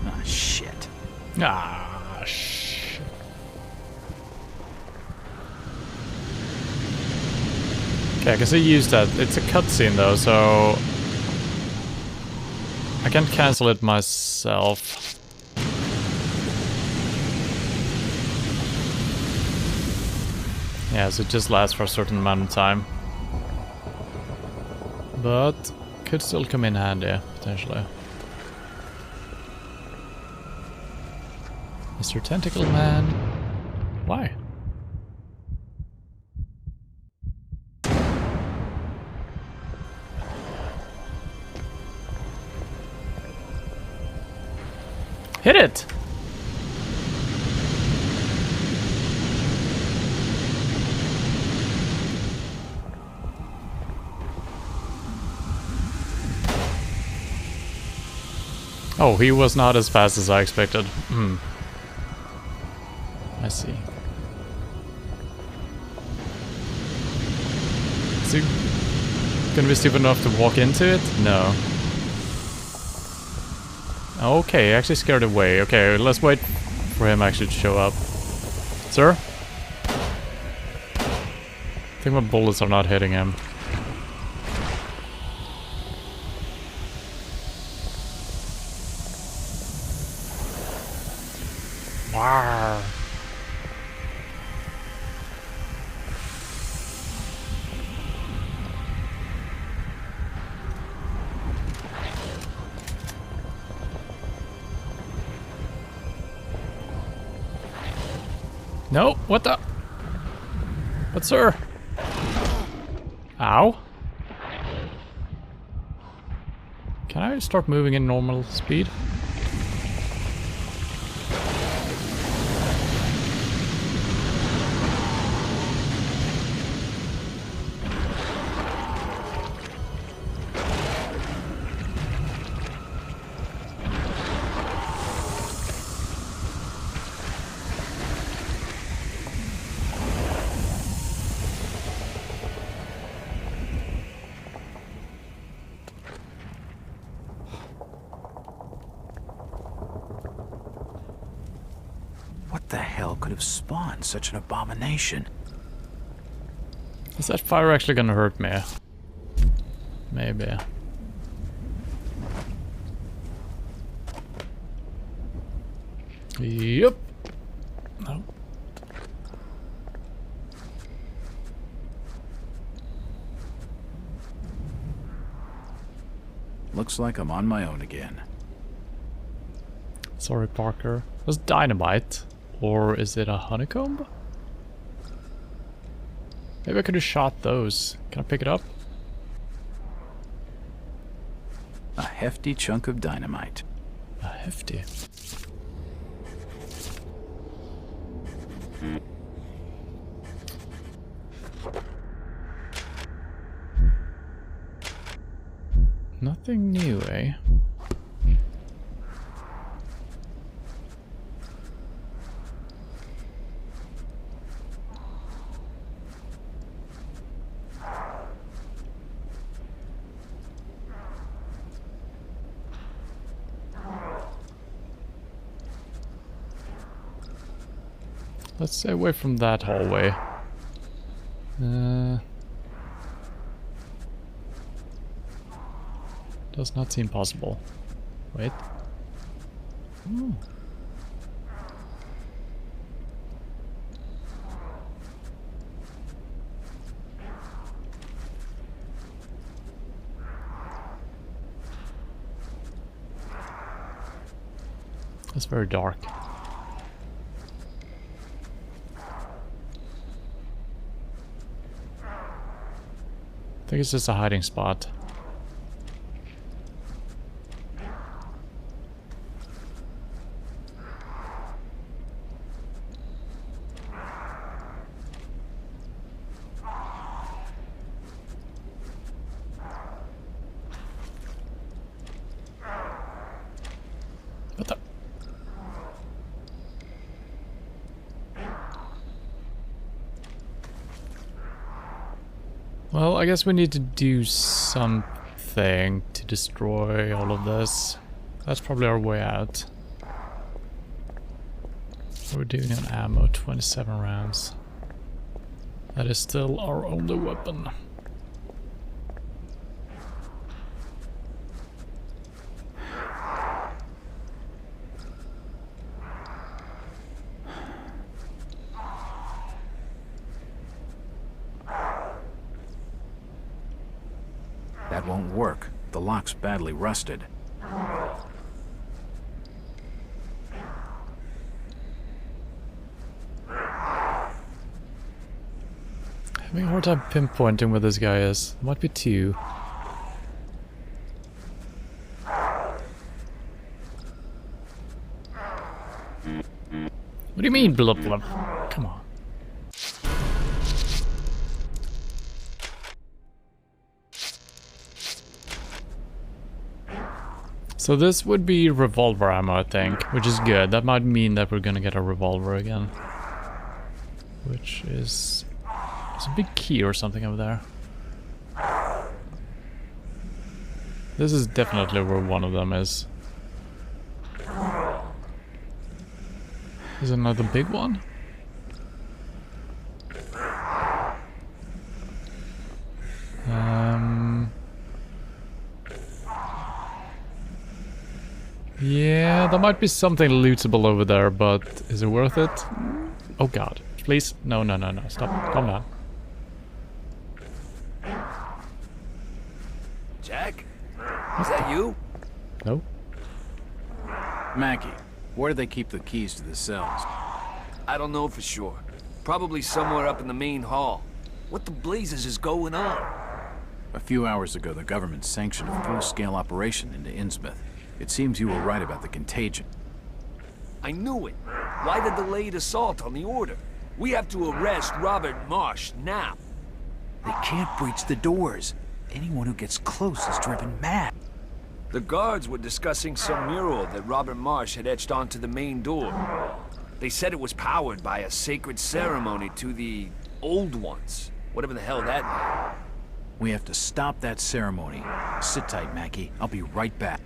Ah, shit. Ah, shit. Okay, I guess I used that. It's a cutscene though, so I can't cancel it myself. Yeah, so it just lasts for a certain amount of time. But could still come in handy, potentially. Mr. Tentacle Man. Why? Hit it! Oh, he was not as fast as I expected. Hmm. I see. Is he gonna be stupid enough to walk into it? No. Okay, actually scared away. Okay, let's wait for him actually to show up. Sir? think my bullets are not hitting him. Wow. No, what the? What, sir? Ow. Can I start moving in normal speed? What the hell could have spawned such an abomination? Is that fire actually gonna hurt me? Maybe. Yep. No. Looks like I'm on my own again. Sorry, Parker. Was dynamite? Or is it a honeycomb? Maybe I could have shot those. Can I pick it up? A hefty chunk of dynamite. A hefty. Nothing new, eh? Let's stay away from that hallway. Does not seem possible. Wait. Ooh. It's very dark. I think it's just a hiding spot. What the? Well, I guess we need to do something to destroy all of this. That's probably our way out. What are we doing on ammo? 27 rounds. That is still our only weapon. That won't work. The lock's badly rusted. Having a hard time pinpointing where this guy is. Might be two. What do you mean, blub blub? Come on. So this would be revolver ammo, I think, which is good. That might mean that we're gonna get a revolver again. Which is... There's a big key or something over there. This is definitely where one of them is. There's another big one. Yeah, there might be something lootable over there, but is it worth it? Oh god. Please. No, no, no, no. Stop. Calm down. Jack? Is that you? No? Mackie, where do they keep the keys to the cells? I don't know for sure. Probably somewhere up in the main hall. What the blazes is going on? A few hours ago, the government sanctioned a full-scale operation into Innsmouth. It seems you were right about the contagion. I knew it. Why the delayed assault on the order? We have to arrest Robert Marsh now. They can't breach the doors. Anyone who gets close is driven mad. The guards were discussing some mural that Robert Marsh had etched onto the main door. They said it was powered by a sacred ceremony to the Old Ones. Whatever the hell that meant. We have to stop that ceremony. Sit tight, Mackie. I'll be right back.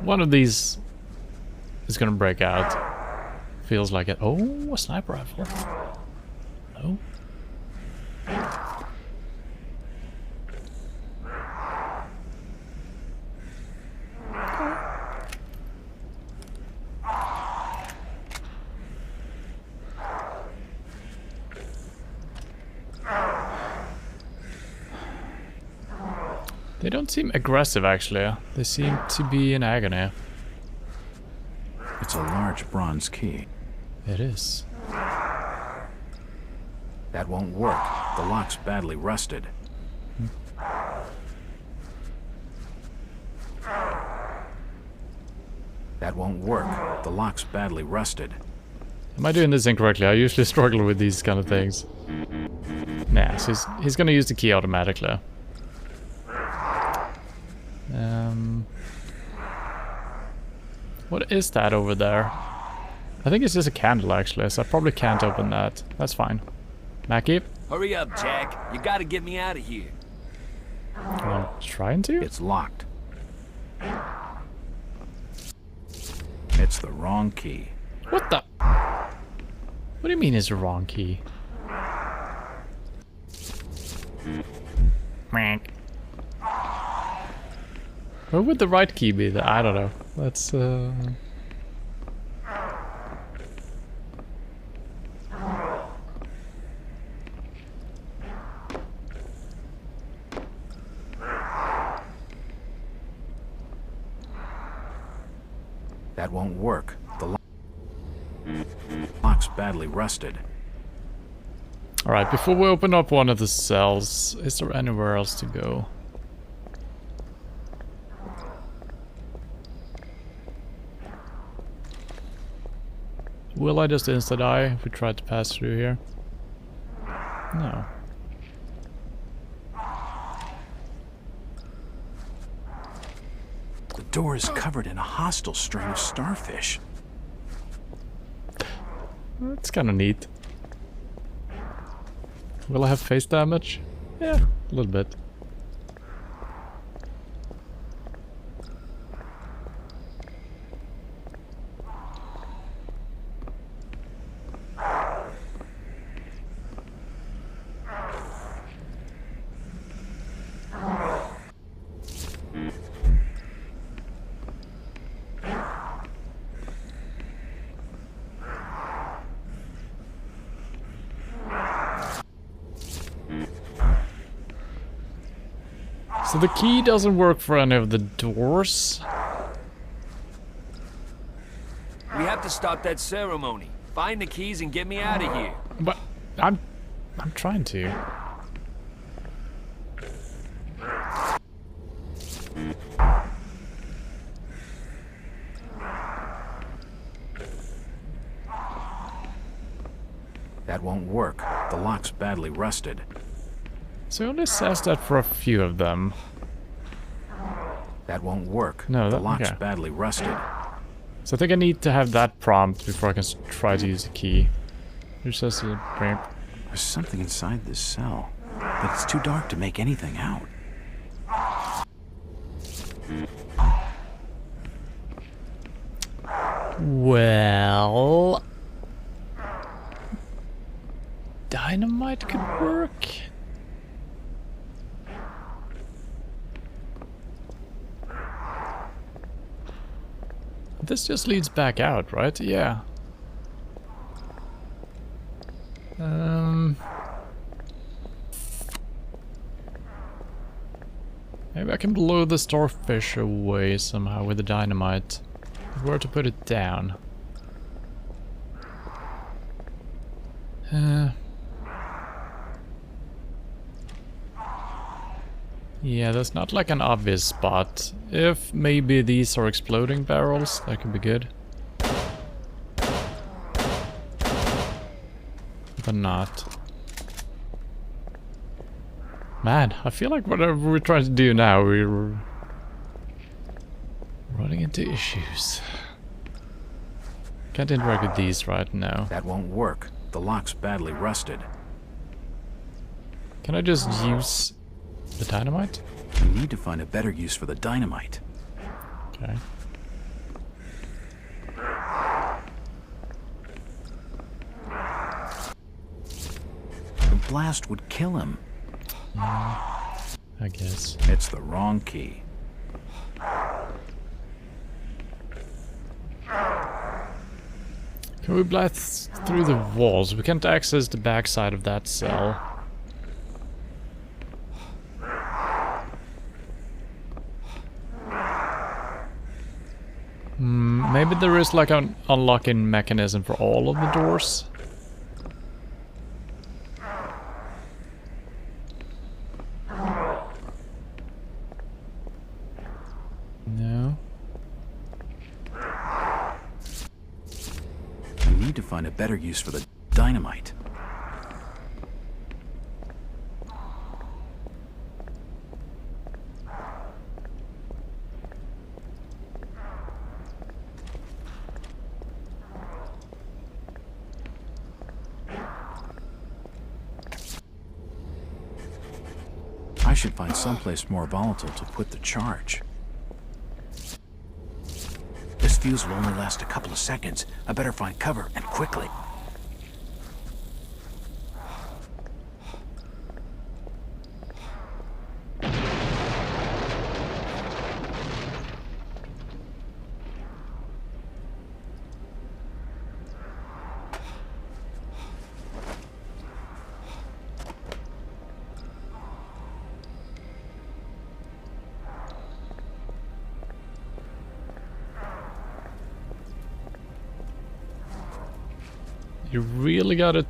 One of these is gonna break out. Feels like it. Oh, a sniper rifle. No. They don't seem aggressive, actually. They seem to be in agony. It's a large bronze key. It is. That won't work. The lock's badly rusted. That won't work. The lock's badly rusted. Am I doing this incorrectly? I usually struggle with these kind of things. Nah, so he's gonna use the key automatically. What is that over there? I think it's just a candle, actually, so I probably can't open that. That's fine. Mackie? Hurry up, Jack. You gotta get me out of here. I'm trying to? It's locked. It's the wrong key. What the? What do you mean it's the wrong key? Where would the right key be? I don't know. Let's That won't work. The lock's badly rusted. Alright, before we open up one of the cells, is there anywhere else to go? Will I just insta-die if we try to pass through here? No. The door is covered in a hostile strain of starfish. That's kind of neat. Will I have face damage? Yeah, a little bit. So the key doesn't work for any of the doors. We have to stop that ceremony. Find the keys and get me out of here. But I'm trying to. That won't work. The lock's badly rusted. So it only says that for a few of them. That won't work. No, the that, lock's okay. badly rusted. So I think I need to have that prompt before I can try to use the key. It says prompt. There's something inside this cell, but it's too dark to make anything out. Well, dynamite could work. This just leads back out, right? Yeah. Maybe I can blow the starfish away somehow with the dynamite. Where to put it down? Yeah, that's not like an obvious spot. If maybe these are exploding barrels, that could be good. But not. Man, I feel like whatever we're trying to do now, we're running into issues. Can't interact with these right now. That won't work. The lock's badly rusted. Can I just use the dynamite? We need to find a better use for the dynamite. Okay. The blast would kill him. I guess. It's the wrong key. Can we blast through the walls? We can't access the backside of that cell. Maybe there is like an unlocking mechanism for all of the doors. No. We need to find a better use for the dynamite. I should find someplace more volatile to put the charge. This fuse will only last a couple of seconds. I better find cover, and quickly. You really gotta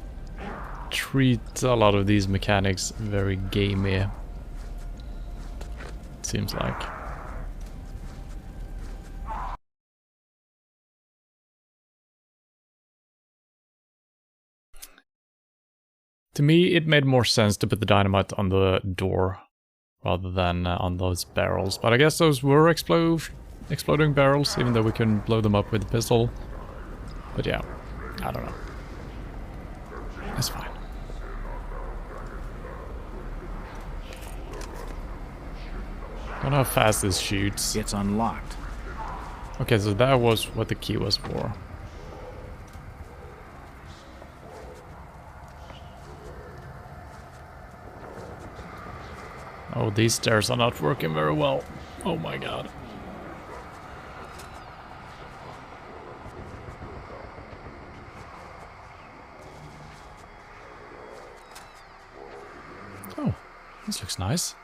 treat a lot of these mechanics very gamey. It seems like. To me, it made more sense to put the dynamite on the door rather than on those barrels. But I guess those were exploding barrels, even though we couldn't blow them up with the pistol. But yeah, I don't know. That's fine. I don't know how fast this shoots. It's unlocked. Okay, so that was what the key was for. Oh, these stairs are not working very well. Oh my god. Oh, this looks nice.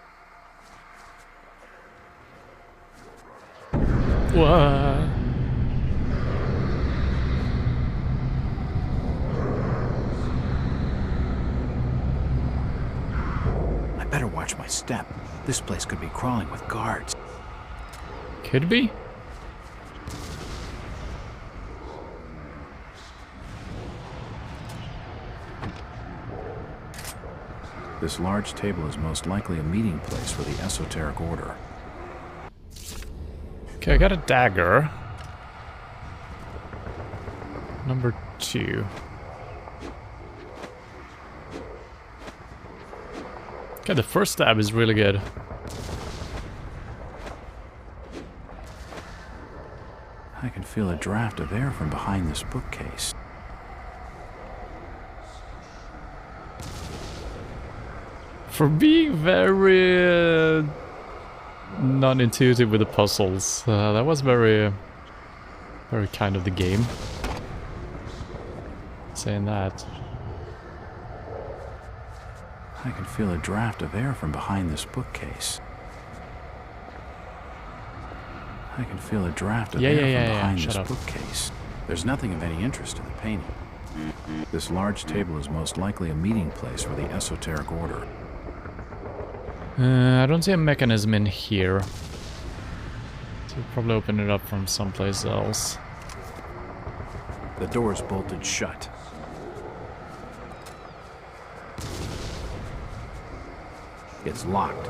What? I better watch my step. This place could be crawling with guards. Could be. This large table is most likely a meeting place for the esoteric order. Okay, I got a dagger. Number 2. Okay, the first stab is really good. I can feel a draft of air from behind this bookcase. For being very non-intuitive with the puzzles, that was very kind of the game. Saying that. I can feel a draft of air from behind this bookcase. I can feel a draft of air from behind this bookcase. There's nothing of any interest in the painting. This large table is most likely a meeting place for the esoteric order. I don't see a mechanism in here. So we'll probably open it up from someplace else. The door's bolted shut. It's locked.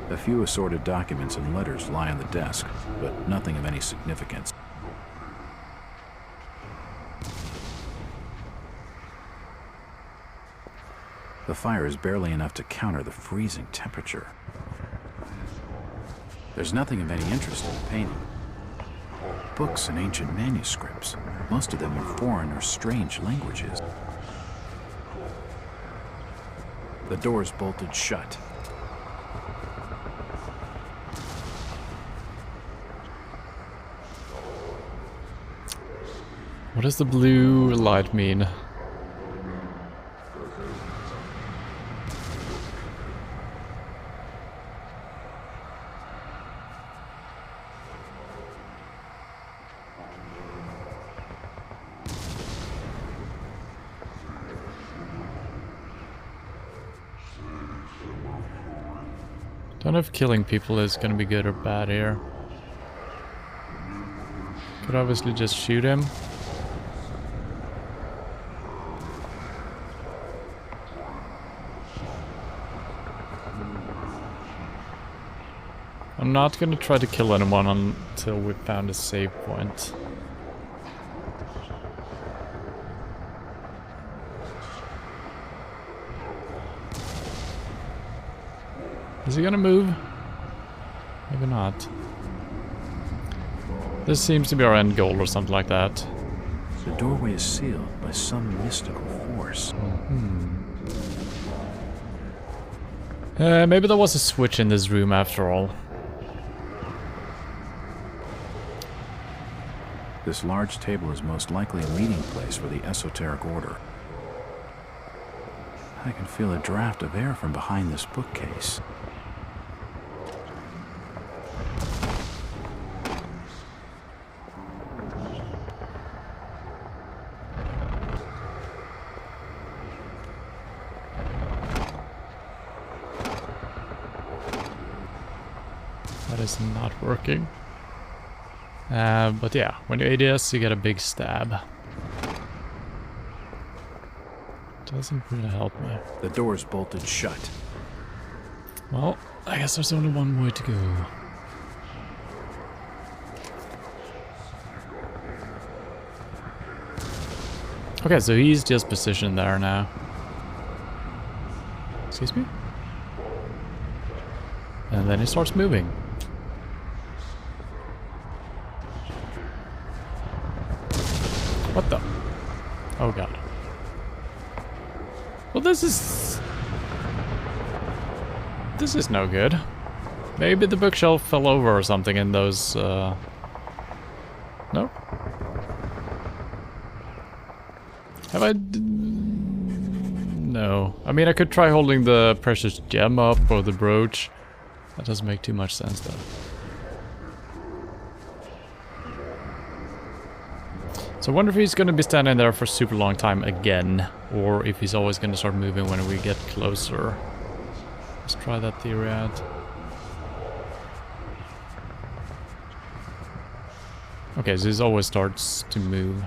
A few assorted documents and letters lie on the desk, but nothing of any significance. The fire is barely enough to counter the freezing temperature. There's nothing of any interest in the painting. Books and ancient manuscripts, most of them in foreign or strange languages. The door's bolted shut. What does the blue light mean? Don't know if killing people is gonna be good or bad here. Could obviously just shoot him. I'm not gonna try to kill anyone until we found a save point. Is he gonna move? Maybe not. This seems to be our end goal or something like that. The doorway is sealed by some mystical force. Maybe there was a switch in this room after all. This large table is most likely a meeting place for the esoteric order. I can feel a draft of air from behind this bookcase. That is not working. But yeah, when you ADS you get a big stab. Doesn't really help me. The door's bolted shut. Well, I guess there's only one way to go. Okay, so he's just positioned there now. Excuse me? And then he starts moving. What the? Oh god. Well, this is no good. Maybe the bookshelf fell over or something in those, No? Have I... No. I mean, I could try holding the precious gem up or the brooch. That doesn't make too much sense, though. So I wonder if he's going to be standing there for a super long time again, or if he's always going to start moving when we get closer. Let's try that theory out. Okay, so this always starts to move.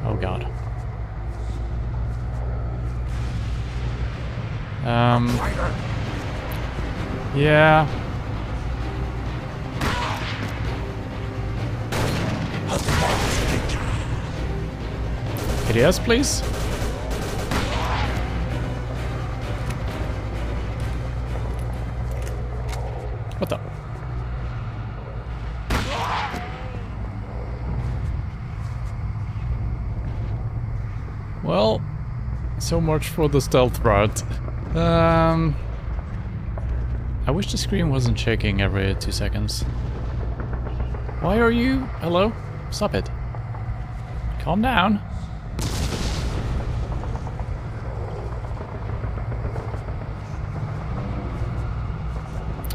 Oh god. Yeah. Yes, please. What the? Well, so much for the stealth route. I wish the screen wasn't shaking every 2 seconds. Why are you... Hello? Stop it. Calm down.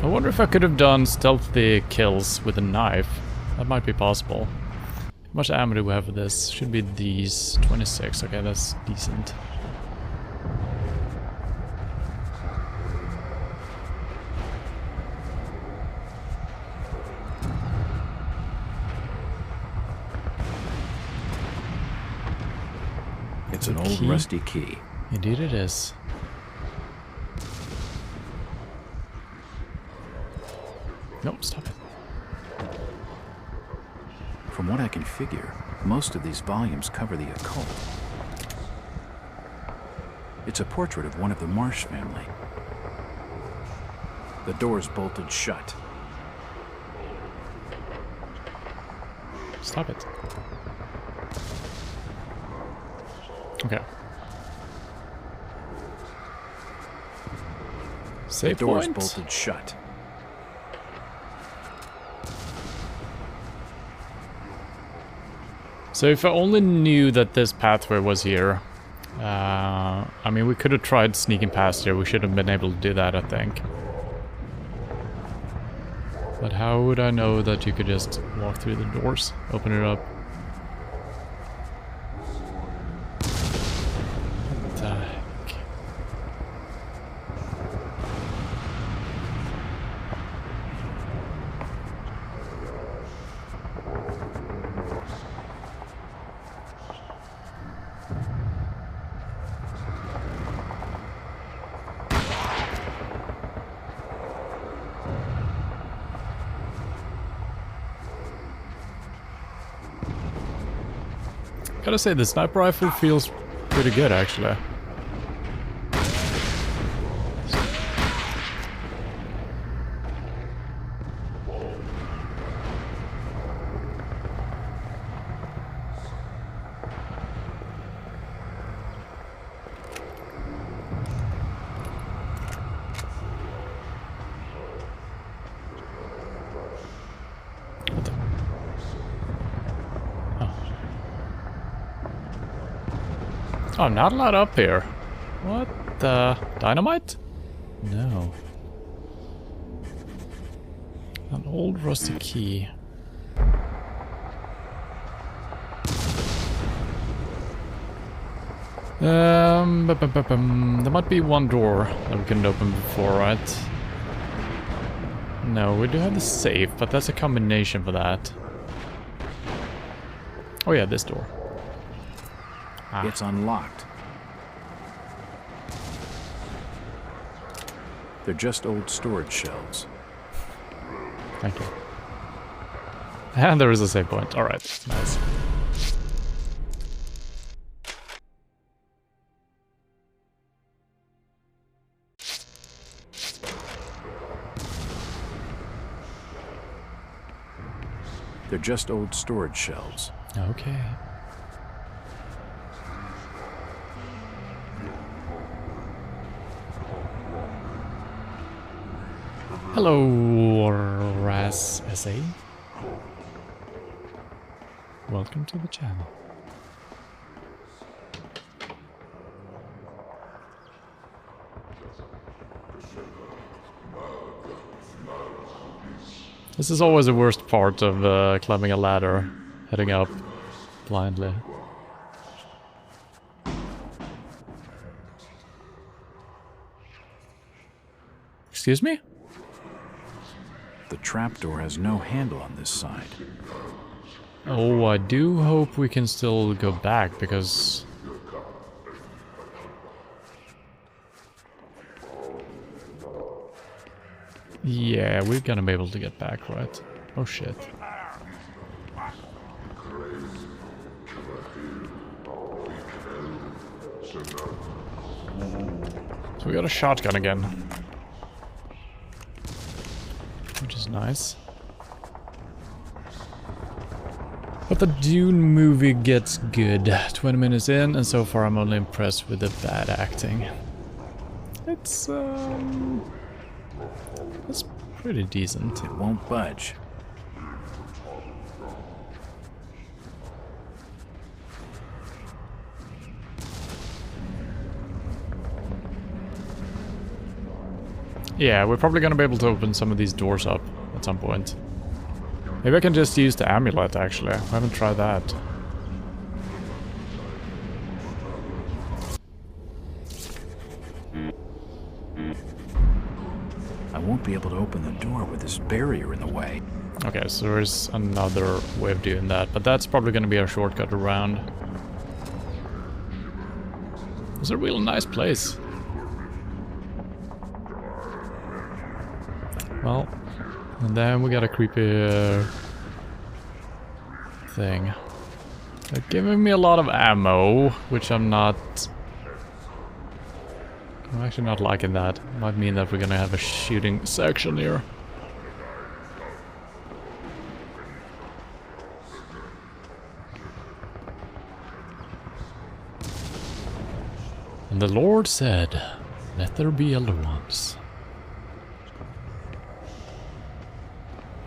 I wonder if I could have done stealthy kills with a knife. That might be possible. How much ammo do we have for this? Should be these 26. Okay, that's decent. It's an old rusty key. Indeed it is. Nope, stop it. From what I can figure, most of these volumes cover the occult. It's a portrait of one of the Marsh family. The door's bolted shut. Stop it. Okay. Save the door's point. bolted shut. So if I only knew that this pathway was here, I mean, we could have tried sneaking past here. We should have been able to do that, I think. But how would I know that you could just walk through the doors, open it up? What the heck? Gotta say, the sniper rifle feels pretty good, actually. Oh, I'm not allowed up here. What the... Dynamite? No. An old rusty key. There might be one door that we couldn't open before, right? No, we do have the safe, but that's a combination for that. Oh yeah, this door. Ah. It's unlocked. They're just old storage shelves. Thank you. And there is a save point. Alright, nice. They're just old storage shelves. Okay. Hello, Ras SA. Welcome to the channel. This is always the worst part of climbing a ladder, heading up blindly. Excuse me? The trapdoor has no handle on this side. Oh, I do hope we can still go back, because... yeah, we're gonna be able to get back, right? Oh shit. So we got a shotgun again. Which is nice. But the Dune movie gets good. 20 minutes in, and so far I'm only impressed with the bad acting. It's pretty decent. It won't budge. Yeah, we're probably gonna be able to open some of these doors up at some point. Maybe I can just use the amulet, actually. I haven't tried that. I won't be able to open the door with this barrier in the way. Okay, so there's another way of doing that, but that's probably gonna be our shortcut around. It's a real nice place. Well, and then we got a creepy thing. They're giving me a lot of ammo, which I'm actually not liking that. Might mean that we're gonna have a shooting section here. And the Lord said, "Let there be other ones."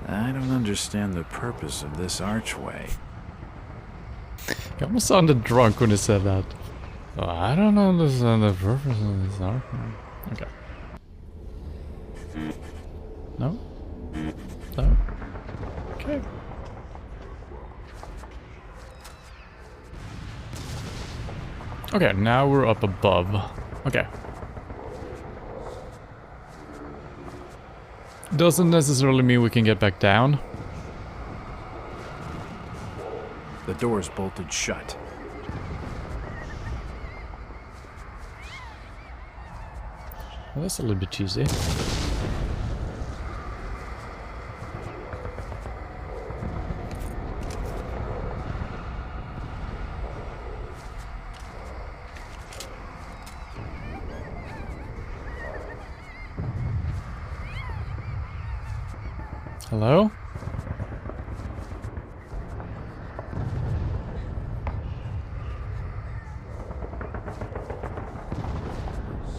I don't understand the purpose of this archway. He almost sounded drunk when he said that. Oh, I don't understand the purpose of this archway. Okay. No? No? Okay. Okay, now we're up above. Okay. Doesn't necessarily mean we can get back down. The door's bolted shut. Well, that's a little bit cheesy. Hello?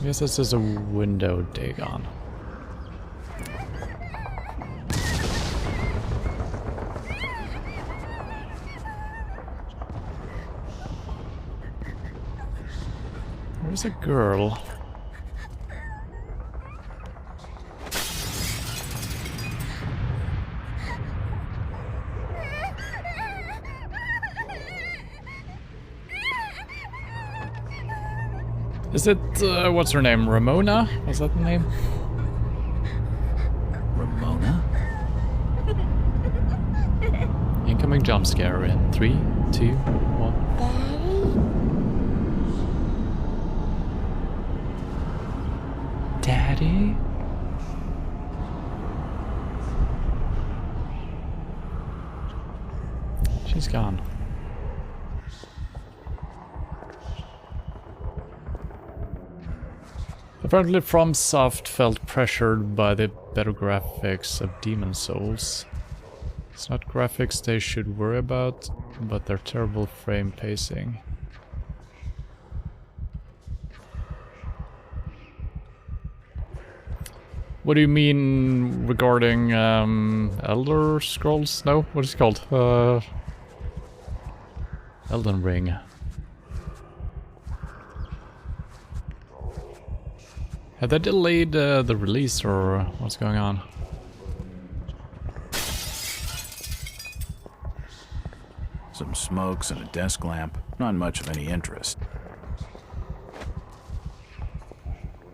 I guess this is a window, Dagon. There's a girl. Is it, what's her name? Ramona? Was that the name? Ramona? Incoming jump scare in 3, 2, 1. Daddy? She's gone. Apparently FromSoft felt pressured by the better graphics of Demon Souls. It's not graphics they should worry about, but their terrible frame pacing. What do you mean regarding Elder Scrolls? No, what is it called? Elden Ring. Have they delayed the release, or what's going on? smokes and a desk lamp. Not much of any interest.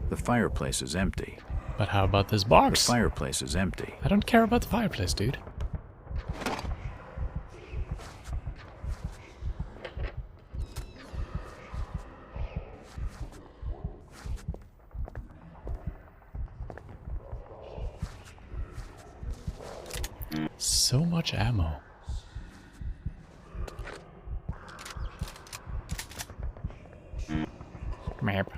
The fireplace is empty. But how about this box? The fireplace is empty. I don't care about the fireplace, dude. So much ammo. Map.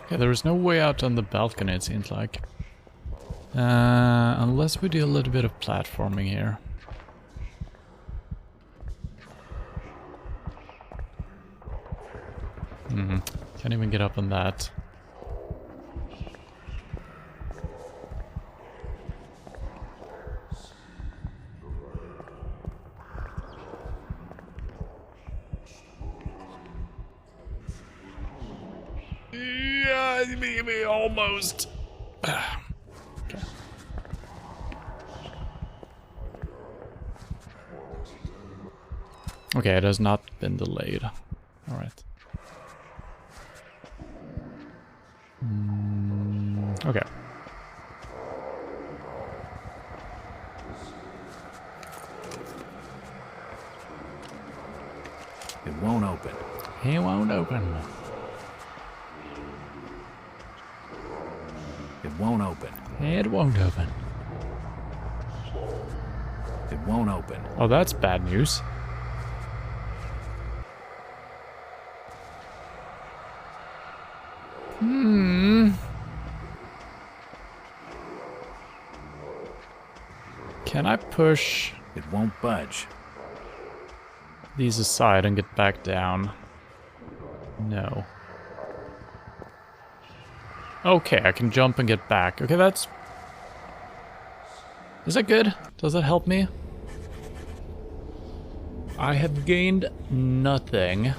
Yeah, there is no way out on the balcony, it seems like. Unless we do a little bit of platforming here. Can't even get up on that. Yeah, maybe almost. Okay. Okay, it has not been delayed. Alright. Okay. It won't open. It won't open. It won't open. It won't open. It won't open. Oh, that's bad news. Can I push? It won't budge. These aside and get back down? No. Okay, I can jump and get back. Okay, that's... Is that good? Does that help me? I have gained nothing.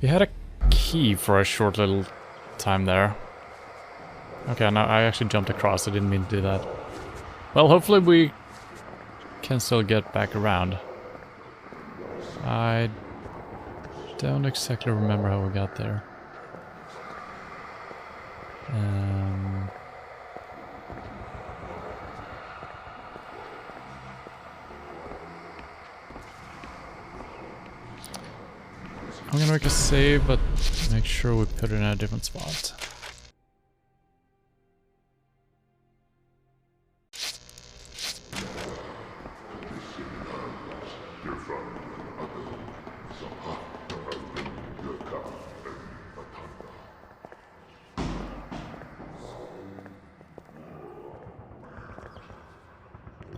You had a key for a short little time there. Okay, now I actually jumped across. I didn't mean to do that. Well, hopefully we can still get back around. I don't exactly remember how we got there. I'm gonna make a save, but make sure we put it in a different spot.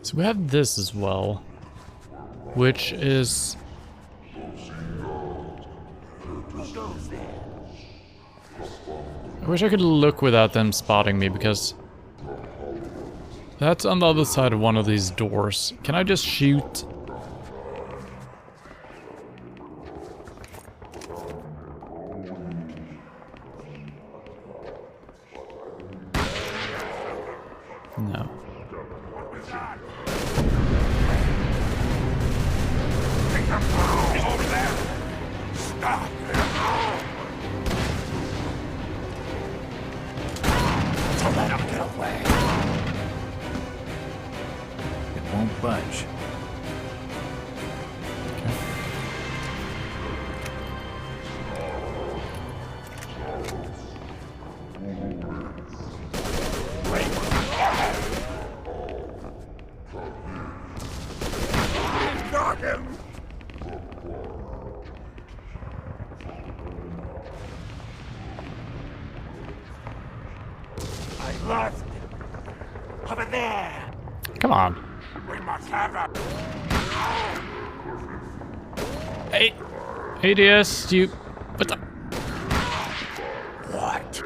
So we have this as well, which is... I wish I could look without them spotting me, because that's on the other side of one of these doors. Can I just shoot? No. Over there! Stop! Don't let him get away. It won't budge. Got him! I lost him. Over there! Come on. We must have him! Hey! Hey, DS, you... What the... What?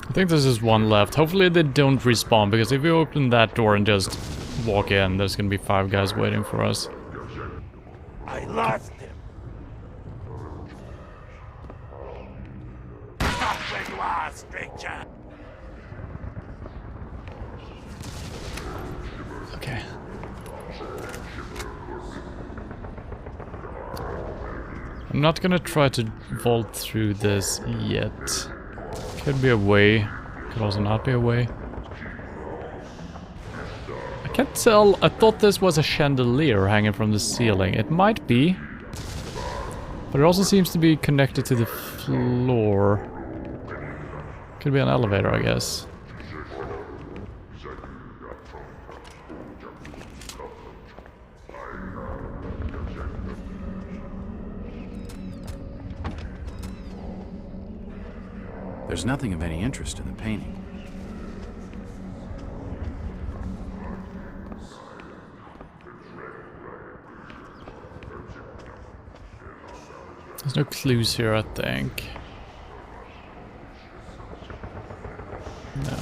I think there's just one left. Hopefully they don't respawn, because if we open that door and just walk in, there's gonna be 5 guys waiting for us. I lost him. Stop where you are, stranger. Okay. I'm not gonna try to vault through this yet. Could be a way. Could also not be a way. I can't tell. I thought this was a chandelier hanging from the ceiling. It might be. But it also seems to be connected to the floor. Could be an elevator, I guess. There's nothing of any interest in the painting. There's no clues here, I think. No.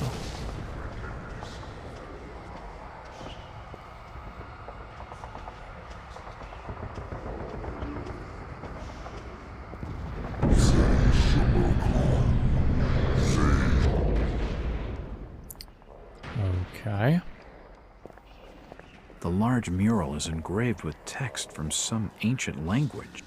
Okay. The large mural is engraved with text from some ancient language.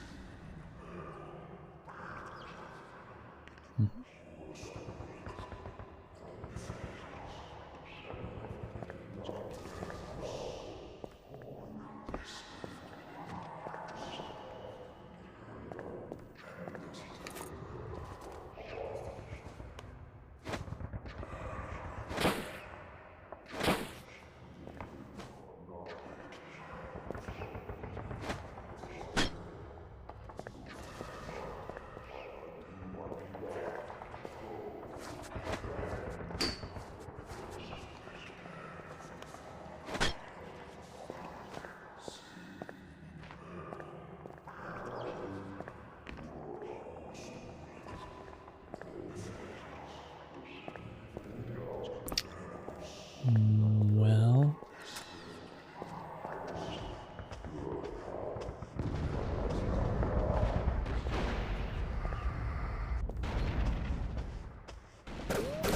Well...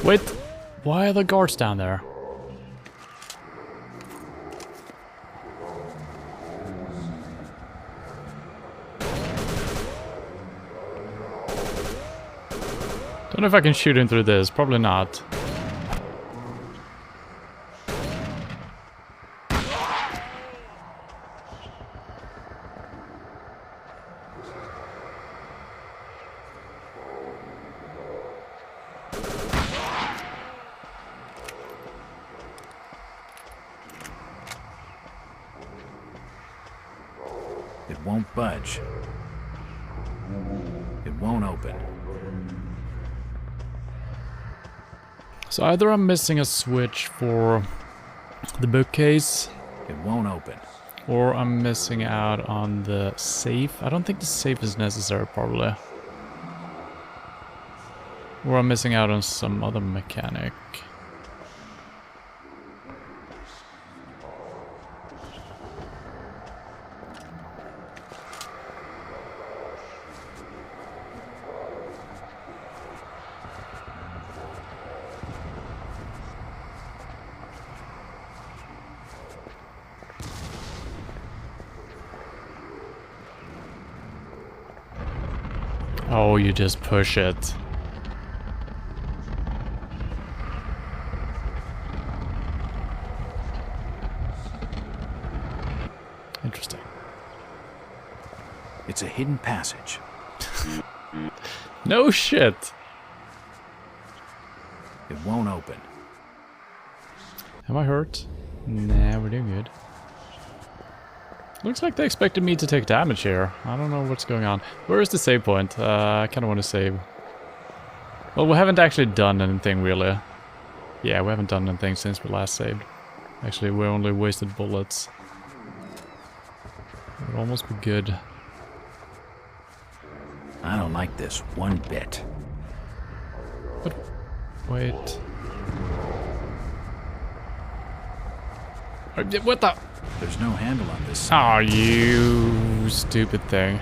Wait! Why are the guards down there? Don't know if I can shoot him through this. Probably not. It won't budge. It won't open. So either I'm missing a switch for the bookcase, It won't open. or I'm missing out on the safe. I don't think the safe is necessary, probably. Or I'm missing out on some other mechanic. Oh, you just push it. Interesting. It's a hidden passage. No shit. It won't open. Am I hurt? Nah, we're doing good. Looks like they expected me to take damage here. I don't know what's going on. Where is the save point? I kind of want to save. Well, we haven't actually done anything, really. Yeah, we haven't done anything since we last saved. Actually, we only wasted bullets. It would almost be good. I don't like this one bit. But wait. What the? There's no handle on this. Oh, you stupid thing.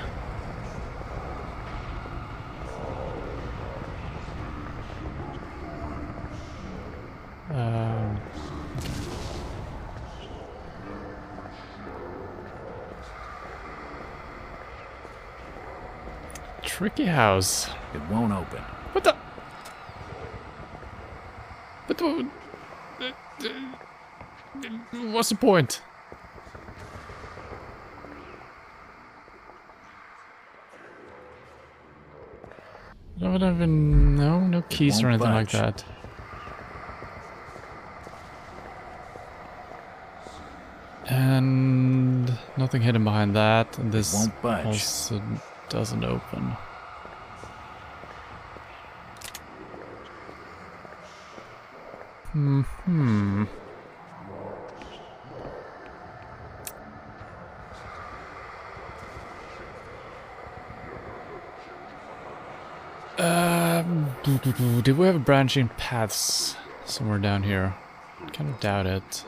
Tricky house. It won't open. What the? What's the point? I don't even know. No keys or anything like that. And nothing hidden behind that. And this also doesn't open. Do we have branching paths somewhere down here? Kind of doubt it.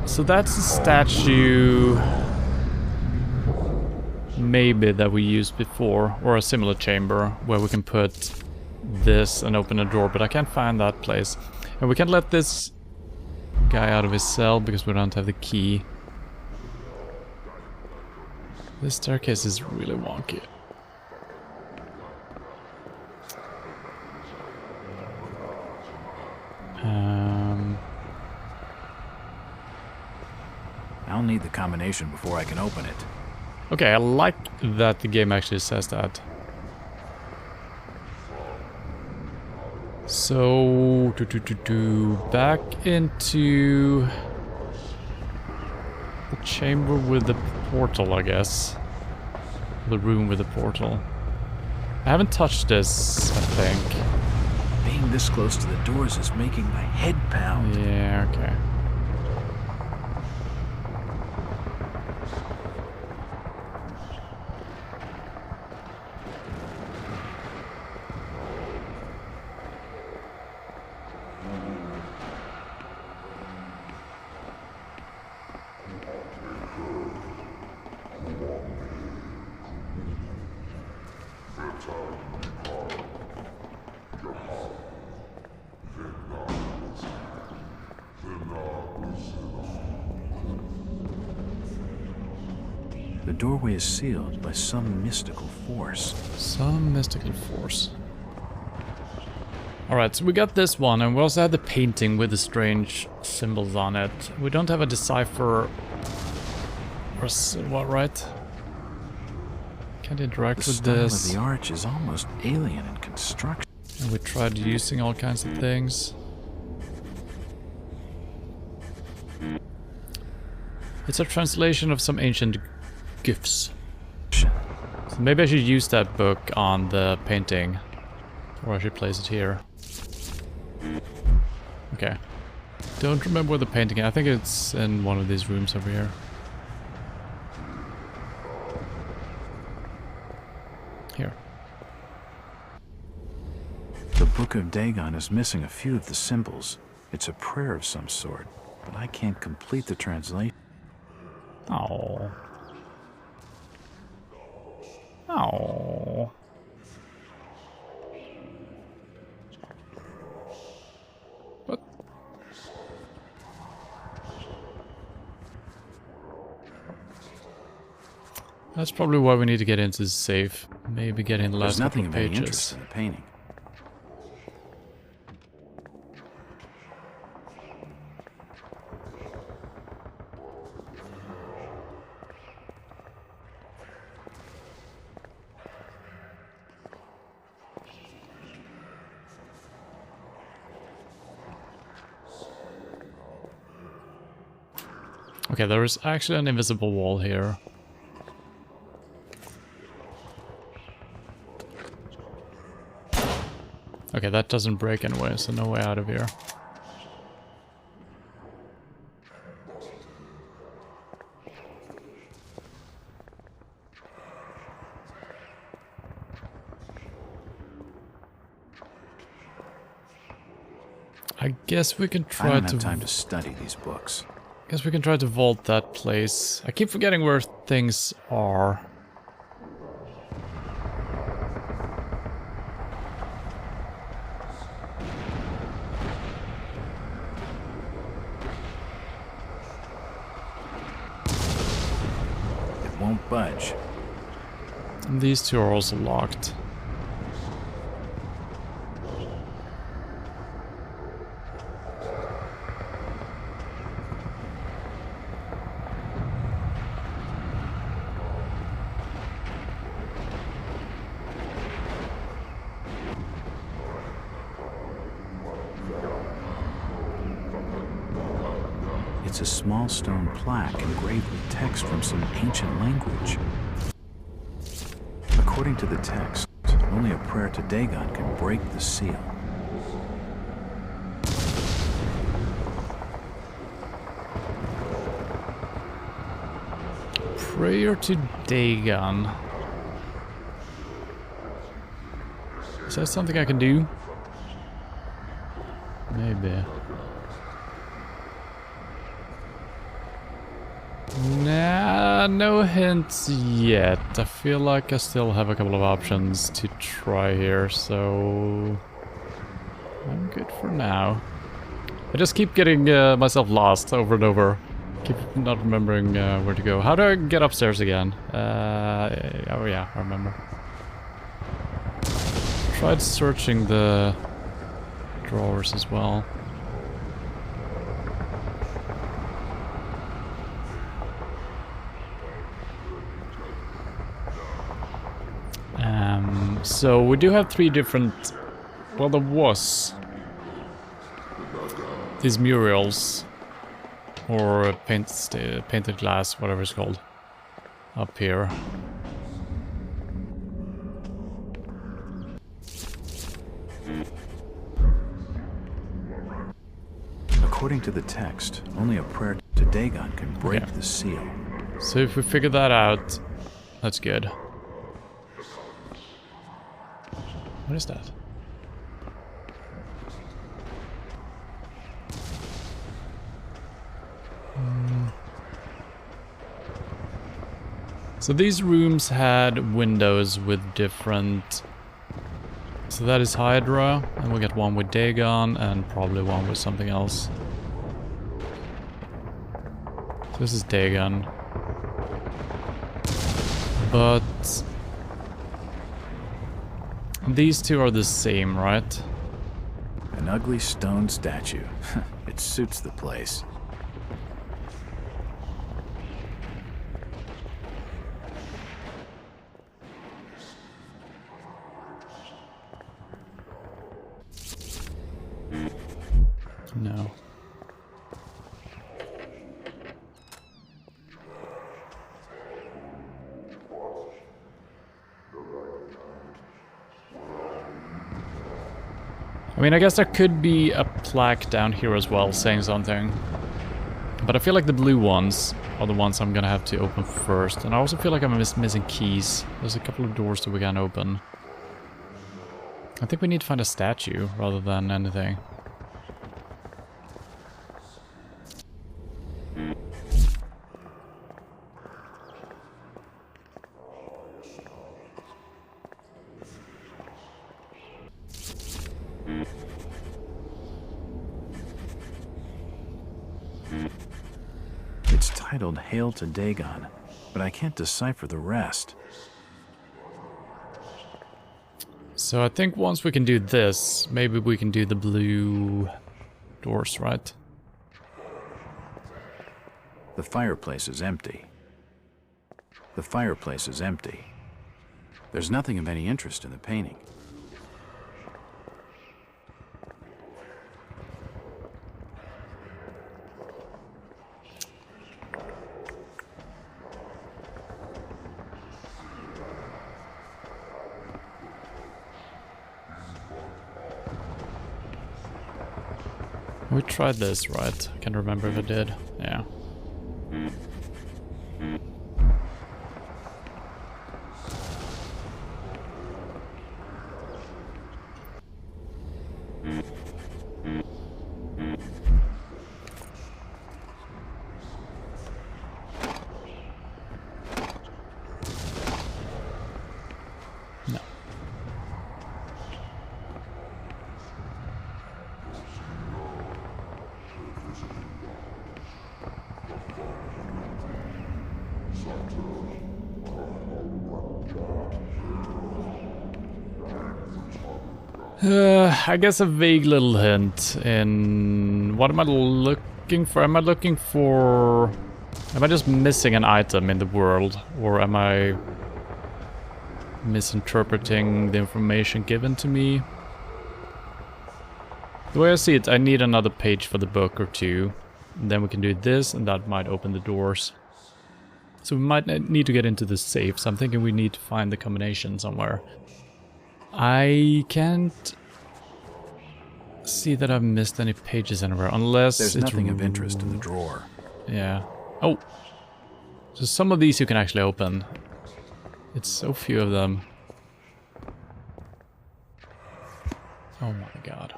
So that's the statue maybe that we used before, or a similar chamber where we can put this and open a door, but I can't find that place. And we can't let this guy out of his cell because we don't have the key. This staircase is really wonky. I'll need the combination before I can open it. Okay, I like that the game actually says that. So, back into the chamber with the portal, I guess. The room with the portal. I haven't touched this, I think. Being this close to the doors is making my head pound. Yeah, okay. The doorway is sealed by some mystical force. Some mystical force. Alright, so we got this one, and we also have the painting with the strange symbols on it. We don't have a decipher. Or what, right? Can't interact with this. The style of the arch is almost alien in construction. And we tried using all kinds of things. It's a translation of some ancient gifts. So maybe I should use that book on the painting. Or I should place it here. Okay. Don't remember where the painting is. I think it's in one of these rooms over here. Here. The Book of Dagon is missing a few of the symbols. It's a prayer of some sort, but I can't complete the translation. Oh. Oh. What? That's probably why we need to get into the safe. Maybe get in the last couple of pages. There's nothing of any interest in the painting. Okay, there is actually an invisible wall here. Okay, that doesn't break anyway, so no way out of here. I guess we can try to... I don't have time to study these books. Guess we can try to vault that place. I keep forgetting where things are. It won't budge. And these two are also locked. It's a small stone plaque engraved with text from some ancient language. According to the text, only a prayer to Dagon can break the seal. Prayer to Dagon. Is that something I can do? Maybe. Nah, no hints yet. I feel like I still have a couple of options to try here, so I'm good for now. I just keep getting myself lost over and over. Keep not remembering where to go. How do I get upstairs again? Oh yeah, I remember. Tried searching the drawers as well. So we do have 3 different, well, there was these murals or painted glass, whatever it's called, up here. According to the text, only a prayer to Dagon can break the seal. So if we figure that out, that's good. What is that? So these rooms had windows with different... So that is Hydra, and we get one with Dagon, and probably one with something else. So this is Dagon. But... these two are the same, right? An ugly stone statue. It suits the place. No. I mean, I guess there could be a plaque down here as well saying something. But I feel like the blue ones are the ones I'm gonna have to open first. And I also feel like I'm missing keys. There's a couple of doors that we can open. I think we need to find a statue rather than anything. It's titled Hail to Dagon, but I can't decipher the rest. So I think once we can do this, maybe we can do the blue doors, right? The fireplace is empty. The fireplace is empty. There's nothing of any interest in the painting. We tried this, right? I can't remember if I did. Yeah. I guess a vague little hint in... What am I looking for? Am I looking for... Am I just missing an item in the world? Or am I misinterpreting the information given to me? The way I see it, I need another page for the book or two. And then we can do this, and that might open the doors. So we might need to get into the safe, so I'm thinking we need to find the combination somewhere. I can't see that I've missed any pages anywhere, unless there's nothing of interest in the drawer. Yeah. Oh! So some of these you can actually open. It's so few of them. Oh my god.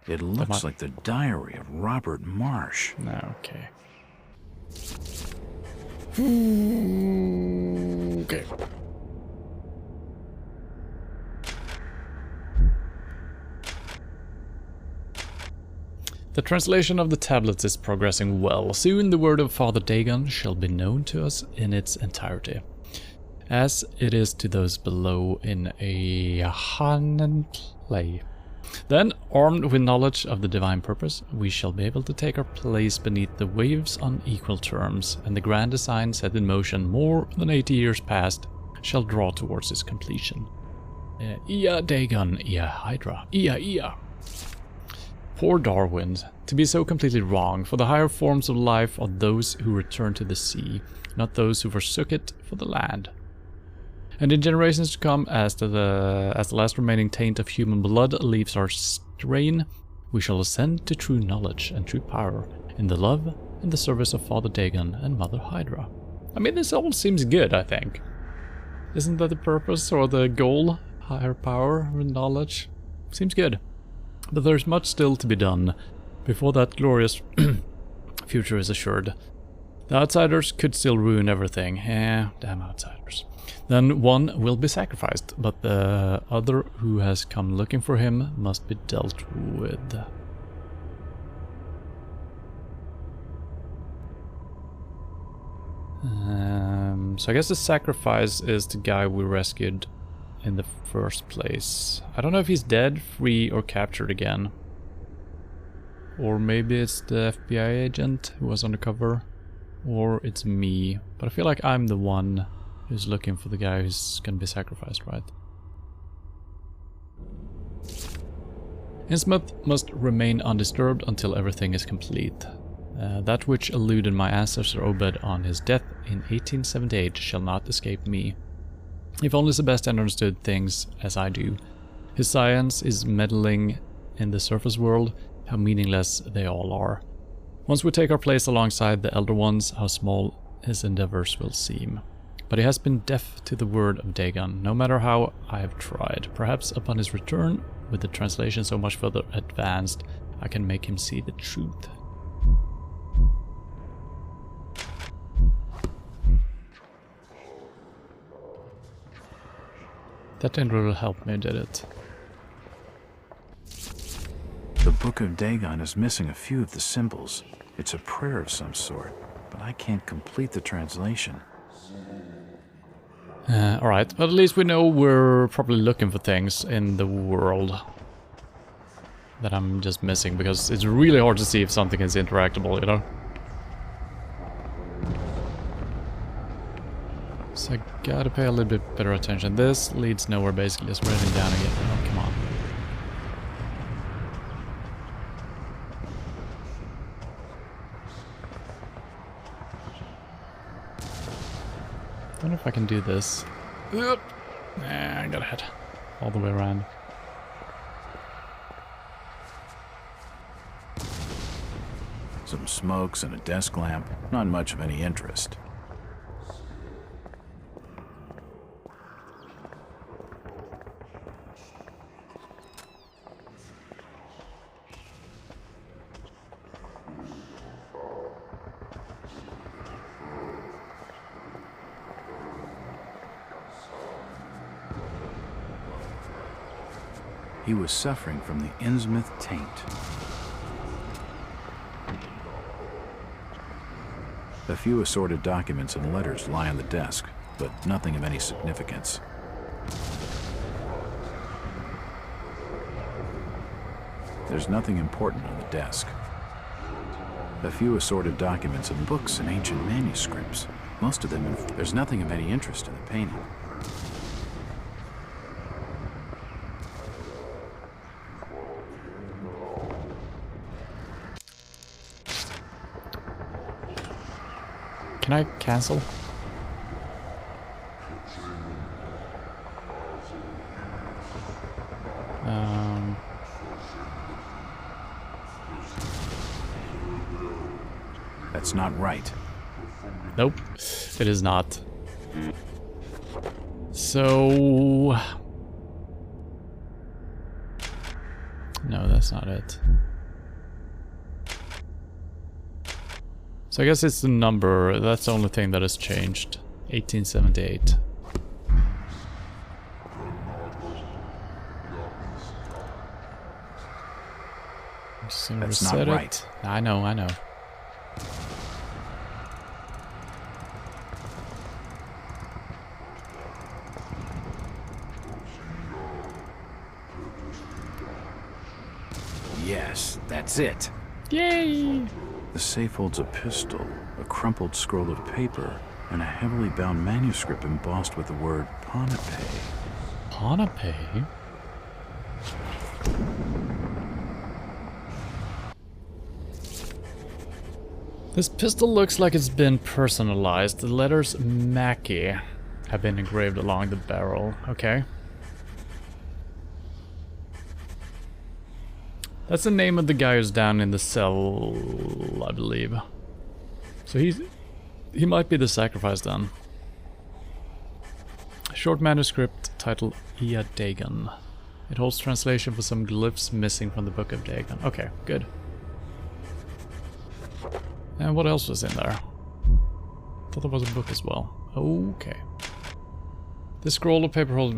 It looks like the diary of Robert Marsh. Okay. Okay. The translation of the tablets is progressing well. Soon the word of Father Dagon shall be known to us in its entirety, as it is to those below in a Hanan play. Then, armed with knowledge of the divine purpose, we shall be able to take our place beneath the waves on equal terms, and the grand design set in motion more than 80 years past shall draw towards its completion. Ia Dagon, Ia Hydra, Ia. Poor Darwin, to be so completely wrong, for the higher forms of life are those who return to the sea, not those who forsook it for the land. And in generations to come, as the last remaining taint of human blood leaves our strain, we shall ascend to true knowledge and true power in the love and the service of Father Dagon and Mother Hydra. I mean, this all seems good, I think. Isn't that the purpose or the goal? Higher power and knowledge? Seems good. But there's much still to be done before that glorious future is assured. The outsiders could still ruin everything. Damn outsiders. Then one will be sacrificed, but the other who has come looking for him must be dealt with. So I guess the sacrifice is the guy we rescued in the first place. I don't know if he's dead, free, or captured again. Or maybe it's the FBI agent who was undercover. Or it's me. But I feel like I'm the one who's looking for the guy who's gonna be sacrificed, right? Innsmouth must remain undisturbed until everything is complete. That which eluded my ancestor Obed on his death in 1878 shall not escape me. If only Sebastian understood things as I do. His science is meddling in the surface world, how meaningless they all are. Once we take our place alongside the Elder Ones, how small his endeavors will seem. But he has been deaf to the word of Dagon, no matter how I have tried. Perhaps upon his return, with the translation so much further advanced, I can make him see the truth. That didn't really help me, did it? The Book of Dagon is missing a few of the symbols. It's a prayer of some sort, but I can't complete the translation. Alright, but at least we know we're probably looking for things in the world that I'm just missing, because it's really hard to see if something is interactable, you know? So I gotta pay a little bit better attention. This leads nowhere, basically. It's running down again. Oh, come on. I don't know if I can do this. Nah, I gotta head all the way around. some smokes and a desk lamp. Not much of any interest. He was suffering from the Innsmouth taint. A few assorted documents and letters lie on the desk, but nothing of any significance. There's nothing important on the desk. A few assorted documents and books and ancient manuscripts. Most of them, there's nothing of any interest in the painting. Can I cancel? That's not right. Nope, it is not. So... No, that's not it. So I guess it's the number, that's the only thing that has changed. 1878. I'm just gonna that's reset not right. it. I know. Yes, that's it. Yay! The safe holds a pistol, a crumpled scroll of paper, and a heavily bound manuscript embossed with the word Ponape. Ponape? This pistol looks like it's been personalized. The letters Mackie have been engraved along the barrel. Okay. That's the name of the guy who's down in the cell, I believe. So he might be the sacrifice then. A short manuscript titled Dagon. It holds translation for some glyphs missing from the Book of Dagon. Okay, good. And what else was in there? Thought there was a book as well. Okay. The scroll of paper holds...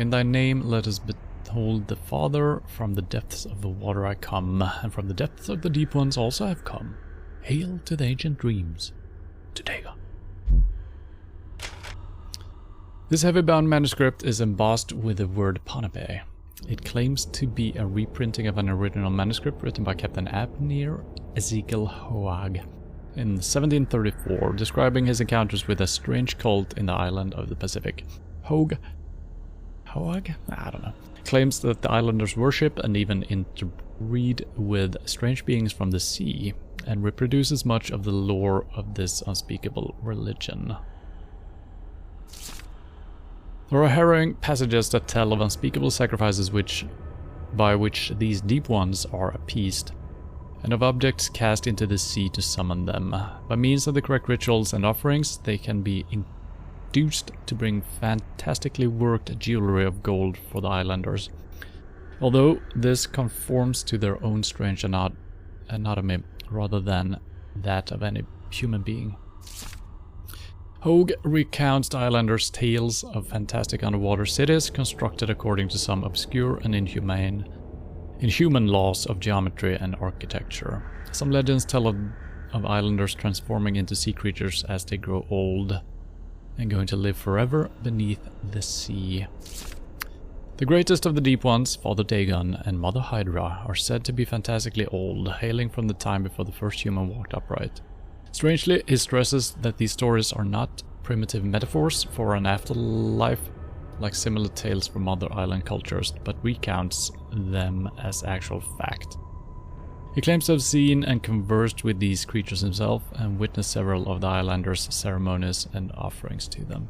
In thy name let us behold the Father. From the depths of the water I come, and from the depths of the deep ones also I have come. Hail to the ancient dreams, to Dagon. This heavy-bound manuscript is embossed with the word Ponape. It claims to be a reprinting of an original manuscript written by Captain Abner Ezekiel Hoag in 1734, describing his encounters with a strange cult in the island of the Pacific. Hoag? I don't know. Claims that the islanders worship and even interbreed with strange beings from the sea, and reproduces much of the lore of this unspeakable religion. There are harrowing passages that tell of unspeakable sacrifices by which these deep ones are appeased, and of objects cast into the sea to summon them. By means of the correct rituals and offerings, they can be induced to bring fantastically worked jewelry of gold for the islanders, although this conforms to their own strange anatomy rather than that of any human being. Hoag recounts the islanders' tales of fantastic underwater cities constructed according to some obscure and inhuman laws of geometry and architecture. Some legends tell of islanders transforming into sea creatures as they grow old and going to live forever beneath the sea. The greatest of the deep ones, Father Dagon and Mother Hydra, are said to be fantastically old, hailing from the time before the first human walked upright. Strangely, he stresses that these stories are not primitive metaphors for an afterlife, like similar tales from other island cultures, but recounts them as actual fact. He claims to have seen and conversed with these creatures himself, and witnessed several of the islanders' ceremonies and offerings to them.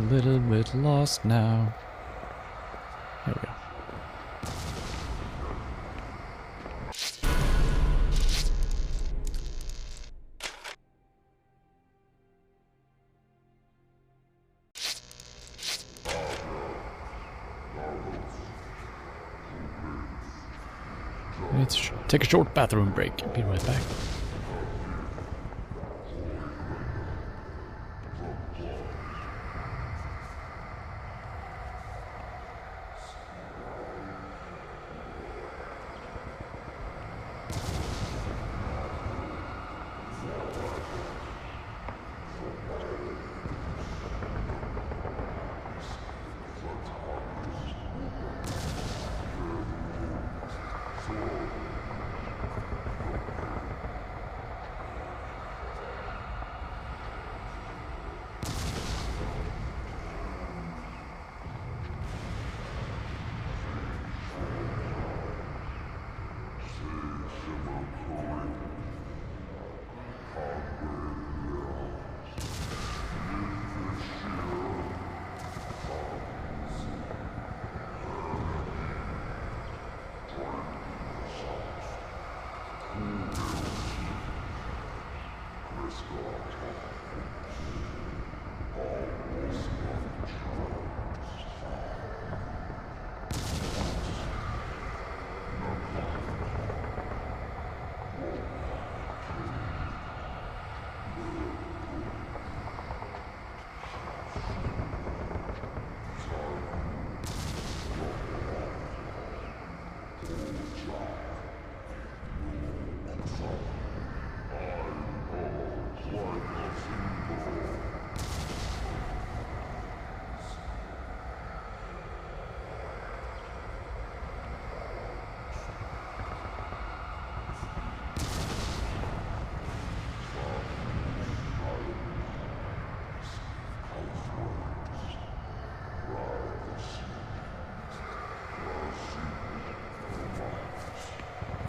little bit lost now. Here we go. Let's take a short bathroom break. Be right back.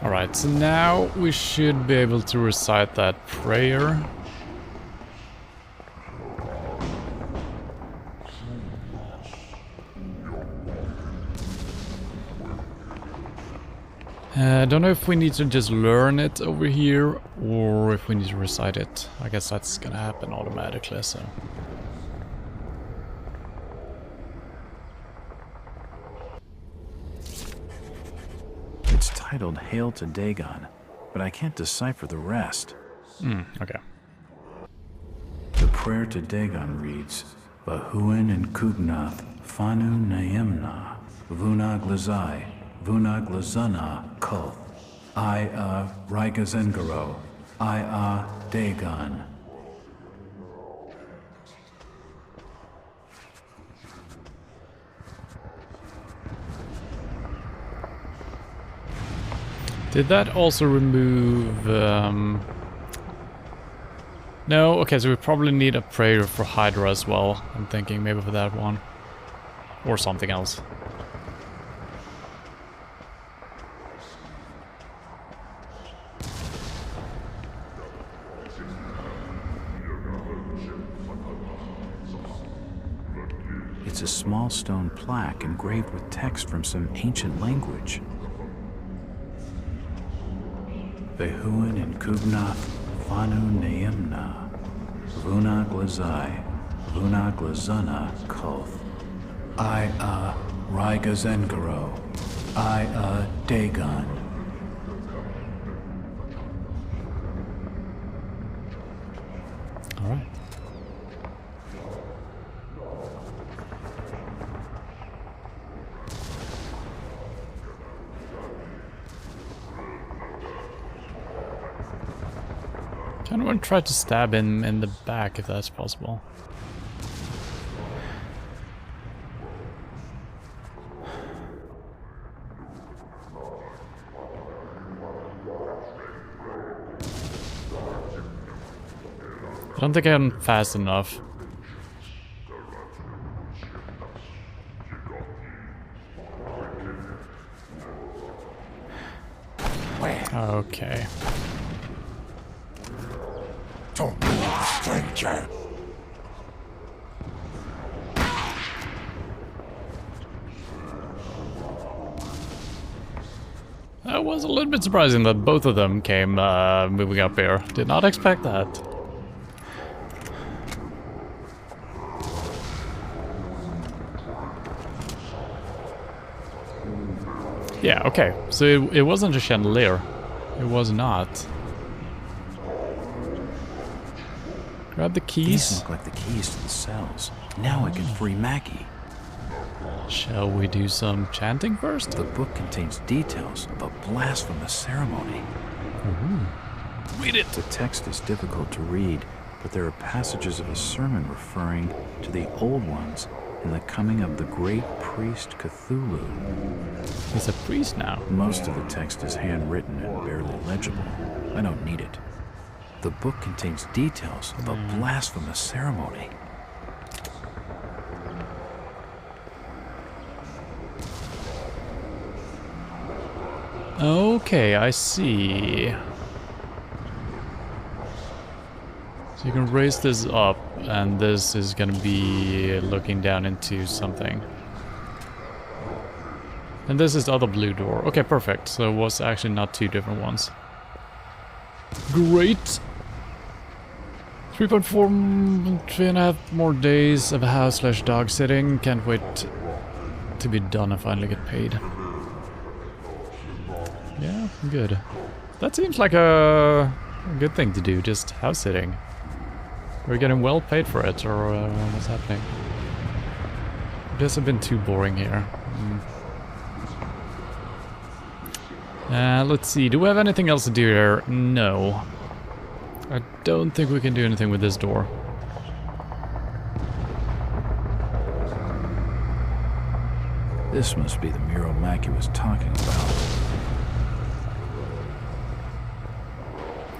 Alright, so now we should be able to recite that prayer. I don't know if we need to just learn it over here or if we need to recite it. I guess that's gonna happen automatically, so... It's titled Hail to Dagon, but I can't decipher the rest. Okay. The prayer to Dagon reads, Bahuin and Kubnath, Fanu Naemna, Vunag Lazai, Vunag Lazana Kul, Rigazengaro, Dagon. Did that also remove... No, okay, so we probably need a prayer for Hydra as well. I'm thinking maybe for that one. Or something else. It's a small stone plaque engraved with text from some ancient language. Behuin and Kubnath, Fanu Naemna, Vunag Lazai, Vunag Lazana Koth, Rigazengaro, Dagon. All right. I want to try to stab him in the back if that's possible. I don't think I'm fast enough. Okay. Don't move, stranger. That was a little bit surprising that both of them came moving up here. Did not expect that. Yeah, okay. So it wasn't a chandelier. It was not. Grab the keys. These look like the keys to the cells. Now I can free Mackie. Shall we do some chanting first? The book contains details of a blasphemous ceremony. Read it! The text is difficult to read, but there are passages of a sermon referring to the old ones and the coming of the great priest Cthulhu. He's a priest now. Most of the text is handwritten and barely legible. I don't need it. The book contains details of a blasphemous ceremony. Okay, I see. So you can raise this up, and this is gonna be looking down into something. And this is the other blue door. Okay, perfect. So it was actually not two different ones. Great! 3.5 more days of house/dog sitting. Can't wait to be done and finally get paid. Yeah, good. That seems like a good thing to do, just house sitting. We're getting well paid for it, or what's happening? This has been too boring here. Let's see, do we have anything else to do here? No. I don't think we can do anything with this door. This must be the mural Mackie was talking about.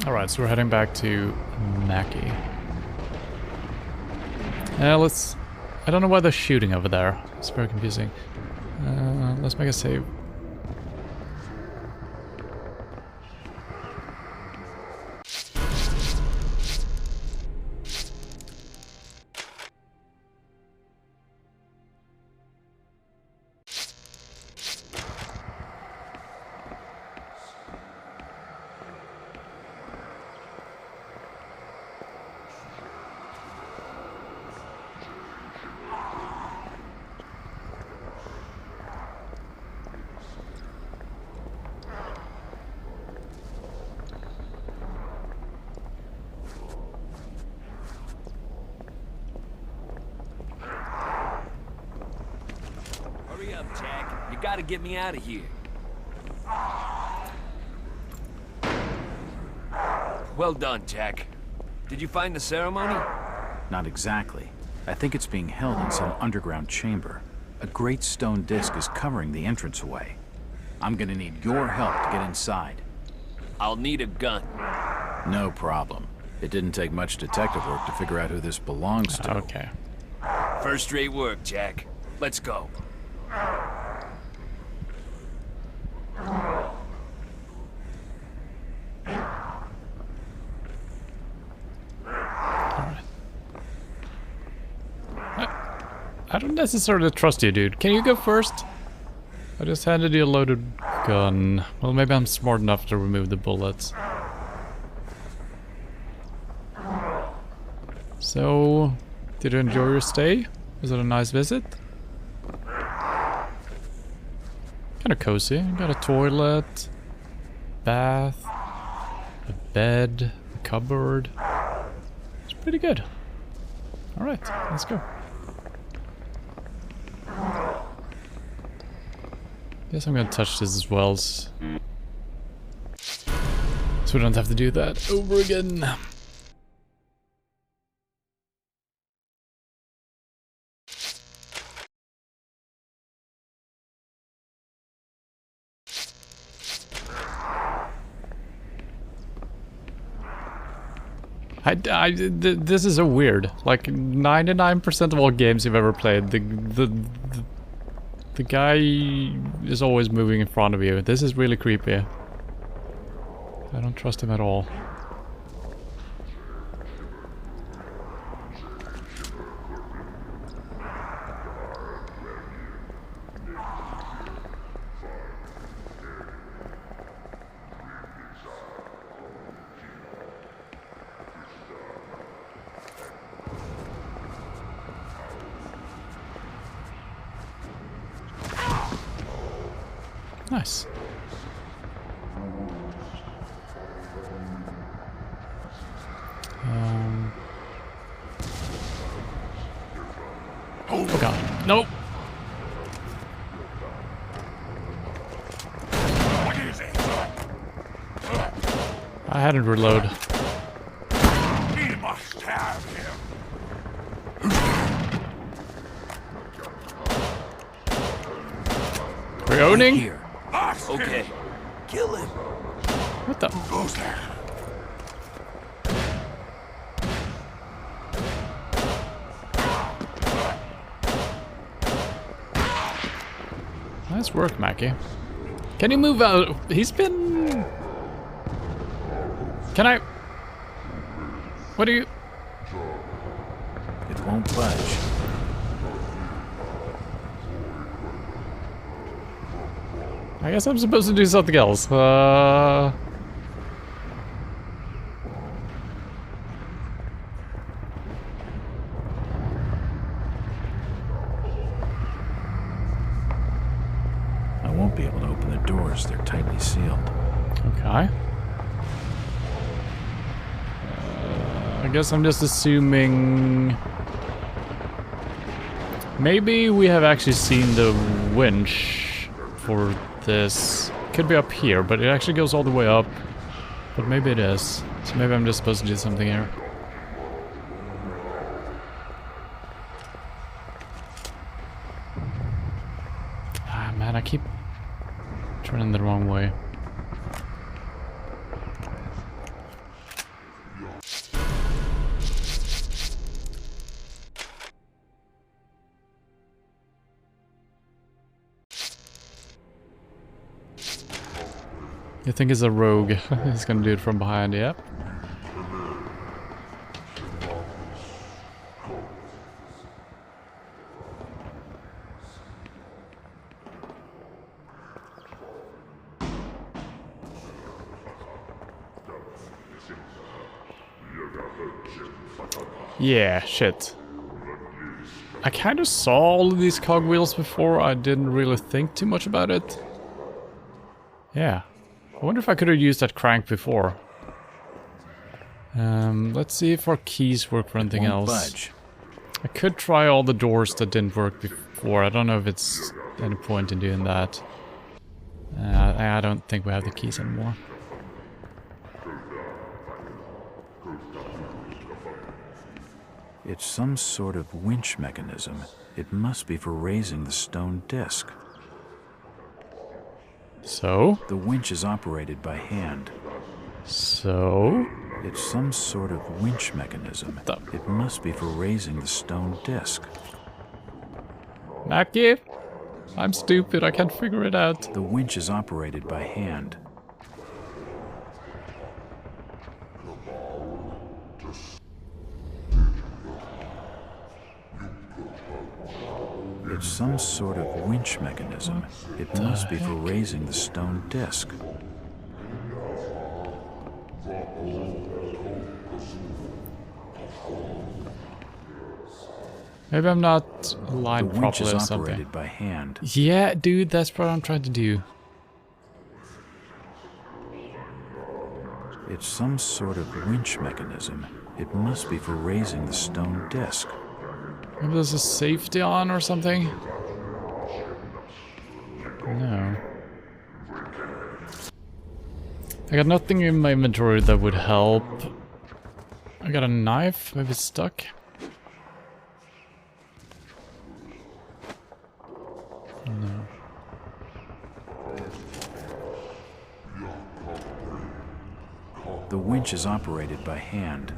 Alright, so we're heading back to Mackie. I don't know why they're shooting over there. It's very confusing. Let's make a save. Hurry up, Jack. You gotta get me out of here. Well done, Jack. Did you find the ceremony? Not exactly. I think it's being held in some underground chamber. A great stone disc is covering the entranceway. I'm gonna need your help to get inside. I'll need a gun. No problem. It didn't take much detective work to figure out who this belongs to. Okay. First-rate work, Jack. Let's go. I don't necessarily trust you, dude. Can you go first? I just handed you a loaded gun. Well, maybe I'm smart enough to remove the bullets. So, did you enjoy your stay? Was it a nice visit? Kind of cozy. Got a toilet, bath, a bed, a cupboard. It's pretty good. Alright, let's go. Guess I'm gonna touch this as well, so we don't have to do that over again. This is so weird. Like 99% of all games you've ever played, the guy is always moving in front of you. This is really creepy. I don't trust him at all. Nice. Oh god. Nope. I hadn't reload. We must have him. Reowning? Here. Okay. Kill him. What the? Who goes there? Nice work, Mackie. Can you move out? He's been... Can I... What do you... It won't budge. I guess I'm supposed to do something else. I won't be able to open the doors. They're tightly sealed. Okay. I guess I'm just assuming... Maybe we have actually seen the winch for this. Could be up here, but it actually goes all the way up. But maybe it is. So maybe I'm just supposed to do something here. Ah, man, I keep turning the wrong way. You think it's a rogue? He's gonna do it from behind, yep. Yeah, shit. I kind of saw all of these cogwheels before. I didn't really think too much about it. Yeah. I wonder if I could have used that crank before. Let's see if our keys work for anything else. Budge. I could try all the doors that didn't work before. I don't know if it's any point in doing that. I don't think we have the keys anymore. It's some sort of winch mechanism. It must be for raising the stone disc. So? The winch is operated by hand. So? It's some sort of winch mechanism. It must be for raising the stone disc. Mackie? I'm stupid, I can't figure it out. The winch is operated by hand. It's some sort of winch mechanism. It must be for raising the stone disc. Maybe I'm not aligned the winch properly is or something. operated by hand. Yeah, dude, that's what I'm trying to do. It's some sort of winch mechanism. It must be for raising the stone disc. Maybe there's a safety on or something? No. I got nothing in my inventory that would help. I got a knife, maybe it's stuck. No. The winch is operated by hand.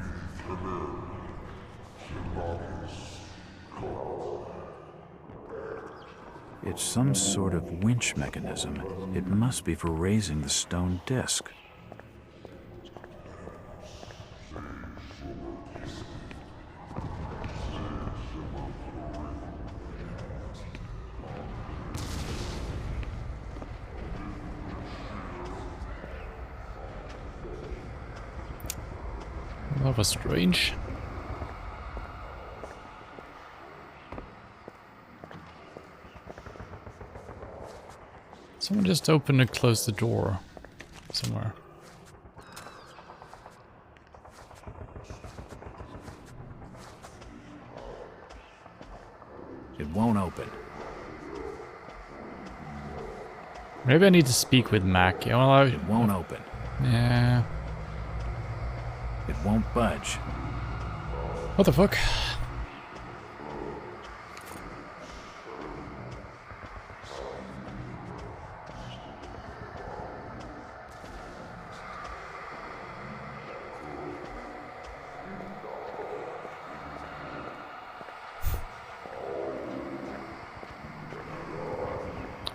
It's some sort of winch mechanism. It must be for raising the stone disc. That was strange. Someone just open and close the door somewhere. It won't open. Maybe I need to speak with Mac. Well, it won't open. Yeah. It won't budge. What the fuck?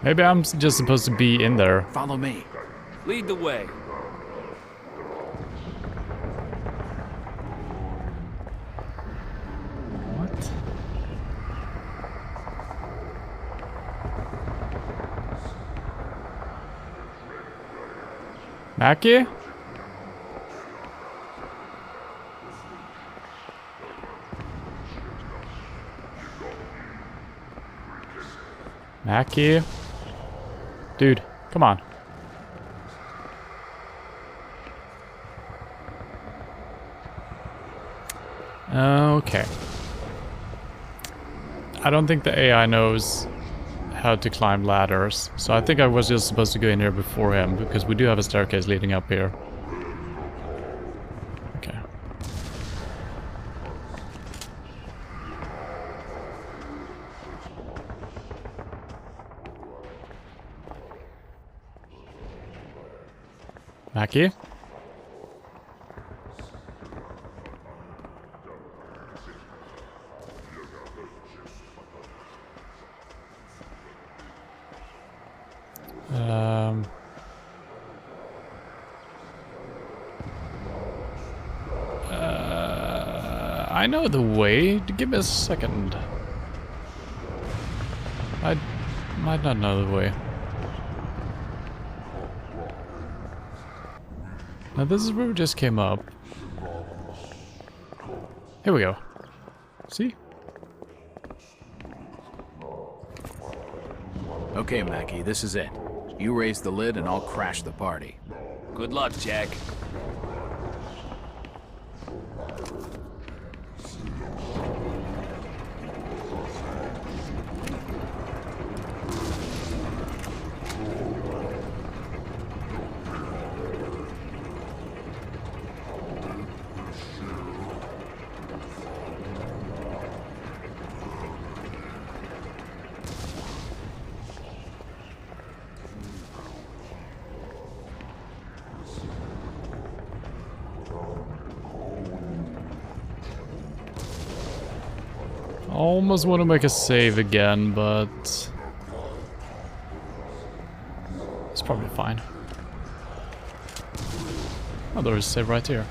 Maybe I'm just supposed to be in there. Follow me. Lead the way. What? Mackie? Mackie? Dude, come on. Okay. I don't think the AI knows how to climb ladders, so I think I was just supposed to go in here before him, because we do have a staircase leading up here. Okay. Mackie? I know the way. Give me a second. I might not know the way. Now this is where we just came up. Here we go. See? Okay, Mackie, this is it. You raise the lid and I'll crash the party. Good luck, Jack. Almost want to make a save again, but it's probably fine. Oh, there is a save right here.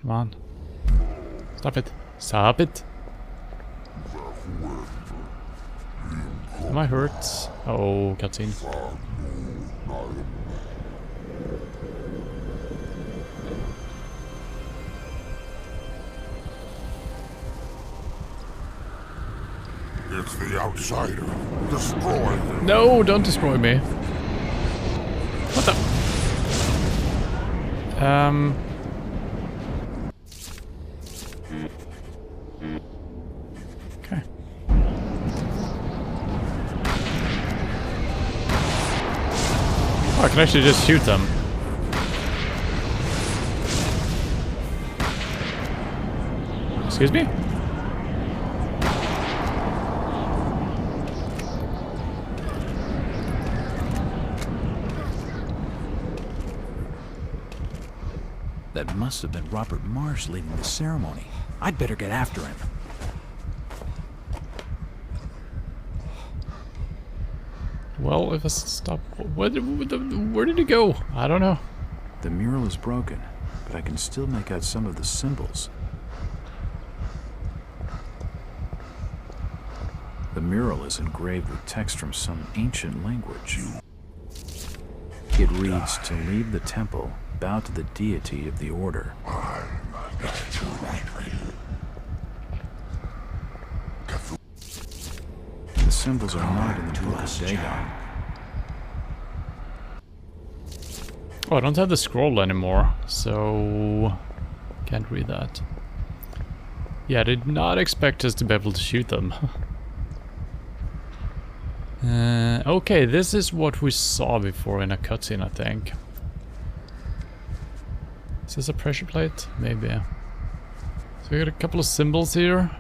Come on. Stop it. Stop it. Am I hurt? Oh, cutscene. It's the outsider. Destroy him. No, don't destroy me. What the? Okay. Oh, I can actually just shoot them. Excuse me? That must have been Robert Marsh leading the ceremony. I'd better get after him. Well, if I stop... where did it go? I don't know. The mural is broken, but I can still make out some of the symbols. The mural is engraved with text from some ancient language. It reads, "To leave the temple, bow to the deity of the order." The symbols are not in the book of Dagon. Oh, I don't have the scroll anymore, so can't read that. Yeah, I did not expect us to be able to shoot them. Okay, this is what we saw before in a cutscene, I think. Is this a pressure plate? Maybe. So we got a couple of symbols here.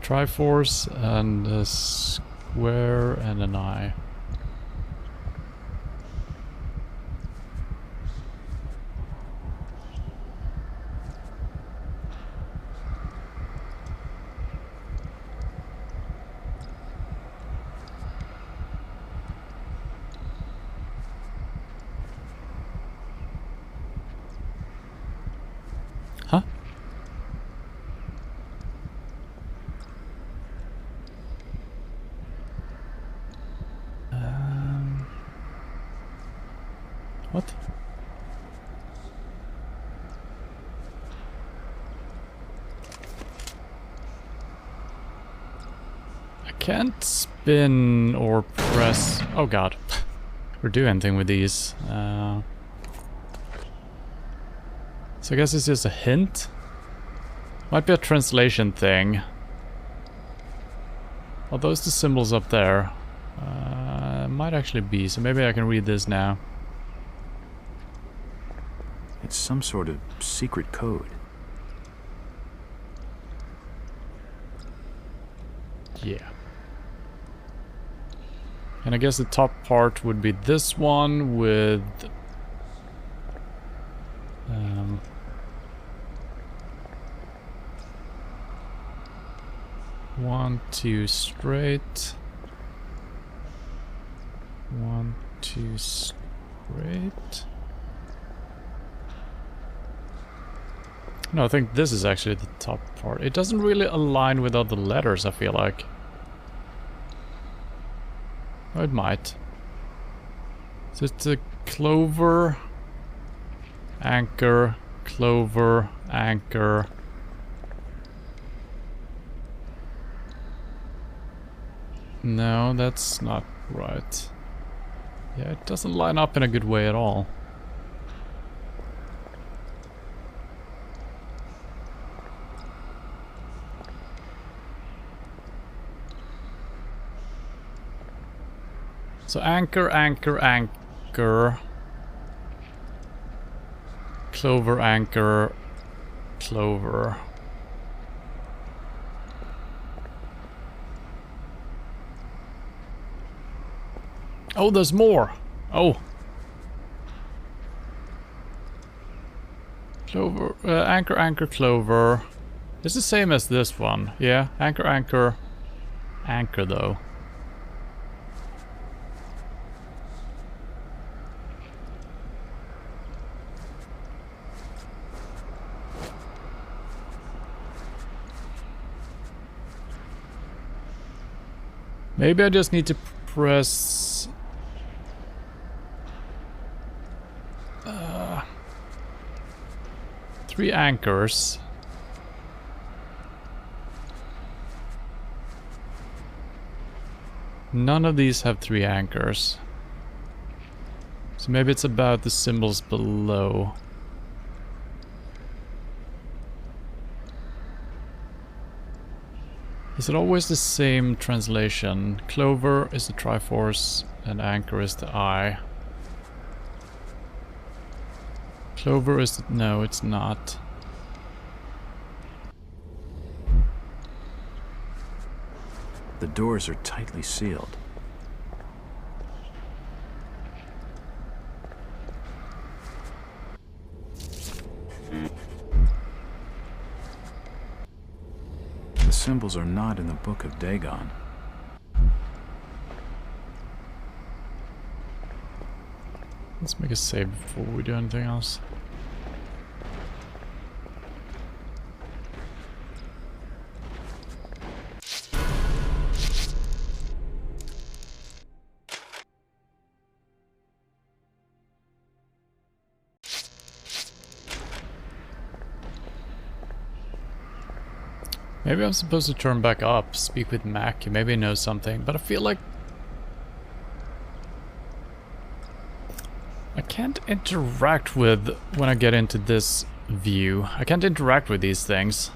Triforce and a square and an eye. Huh? What? I can't spin or press. Oh god. Or do anything with these. So I guess it's just a hint. Might be a translation thing. Are those the symbols up there? Might actually be, so maybe I can read this now. It's some sort of secret code. Yeah. And I guess the top part would be this one with... 1, 2 straight. 1, 2 straight. No, I think this is actually the top part. It doesn't really align with other letters, I feel like. Oh, it might. So it's a clover, anchor, clover, anchor. No, that's not right. Yeah, it doesn't line up in a good way at all. So anchor, anchor, anchor. Clover, anchor, clover. Oh, there's more. Oh. Clover, anchor, anchor, clover. It's the same as this one. Yeah, anchor, anchor, anchor though. Maybe I just need to press... 3 anchors. None of these have 3 anchors. So maybe it's about the symbols below. Is it always the same translation? Clover is the Triforce and anchor is the eye. Clover is the... no, it's not. The doors are tightly sealed. The symbols are not in the Book of Dagon. Let's make a save before we do anything else. Maybe I'm supposed to turn back up, speak with Mac, he maybe knows something, but I feel like I can't interact with, when I get into this view, I can't interact with these things.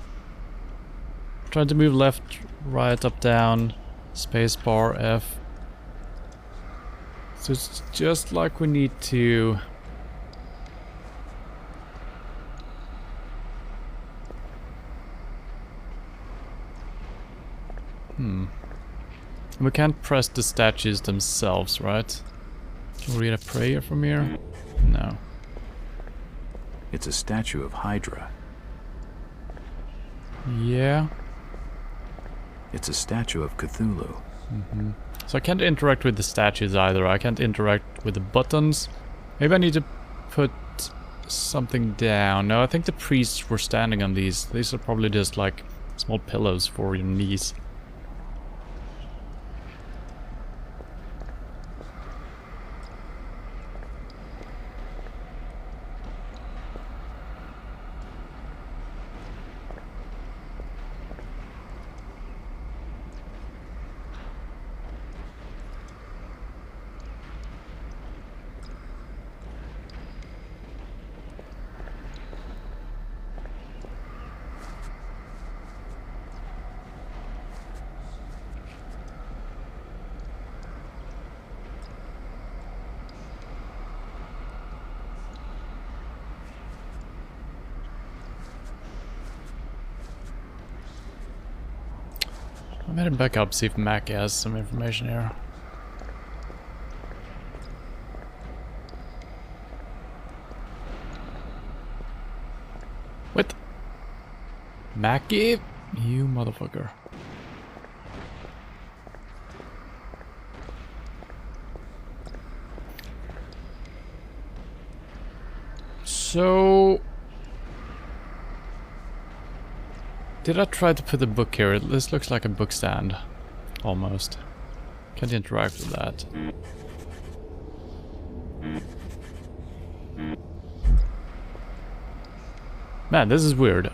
I'm trying to move left, right, up, down, space bar, F. So it's just like we need to... We can't press the statues themselves, right? Can we read a prayer from here? No. It's a statue of Hydra. Yeah. It's a statue of Cthulhu. So I can't interact with the statues either. I can't interact with the buttons. Maybe I need to put something down. No, I think the priests were standing on these. These are probably just like small pillows for your knees. I'm heading back up, see if Mac has some information here. What? Mackie? You motherfucker. So... did I try to put the book here? This looks like a book stand. Almost. Can't interact with that. Man, this is weird.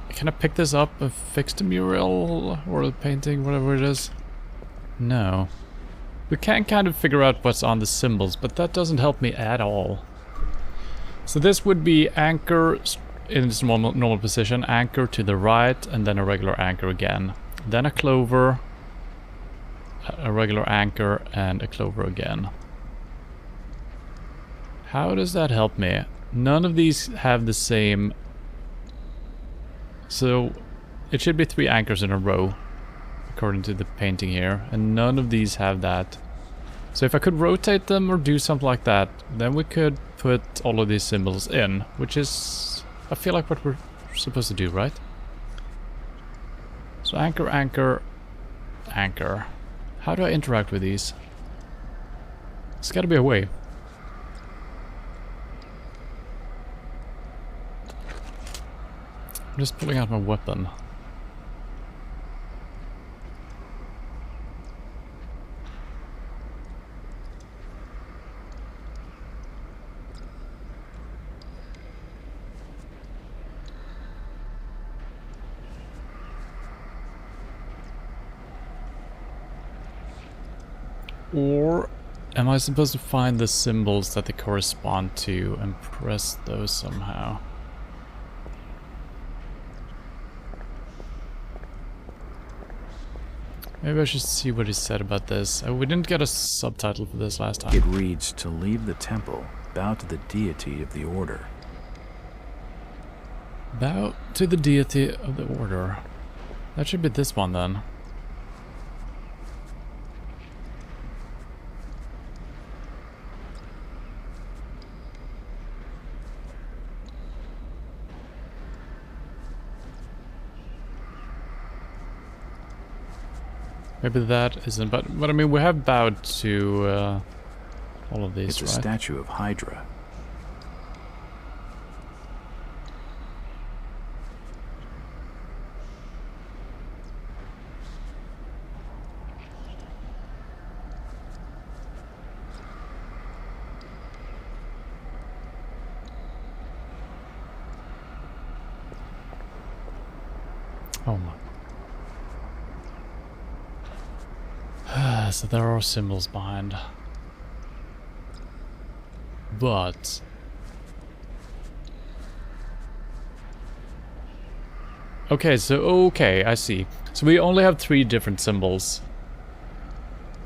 Can I pick this up and fix the mural or the painting, whatever it is? No. We can kind of figure out what's on the symbols, but that doesn't help me at all. So this would be anchor in its normal position, anchor to the right, and then a regular anchor again. Then a clover, a regular anchor, and a clover again. How does that help me? None of these have the same... so it should be 3 anchors in a row, according to the painting here, and none of these have that. So if I could rotate them or do something like that, then we could put all of these symbols in, which is... I feel like what we're supposed to do, right? So anchor, anchor, anchor. How do I interact with these? There's gotta be a way. I'm just pulling out my weapon. Or am I supposed to find the symbols that they correspond to and press those somehow? Maybe I should see what he said about this. We didn't get a subtitle for this last time. It reads, to leave the temple, bow to the deity of the order. Bow to the deity of the order. That should be this one then. Maybe that isn't, but I mean, we have bowed to all of these, it's right? It's a statue of Hydra. Oh my So there are symbols behind. But... Okay, I see. So we only have 3 different symbols.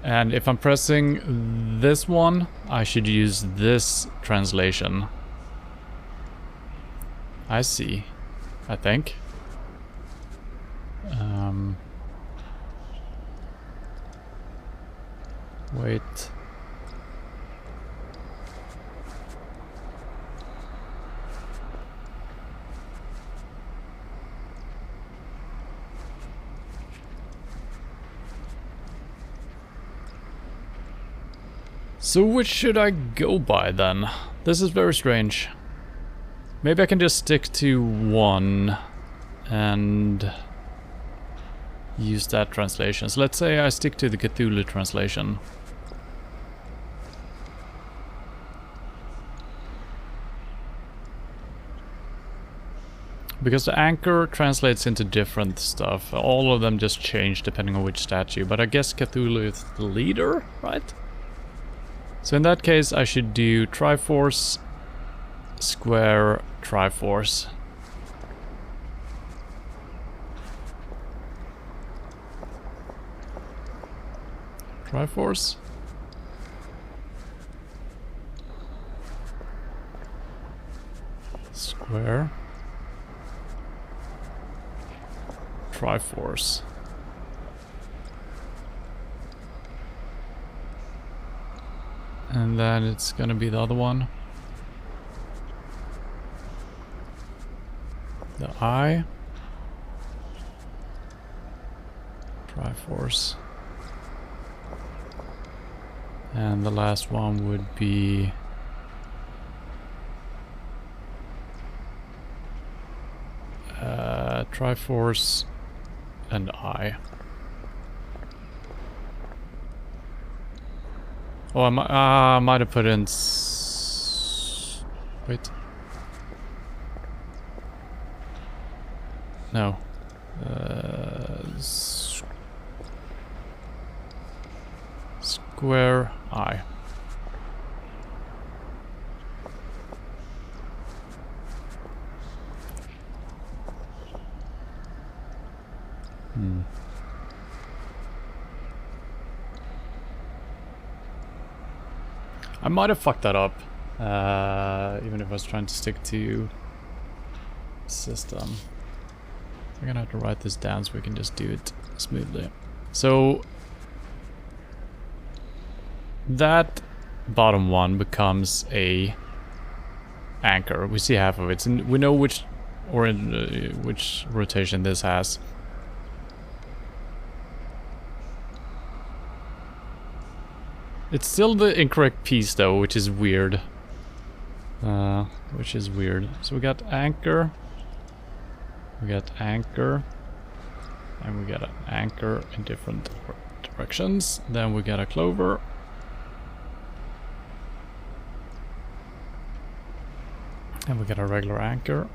And if I'm pressing this one, I should use this translation. I see. I think. Wait. So which should I go by then? This is very strange. Maybe I can just stick to one and use that translation. So let's say I stick to the Cthulhu translation. Because the anchor translates into different stuff. All of them just change depending on which statue. But I guess Cthulhu is the leader, right? So in that case I should do Triforce, Square, Triforce. Triforce. Square. Triforce. And then it's gonna be the other one. The eye. Triforce. And the last one would be Triforce and eye. Oh, I might have put in wait. No. Square eye. I might have fucked that up, even if I was trying to stick to system. I'm gonna have to write this down so we can just do it smoothly. So that bottom one becomes a anchor. We see half of it, and we know which which rotation this has. It's still the incorrect piece though, which is weird. So we got anchor. We got anchor. And we got an anchor in different directions. Then we got a clover. And we got a regular anchor.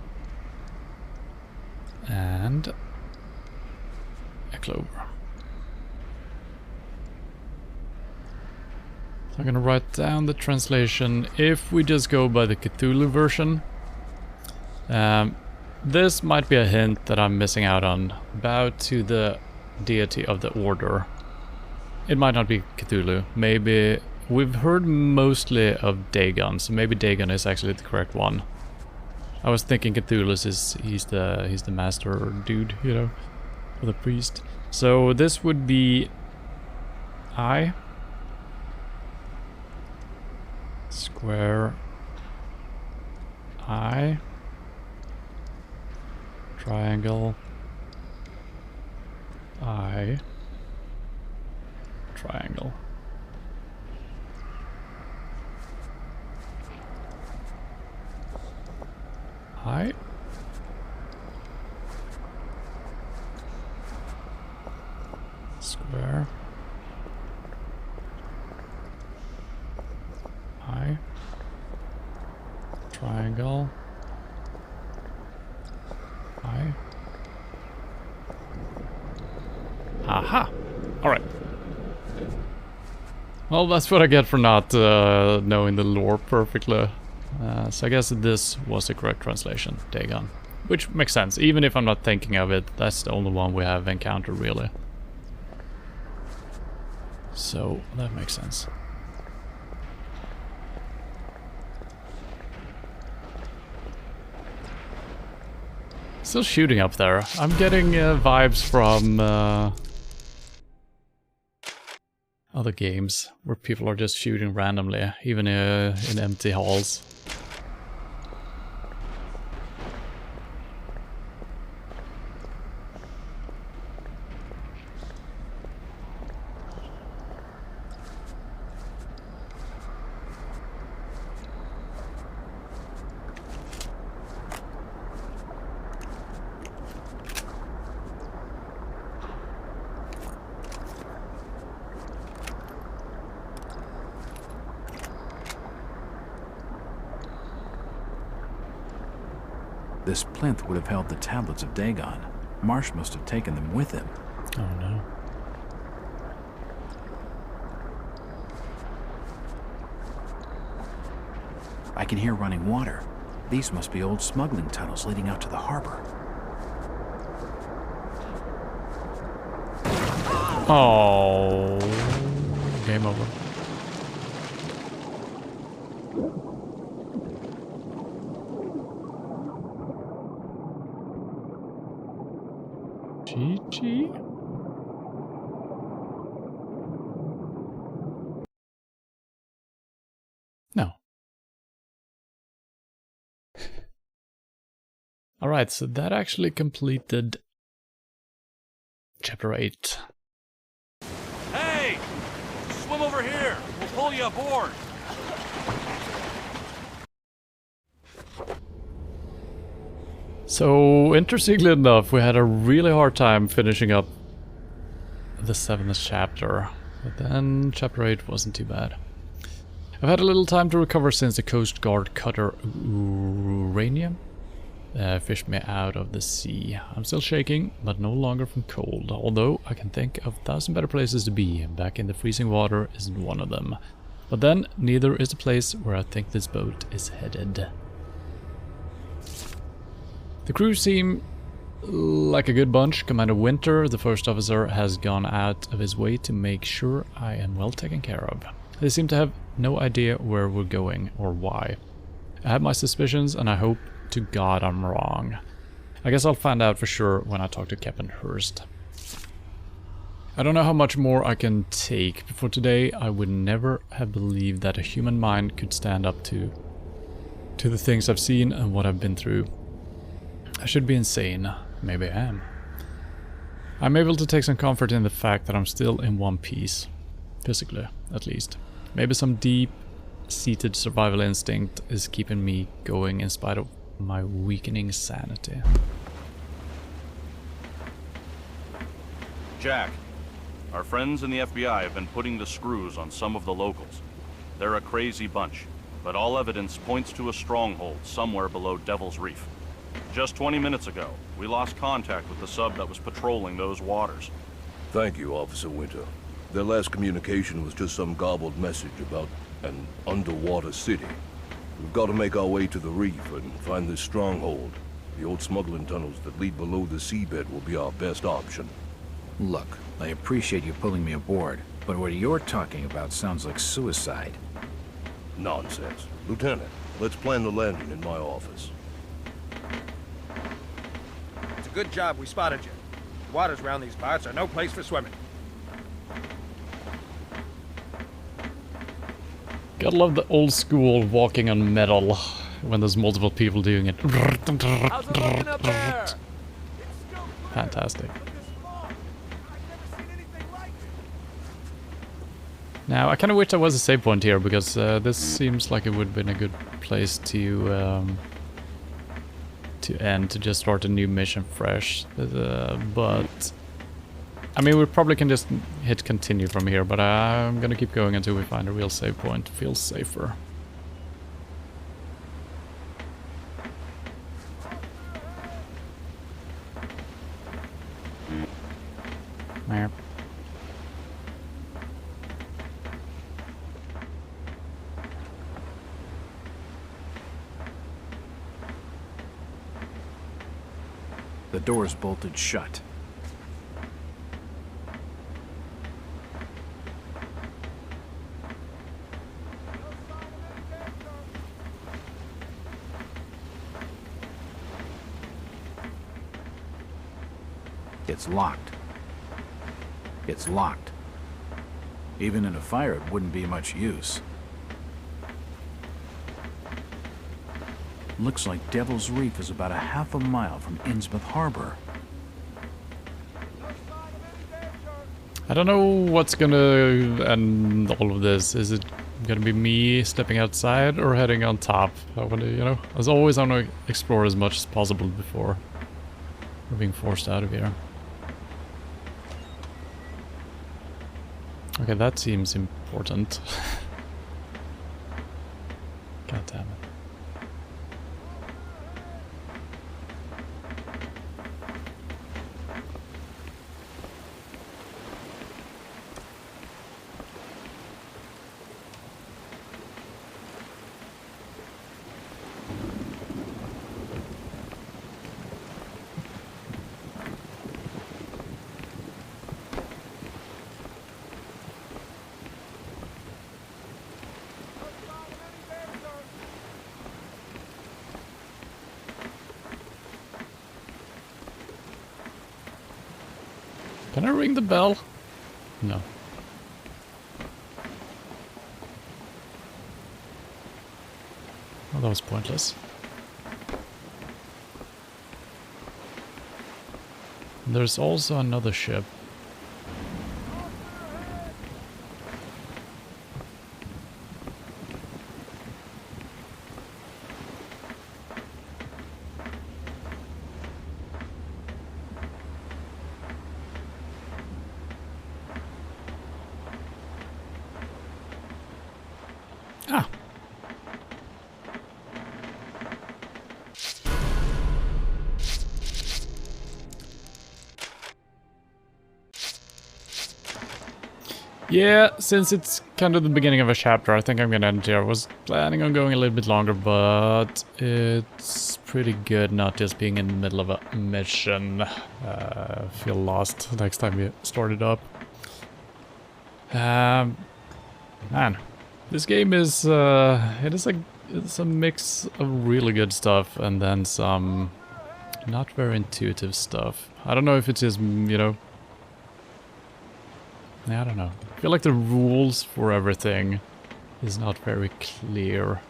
And a clover. I'm gonna write down the translation. If we just go by the Cthulhu version, this might be a hint that I'm missing out on. Bow to the deity of the order. It might not be Cthulhu. Maybe we've heard mostly of Dagon, so maybe Dagon is actually the correct one. I was thinking Cthulhu is he's the master dude, you know, or the priest. So this would be I. Square eye, triangle, eye, triangle. Eye. Square. Eye. Triangle. Eye. Aha! Alright. Well, that's what I get for not knowing the lore perfectly. So I guess this was the correct translation, Dagon. Which makes sense, even if I'm not thinking of it, that's the only one we have encountered, really. So, that makes sense. Still shooting up there. I'm getting vibes from other games where people are just shooting randomly, even in empty halls. This plinth would have held the tablets of Dagon. Marsh must have taken them with him. Oh no. I can hear running water. These must be old smuggling tunnels leading out to the harbor. Oh, game over. GG. No. Alright, so that actually completed Chapter 8. Hey! Swim over here! We'll pull you aboard! So, interestingly enough, we had a really hard time finishing up the 7th chapter. But then Chapter 8 wasn't too bad. I've had a little time to recover since the Coast Guard cutter Uranium fished me out of the sea. I'm still shaking, but no longer from cold, although I can think of 1,000 better places to be. Back in the freezing water isn't one of them. But then, neither is the place where I think this boat is headed. The crew seem like a good bunch. Commander Winter, the first officer, has gone out of his way to make sure I am well taken care of. They seem to have no idea where we're going or why. I have my suspicions and I hope to God I'm wrong. I guess I'll find out for sure when I talk to Captain Hurst. I don't know how much more I can take. Before today, I would never have believed that a human mind could stand up to the things I've seen and what I've been through. I should be insane. Maybe I am. I'm able to take some comfort in the fact that I'm still in one piece. Physically, at least. Maybe some deep-seated survival instinct is keeping me going in spite of my weakening sanity. Jack, our friends in the FBI have been putting the screws on some of the locals. They're a crazy bunch, but all evidence points to a stronghold somewhere below Devil's Reef. Just 20 minutes ago, we lost contact with the sub that was patrolling those waters. Thank you, Officer Winter. Their last communication was just some garbled message about an underwater city. We've got to make our way to the reef and find this stronghold. The old smuggling tunnels that lead below the seabed will be our best option. Look, I appreciate you pulling me aboard, but what you're talking about sounds like suicide. Nonsense. Lieutenant, let's plan the landing in my office. It's a good job we spotted you. The waters around these parts are no place for swimming. Gotta love the old school walking on metal when there's multiple people doing it. How's it looking up there? Fantastic. Now, I kind of wish there was a save point here, because this seems like it would have been a good place to end, to just start a new mission fresh. But I mean, we probably can just hit continue from here, but I'm gonna keep going until we find a real save point. Feels safer. The door's bolted shut. It's locked. It's locked. Even in a fire, it wouldn't be much use. Looks like Devil's Reef is about a half a mile from Innsmouth Harbor. I don't know what's gonna end all of this. Is it gonna be me stepping outside or heading on top? I wanna, you know, as always, I wanna explore as much as possible before we're being forced out of here. Okay, that seems important. God damn it. Can I ring the bell? No. Well, that was pointless. There's also another ship. Ah. Yeah, since it's kind of the beginning of a chapter, I think I'm gonna end here. I was planning on going a little bit longer, but it's pretty good not just being in the middle of a mission. Feel lost next time we start it up. Man, this game is it's a mix of really good stuff and then some not very intuitive stuff. I don't know if it's just, you know, I don't know. I feel like the rules for everything is not very clear.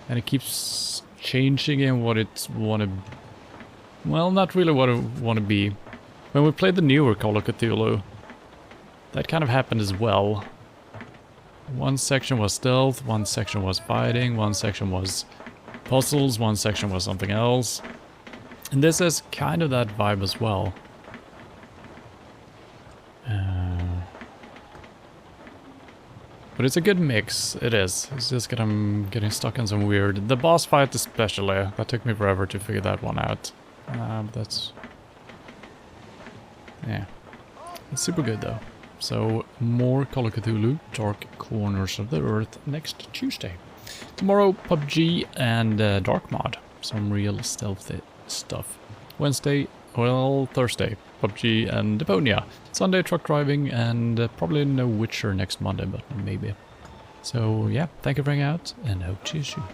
And it keeps changing in what it wanna... Well, not really what it wanna be. When we played the newer Call of Cthulhu, that kind of happened as well. One section was stealth, one section was fighting, one section was puzzles, one section was something else. And this has kind of that vibe as well. But it's a good mix, it is. It's just that I'm getting stuck on some weird... The boss fight especially, that took me forever to figure that one out. But that's... Yeah. It's super good though. So, more Call of Cthulhu, Dark Corners of the Earth next Tuesday. Tomorrow, PUBG and Dark Mod. Some real stealthy stuff. Wednesday, well, Thursday, PUBG and Deponia. Sunday, truck driving, and probably no Witcher next Monday, but maybe. So, yeah, thank you for hanging out, and hope to see you soon.